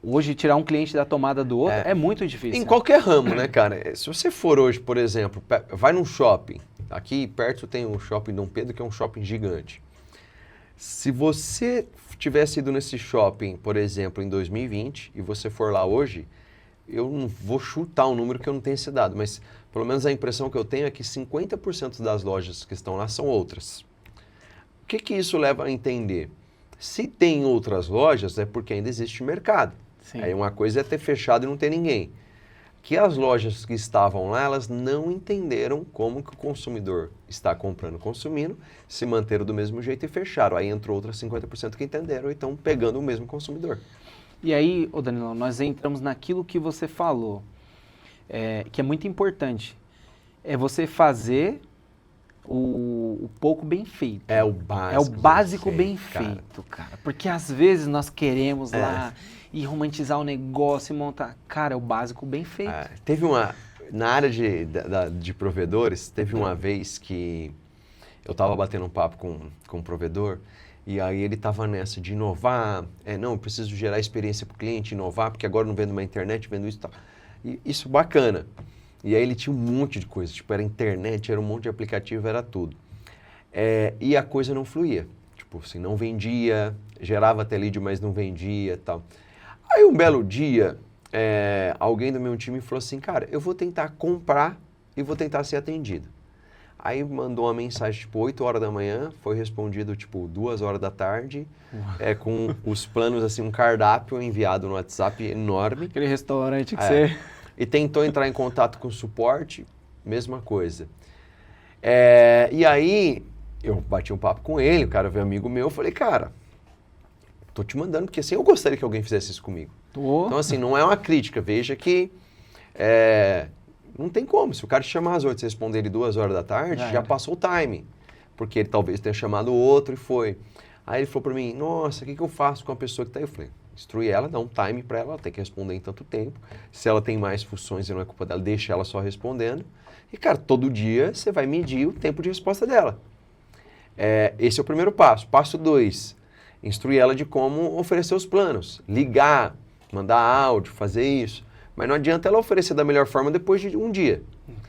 [SPEAKER 1] Hoje
[SPEAKER 3] tirar um cliente da tomada do outro é muito difícil.
[SPEAKER 1] Em qualquer ramo, né, cara? Se você for hoje, por exemplo, vai num shopping. Aqui perto tem um shopping Dom Pedro, que é um shopping gigante. Se você tivesse ido nesse shopping, por exemplo, em 2020, e você for lá hoje, eu não vou chutar um número que eu não tenha esse dado, mas pelo menos a impressão que eu tenho é que 50% das lojas que estão lá são outras. O que isso leva a entender? Se tem outras lojas, é porque ainda existe mercado.
[SPEAKER 3] Sim.
[SPEAKER 1] Aí uma coisa é ter fechado e não ter ninguém. Que as lojas que estavam lá, elas não entenderam como que o consumidor está comprando, consumindo, se manteram do mesmo jeito e fecharam. Aí entrou outras 50% que entenderam e estão pegando o mesmo consumidor.
[SPEAKER 3] E aí, Danilo, nós entramos naquilo que você falou, que é muito importante. É você fazer o pouco bem feito.
[SPEAKER 1] É o básico.
[SPEAKER 3] É o básico bem feito, cara. Porque às vezes nós queremos lá e romantizar o negócio e montar. Cara, é o básico bem feito.
[SPEAKER 1] Teve na área de provedores, teve uma vez que eu estava batendo um papo com um provedor e aí ele estava nessa de inovar. Não, eu preciso gerar experiência para o cliente, inovar, porque agora eu não vendo uma internet, vendo isso e tal. E isso bacana. E aí ele tinha um monte de coisa, tipo, era internet, era um monte de aplicativo, era tudo. E a coisa não fluía. Tipo assim, não vendia, gerava até lead, mas não vendia e tal. Aí um belo dia, alguém do meu time falou assim, cara, eu vou tentar comprar e vou tentar ser atendido. Aí mandou uma mensagem, tipo, 8 horas da manhã, foi respondido, tipo, 2 horas da tarde, com os planos, assim, um cardápio enviado no WhatsApp enorme.
[SPEAKER 3] Aquele restaurante que você...
[SPEAKER 1] E tentou entrar em contato com o suporte, mesma coisa. E aí, eu bati um papo com ele, o cara veio amigo meu, eu falei, cara, tô te mandando, porque assim, eu gostaria que alguém fizesse isso comigo. Então, assim, não é uma crítica, veja que não tem como. Se o cara te chamar às 8 e responder ele 2 horas da tarde, já passou o time. Porque ele talvez tenha chamado o outro e foi. Aí ele falou pra mim, nossa, o que eu faço com a pessoa que tá aí? Eu falei, instrui ela, dá um time pra ela tem que responder em tanto tempo. Se ela tem mais funções e não é culpa dela, deixa ela só respondendo. E, cara, todo dia você vai medir o tempo de resposta dela. Esse é o primeiro passo. Passo 2, instruir ela de como oferecer os planos. Ligar, mandar áudio, fazer isso. Mas não adianta ela oferecer da melhor forma depois de um dia.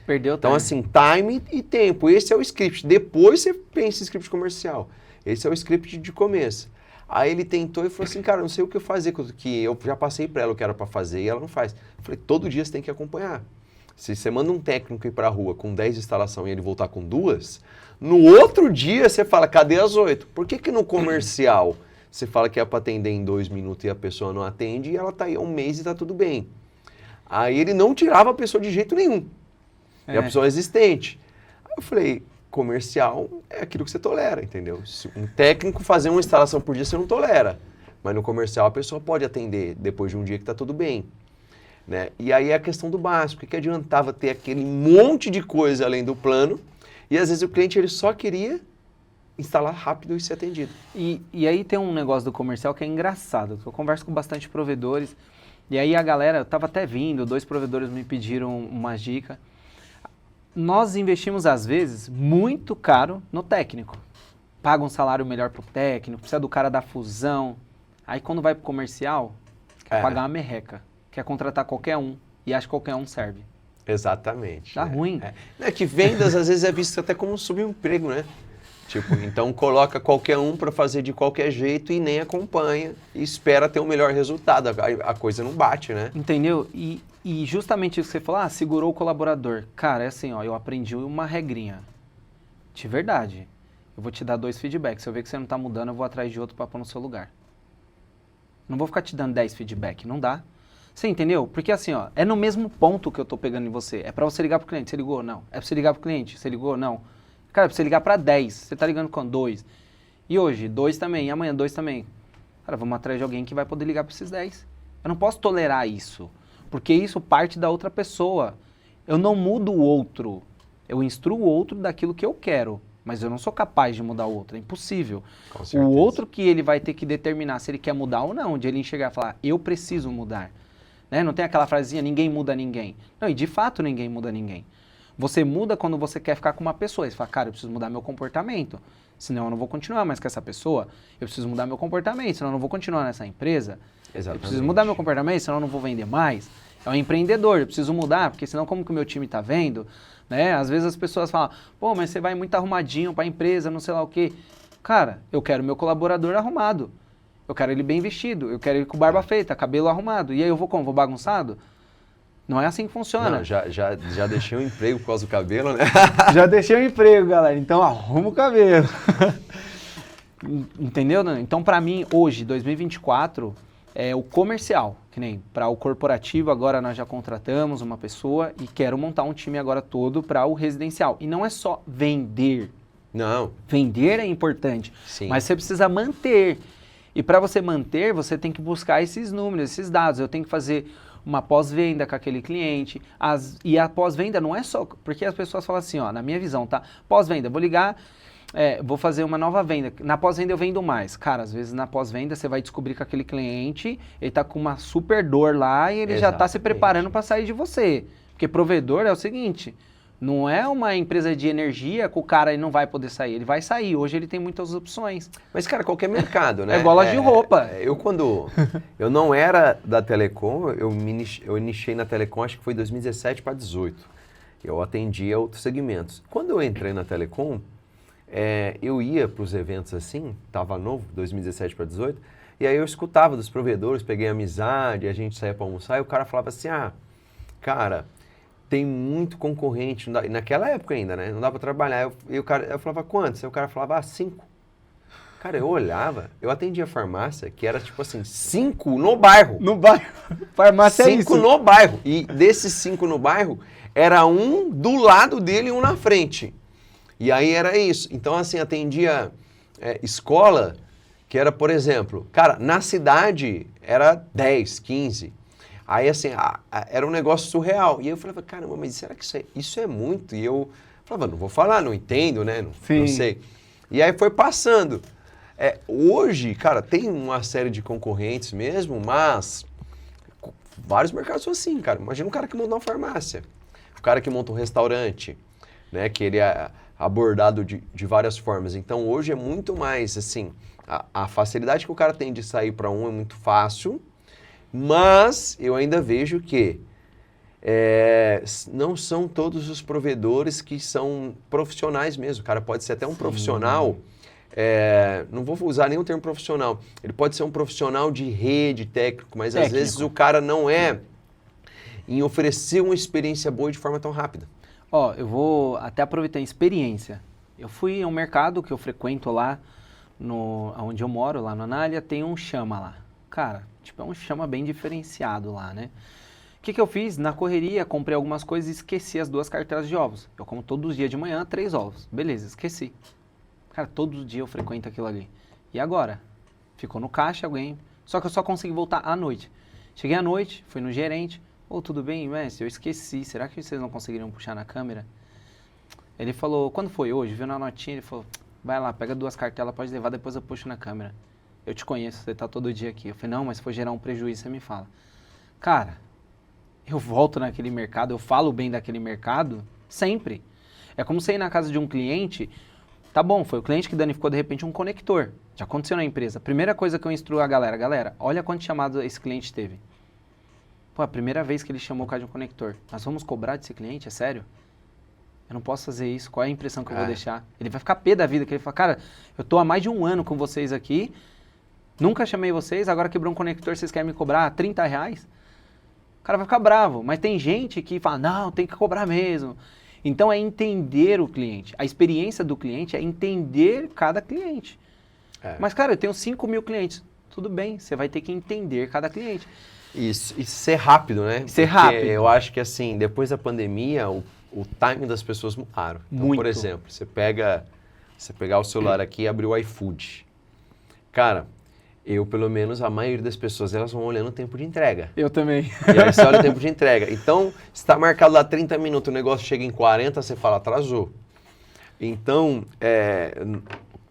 [SPEAKER 3] Perdeu o
[SPEAKER 1] Então,
[SPEAKER 3] time.
[SPEAKER 1] assim, time e tempo. Esse é o script. Depois você pensa em script comercial. Esse é o script de começo. Aí ele tentou e falou assim, cara, não sei o que eu fazer, que eu já passei para ela o que era para fazer e ela não faz. Eu falei, todo dia você tem que acompanhar. Se você manda um técnico ir para a rua com 10 de instalação e ele voltar com 2, no outro dia você fala, cadê as 8? Por que no comercial você fala que é para atender em 2 minutos e a pessoa não atende e ela está aí há um mês e está tudo bem? Aí ele não tirava a pessoa de jeito nenhum. É a pessoa existente. Aí eu falei, comercial é aquilo que você tolera, entendeu? Se um técnico fazer uma instalação por dia, você não tolera. Mas no comercial a pessoa pode atender depois de um dia que está tudo bem. Né? E aí é a questão do básico. O que adiantava ter aquele monte de coisa além do plano e às vezes o cliente ele só queria instalar rápido e ser atendido.
[SPEAKER 3] E aí tem um negócio do comercial que é engraçado. Eu converso com bastante provedores e aí a galera, eu estava até vindo, 2 provedores me pediram uma dica. Nós investimos, às vezes, muito caro no técnico. Paga um salário melhor pro técnico, precisa do cara da fusão. Aí quando vai pro comercial, quer pagar uma merreca. Quer contratar qualquer um e acha que qualquer um serve.
[SPEAKER 1] Exatamente.
[SPEAKER 3] Tá ruim.
[SPEAKER 1] É que vendas, às vezes, é visto até como um subemprego, né? Tipo, então coloca qualquer um para fazer de qualquer jeito e nem acompanha e espera ter o melhor resultado. A coisa não bate, né?
[SPEAKER 3] Entendeu? E justamente isso que você falou, segurou o colaborador. Cara, é assim, ó, eu aprendi uma regrinha. De verdade. Eu vou te dar 2 feedbacks. Se eu ver que você não tá mudando, eu vou atrás de outro pra pôr no seu lugar. Não vou ficar te dando 10 feedback, não dá. Você entendeu? Porque assim, ó, é no mesmo ponto que eu tô pegando em você. É pra você ligar pro cliente, você ligou? Não. É pra você ligar pro cliente, você ligou? Não. Cara, é pra você ligar pra 10, você tá ligando com 2. E hoje, 2 também, e amanhã 2 também. Cara, vamos atrás de alguém que vai poder ligar pra esses 10. Eu não posso tolerar isso. Porque isso parte da outra pessoa. Eu não mudo o outro. Eu instruo o outro daquilo que eu quero. Mas eu não sou capaz de mudar o outro. É impossível.
[SPEAKER 1] Com certeza.
[SPEAKER 3] O outro que ele vai ter que determinar se ele quer mudar ou não. De ele enxergar e falar, eu preciso mudar. Né? Não tem aquela frasezinha, ninguém muda ninguém. Não, e de fato ninguém muda ninguém. Você muda quando você quer ficar com uma pessoa. Você fala, cara, eu preciso mudar meu comportamento. Senão eu não vou continuar mais com essa pessoa. Eu preciso mudar meu comportamento, senão eu não vou continuar nessa empresa.
[SPEAKER 1] Exatamente.
[SPEAKER 3] Eu preciso mudar meu comportamento, senão eu não vou vender mais. É um empreendedor, eu preciso mudar, porque senão como que o meu time está vendo? Né? Às vezes as pessoas falam, pô, mas você vai muito arrumadinho para a empresa, não sei lá o quê. Cara, eu quero meu colaborador arrumado. Eu quero ele bem vestido, eu quero ele com barba feita, cabelo arrumado. E aí eu vou como? Vou bagunçado? Não é assim que funciona.
[SPEAKER 1] Não, já deixei um emprego por causa do cabelo, né?
[SPEAKER 3] Já deixei o emprego, galera. Então arruma o cabelo. Entendeu? Então, para mim, hoje, 2024, é o comercial. Que nem para o corporativo, agora nós já contratamos uma pessoa e quero montar um time agora todo para o residencial. E não é só vender.
[SPEAKER 1] Não.
[SPEAKER 3] Vender é importante,
[SPEAKER 1] Sim.
[SPEAKER 3] mas você precisa manter. E para você manter, você tem que buscar esses números, esses dados. Eu tenho que fazer uma pós-venda com aquele cliente. E a pós-venda não é só... Porque as pessoas falam assim, ó, na minha visão, tá? Pós-venda, vou ligar, vou fazer uma nova venda. Na pós-venda eu vendo mais. Cara, às vezes na pós-venda você vai descobrir que aquele cliente, ele tá com uma super dor lá e ele já tá se preparando para sair de você. Porque provedor é o seguinte... Não é uma empresa de energia que o cara não vai poder sair. Ele vai sair. Hoje ele tem muitas opções.
[SPEAKER 1] Mas, cara, qualquer mercado, né?
[SPEAKER 3] É igual loja de roupa.
[SPEAKER 1] Eu não era da Telecom, eu iniciei na Telecom, acho que foi 2017 para 2018. Eu atendia outros segmentos. Quando eu entrei na Telecom, eu ia para os eventos assim, estava novo, 2017 para 2018, e aí eu escutava dos provedores, peguei amizade, a gente saía para almoçar, e o cara falava assim, cara... tem muito concorrente, e naquela época ainda, né? Não dá pra trabalhar. Eu falava, quantos? Aí o cara falava, 5. Cara, eu olhava, eu atendia farmácia, que era tipo assim, 5 no bairro.
[SPEAKER 3] No bairro. Farmácia é isso.
[SPEAKER 1] 5 no bairro. E desses 5 no bairro, era um do lado dele e um na frente. E aí era isso. Então, assim, atendia escola, que era, por exemplo, cara, na cidade era 10, 15. Aí, assim, era um negócio surreal. E eu falava, caramba, mas será que isso é muito? E eu falava, não vou falar, não entendo, né? Não sei. E aí foi passando. Hoje, cara, tem uma série de concorrentes mesmo, mas vários mercados são assim, cara. Imagina um cara que monta uma farmácia, o cara que monta um restaurante, né? Que ele é abordado de várias formas. Então, hoje é muito mais, assim, a facilidade que o cara tem de sair para um é muito fácil, mas eu ainda vejo que não são todos os provedores que são profissionais mesmo. O cara pode ser até um profissional... não vou usar nenhum termo profissional. Ele pode ser um profissional de rede, técnico, mas às vezes o cara não é em oferecer uma experiência boa de forma tão rápida.
[SPEAKER 3] Ó, eu vou até aproveitar a experiência. Eu fui a um mercado que eu frequento lá, onde eu moro, lá na Anália, tem um chama lá. Cara, tipo, é um chama bem diferenciado lá, né? O que eu fiz? Na correria, comprei algumas coisas e esqueci as 2 cartelas de ovos. Eu como todos os dias de manhã 3 ovos. Beleza, esqueci. Cara, todo dia eu frequento aquilo ali. E agora? Ficou no caixa alguém. Só que eu só consegui voltar à noite. Cheguei à noite, fui no gerente. Tudo bem, mestre? Eu esqueci. Será que vocês não conseguiriam puxar na câmera? Ele falou, quando foi hoje? Viu na notinha, ele falou, vai lá, pega 2 cartelas, pode levar, depois eu puxo na câmera. Eu te conheço, você tá todo dia aqui. Eu falei, não, mas se for gerar um prejuízo, você me fala. Cara, eu volto naquele mercado, eu falo bem daquele mercado, sempre. É como você ir na casa de um cliente... Tá bom, foi o cliente que danificou de repente um conector. Já aconteceu na empresa. Primeira coisa que eu instruo a galera, olha quantos chamados esse cliente teve. Pô, a primeira vez que ele chamou o cara de um conector. Nós vamos cobrar desse cliente? É sério? Eu não posso fazer isso. Qual é a impressão que eu vou deixar? Ele vai ficar pé da vida, que ele fala, cara, eu tô há mais de 1 ano com vocês aqui, nunca chamei vocês, agora quebrou um conector, vocês querem me cobrar R$30? O cara vai ficar bravo. Mas tem gente que fala, não, tem que cobrar mesmo. Então, é entender o cliente. A experiência do cliente é entender cada cliente. Mas, cara, eu tenho 5 mil clientes. Tudo bem, você vai ter que entender cada cliente.
[SPEAKER 1] Isso, e ser rápido, né?
[SPEAKER 3] Ser rápido.
[SPEAKER 1] Eu acho que, assim, depois da pandemia, o timing das pessoas mudaram. Então,
[SPEAKER 3] Muito.
[SPEAKER 1] por exemplo, você pegar o celular aqui e abrir o iFood. Cara, pelo menos, a maioria das pessoas, elas vão olhando o tempo de entrega.
[SPEAKER 3] Eu também.
[SPEAKER 1] E aí você olha o tempo de entrega. Então, se está marcado lá 30 minutos, o negócio chega em 40, você fala, atrasou. Então,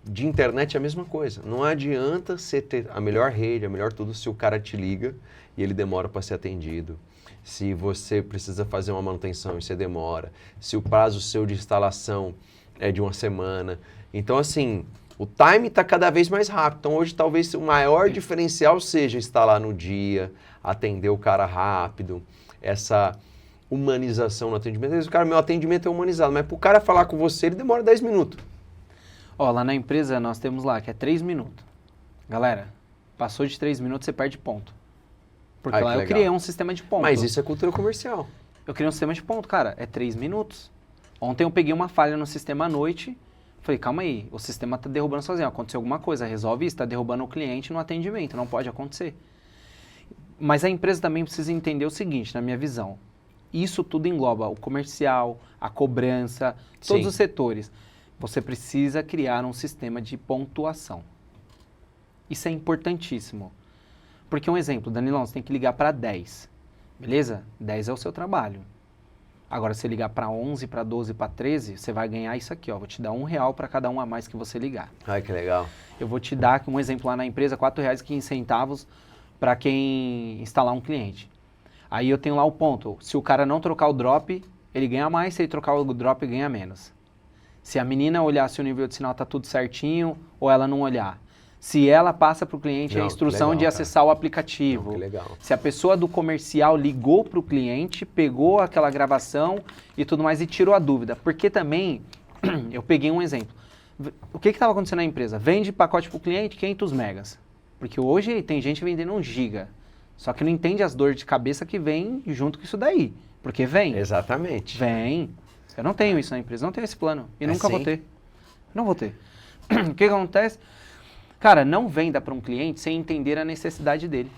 [SPEAKER 1] de internet é a mesma coisa. Não adianta você ter a melhor rede, a melhor tudo, se o cara te liga e ele demora para ser atendido. Se você precisa fazer uma manutenção e você demora. Se o prazo seu de instalação é de 1 semana. Então, assim... O time está cada vez mais rápido. Então, hoje, talvez o maior diferencial seja instalar no dia, atender o cara rápido, essa humanização no atendimento. Às vezes, meu atendimento é humanizado, mas para o cara falar com você, ele demora 10 minutos.
[SPEAKER 3] Ó, lá na empresa, nós temos lá, que é 3 minutos. Galera, passou de 3 minutos, você perde ponto. Porque lá eu criei um sistema de ponto.
[SPEAKER 1] Mas isso é cultura comercial.
[SPEAKER 3] Eu criei um sistema de ponto, cara, é 3 minutos. Ontem eu peguei uma falha no sistema à noite... Falei, calma aí, o sistema está derrubando sozinho, aconteceu alguma coisa, resolve isso, está derrubando o cliente no atendimento, não pode acontecer. Mas a empresa também precisa entender o seguinte, na minha visão, isso tudo engloba o comercial, a cobrança, todos os setores. Você precisa criar um sistema de pontuação. Isso é importantíssimo. Porque um exemplo, Danilão, você tem que ligar para 10, beleza? 10 é o seu trabalho. Agora, se você ligar para 11, para 12, para 13, você vai ganhar isso aqui, ó. Vou te dar R$1 para cada um a mais que você ligar.
[SPEAKER 1] Ai, que legal.
[SPEAKER 3] Eu vou te dar um exemplo lá na empresa, R$4,15 para quem instalar um cliente. Aí eu tenho lá o ponto. Se o cara não trocar o drop, ele ganha mais. Se ele trocar o drop, ganha menos. Se a menina olhar se o nível de sinal está tudo certinho ou ela não olhar. Se ela passa para o cliente a instrução de acessar o aplicativo.
[SPEAKER 1] Que legal.
[SPEAKER 3] Se a pessoa do comercial ligou para o cliente, pegou aquela gravação e tudo mais e tirou a dúvida. Porque também, eu peguei um exemplo. O que estava acontecendo na empresa? Vende pacote para o cliente 500 megas. Porque hoje tem gente vendendo 1 giga. Só que não entende as dores de cabeça que vem junto com isso daí. Porque vem.
[SPEAKER 1] Exatamente.
[SPEAKER 3] Vem. Eu não tenho isso na empresa, não tenho esse plano. E nunca vou
[SPEAKER 1] sim.
[SPEAKER 3] ter. Não vou ter. O que acontece? Cara, não venda para um cliente sem entender a necessidade dele.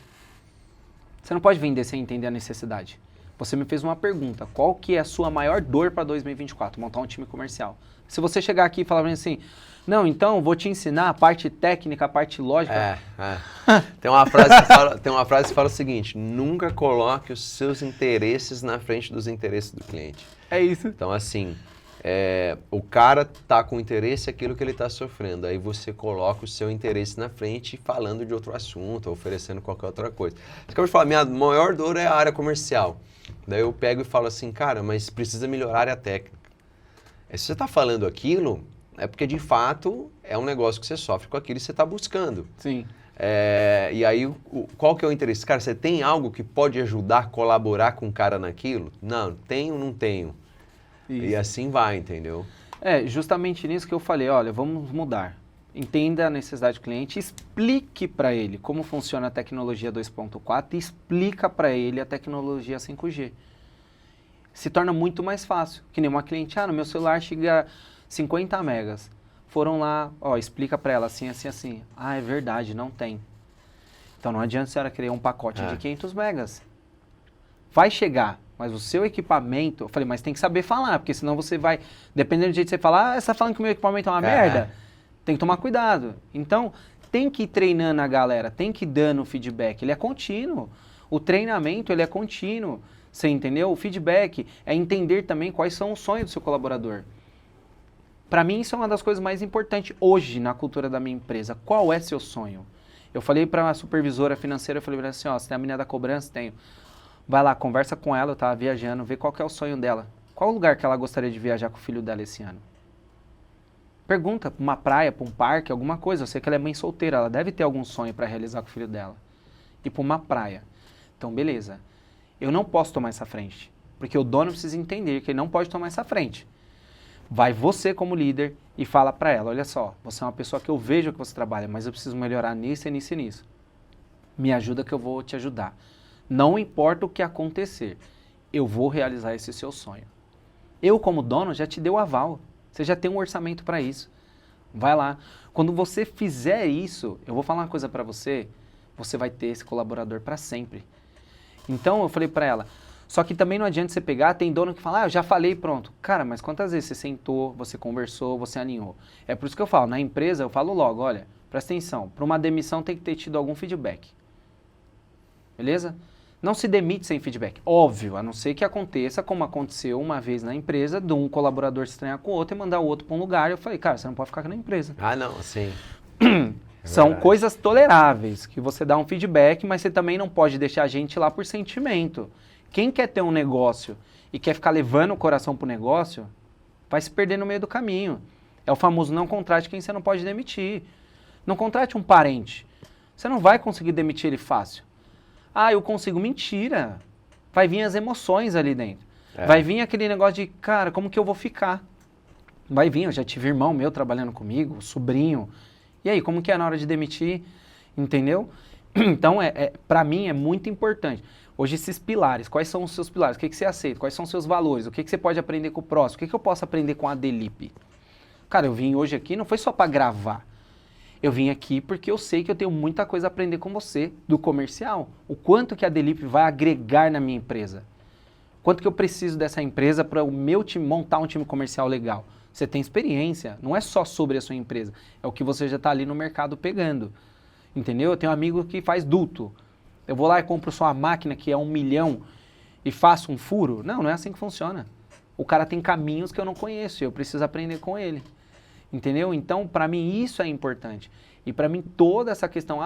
[SPEAKER 3] Você não pode vender sem entender a necessidade. Você me fez uma pergunta. Qual que é a sua maior dor para 2024? Montar um time comercial. Se você chegar aqui e falar pra mim assim, não, então vou te ensinar a parte técnica, a parte lógica.
[SPEAKER 1] Tem uma frase que fala o seguinte: nunca coloque os seus interesses na frente dos interesses do cliente.
[SPEAKER 3] É isso.
[SPEAKER 1] Então, assim, o cara tá com interesse naquilo que ele tá sofrendo. Aí você coloca o seu interesse na frente falando de outro assunto, oferecendo qualquer outra coisa. Você acabou de falar, minha maior dor é a área comercial. Daí eu pego e falo assim, cara, mas precisa melhorar a área técnica. Se você tá falando aquilo, é porque de fato é um negócio que você sofre com aquilo e você tá buscando.
[SPEAKER 3] Sim.
[SPEAKER 1] E aí, qual que é o interesse? Cara, você tem algo que pode ajudar, colaborar com o cara naquilo? Não, tenho, não tenho.
[SPEAKER 3] Isso.
[SPEAKER 1] E assim vai, entendeu?
[SPEAKER 3] Justamente nisso que eu falei, olha, vamos mudar. Entenda a necessidade do cliente, explique para ele como funciona a tecnologia 2.4 e explica para ele a tecnologia 5G. Se torna muito mais fácil. Que nem uma cliente, no meu celular chega 50 megas. Foram lá, explica para ela assim, assim, assim. É verdade, não tem. Então não adianta a senhora criar um pacote de 500 megas. Vai chegar, mas o seu equipamento... Eu falei, mas tem que saber falar, porque senão você vai... Dependendo do jeito que você falar, você está falando que o meu equipamento é uma merda. Tem que tomar cuidado. Então, tem que ir treinando a galera, tem que ir dando feedback. Ele é contínuo. O treinamento, ele é contínuo. Você entendeu? O feedback é entender também quais são os sonhos do seu colaborador. Para mim, isso é uma das coisas mais importantes hoje na cultura da minha empresa. Qual é seu sonho? Eu falei para a supervisora financeira, eu falei para ela assim, você tem a menina da cobrança? Tenho. Vai lá, conversa com ela, eu tava viajando, vê qual que é o sonho dela. Qual o lugar que ela gostaria de viajar com o filho dela esse ano? Pergunta para uma praia, para um parque, alguma coisa. Eu sei que ela é mãe solteira, ela deve ter algum sonho para realizar com o filho dela. E para uma praia. Então, beleza. Eu não posso tomar essa frente, porque o dono precisa entender que ele não pode tomar essa frente. Vai você como líder e fala para ela, olha só, você é uma pessoa que eu vejo que você trabalha, mas eu preciso melhorar nisso, nisso e nisso. Me ajuda que eu vou te ajudar. Não importa o que acontecer, eu vou realizar esse seu sonho. Eu como dono já te dei o aval, você já tem um orçamento para isso. Vai lá. Quando você fizer isso, eu vou falar uma coisa para você, você vai ter esse colaborador para sempre. Então eu falei para ela, só que também não adianta você pegar, tem dono que fala, eu já falei, pronto. Cara, mas quantas vezes você sentou, você conversou, você alinhou? É por isso que eu falo, na empresa eu falo logo, olha, presta atenção, para uma demissão tem que ter tido algum feedback. Beleza? Não se demite sem feedback, óbvio, a não ser que aconteça como aconteceu uma vez na empresa, de um colaborador se estranhar com o outro e mandar o outro para um lugar. Eu falei, cara, você não pode ficar aqui na empresa.
[SPEAKER 1] Não, sim.
[SPEAKER 3] São coisas toleráveis, que você dá um feedback, mas você também não pode deixar a gente lá por sentimento. Quem quer ter um negócio e quer ficar levando o coração pro negócio, vai se perder no meio do caminho. É o famoso não contrate quem você não pode demitir. Não contrate um parente. Você não vai conseguir demitir ele fácil. Eu consigo. Mentira. Vai vir as emoções ali dentro. Vai vir aquele negócio de, cara, como que eu vou ficar? Vai vir, eu já tive irmão meu trabalhando comigo, sobrinho. E aí, como que é na hora de demitir? Entendeu? Então, para mim, é muito importante. Hoje, esses pilares, quais são os seus pilares? O que você aceita? Quais são os seus valores? O que você pode aprender com o próximo? O que eu posso aprender com a Delip? Cara, eu vim hoje aqui, não foi só para gravar. Eu vim aqui porque eu sei que eu tenho muita coisa a aprender com você, do comercial. O quanto que a Delip vai agregar na minha empresa. Quanto que eu preciso dessa empresa para o meu time montar um time comercial legal. Você tem experiência, não é só sobre a sua empresa. É o que você já está ali no mercado pegando. Entendeu? Eu tenho um amigo que faz duto. Eu vou lá e compro só a máquina que é 1 milhão e faço um furo. Não, não é assim que funciona. O cara tem caminhos que eu não conheço e eu preciso aprender com ele. Entendeu? Então, para mim, isso é importante. E para mim, toda essa questão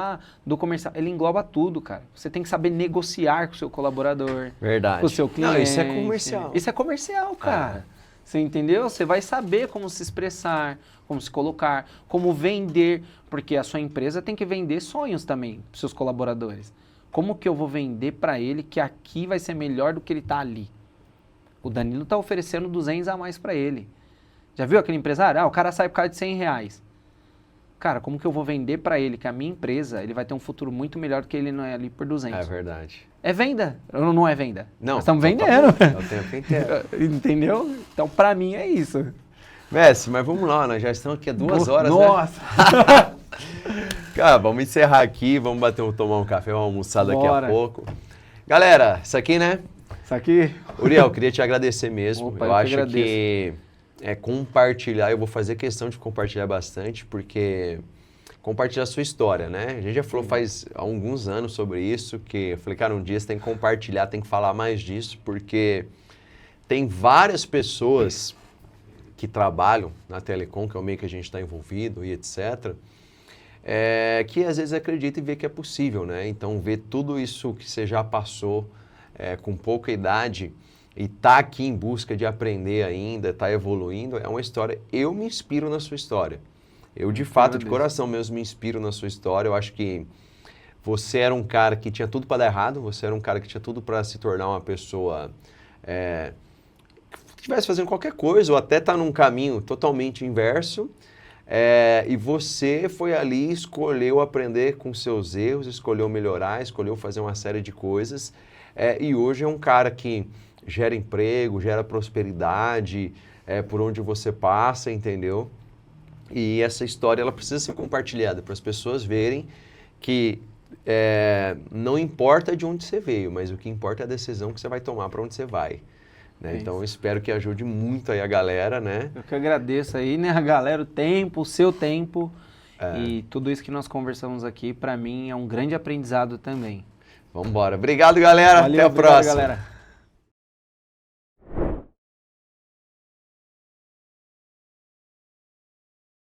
[SPEAKER 3] do comercial, ele engloba tudo, cara. Você tem que saber negociar com o seu colaborador.
[SPEAKER 1] Verdade.
[SPEAKER 3] Com o seu cliente.
[SPEAKER 1] Não, isso é comercial.
[SPEAKER 3] Isso é comercial, cara. Você entendeu? Você vai saber como se expressar, como se colocar, como vender, porque a sua empresa tem que vender sonhos também para os seus colaboradores. Como que eu vou vender para ele que aqui vai ser melhor do que ele está ali? O Danilo está oferecendo 200 a mais para ele. Já viu aquele empresário? O cara sai por causa de R$100. cara, como que eu vou vender para ele que a minha empresa, ele vai ter um futuro muito melhor do que ele não é ali por 200?
[SPEAKER 1] É verdade.
[SPEAKER 3] É venda, ou não é venda?
[SPEAKER 1] Não.
[SPEAKER 3] Nós estamos
[SPEAKER 1] totalmente.
[SPEAKER 3] vendendo.
[SPEAKER 1] É o tempo inteiro.
[SPEAKER 3] Entendeu? Então, para mim, é isso.
[SPEAKER 1] Messi, mas vamos lá, nós já estamos aqui há 2 horas, né?
[SPEAKER 3] Nossa!
[SPEAKER 1] Cara, vamos encerrar aqui, vamos tomar um café, vamos almoçar daqui a pouco. Galera, isso aqui, né?
[SPEAKER 3] Isso aqui...
[SPEAKER 1] Uriel, queria te agradecer mesmo.
[SPEAKER 3] Opa,
[SPEAKER 1] eu acho que compartilhar, eu vou fazer questão de compartilhar bastante, porque compartilhar a sua história, né? A gente já falou faz alguns anos sobre isso, que eu falei, cara, um dia você tem que compartilhar, tem que falar mais disso, porque tem várias pessoas que trabalham na Telecom, que é o meio que a gente está envolvido e etc., que às vezes acredita e vê que é possível, né? Então, ver tudo isso que você já passou com pouca idade e tá aqui em busca de aprender ainda, tá evoluindo, é uma história. Eu me inspiro na sua história. Eu, de fato, de coração mesmo, me inspiro na sua história. Eu acho que você era um cara que tinha tudo para dar errado, você era um cara que tinha tudo para se tornar uma pessoa que estivesse fazendo qualquer coisa, ou até tá num caminho totalmente inverso. E você foi ali, escolheu aprender com seus erros, escolheu melhorar, escolheu fazer uma série de coisas. E hoje é um cara que gera emprego, gera prosperidade por onde você passa, entendeu? E essa história ela precisa ser compartilhada para as pessoas verem que não importa de onde você veio, mas o que importa é a decisão que você vai tomar para onde você vai. Né? Então, eu espero que ajude muito aí a galera, né?
[SPEAKER 3] Eu que agradeço aí, né, a galera, o tempo, o seu tempo e tudo isso que nós conversamos aqui, para mim, é um grande aprendizado também.
[SPEAKER 1] Vamos embora. Obrigado, galera.
[SPEAKER 3] Valeu,
[SPEAKER 1] até a próxima.
[SPEAKER 3] Galera.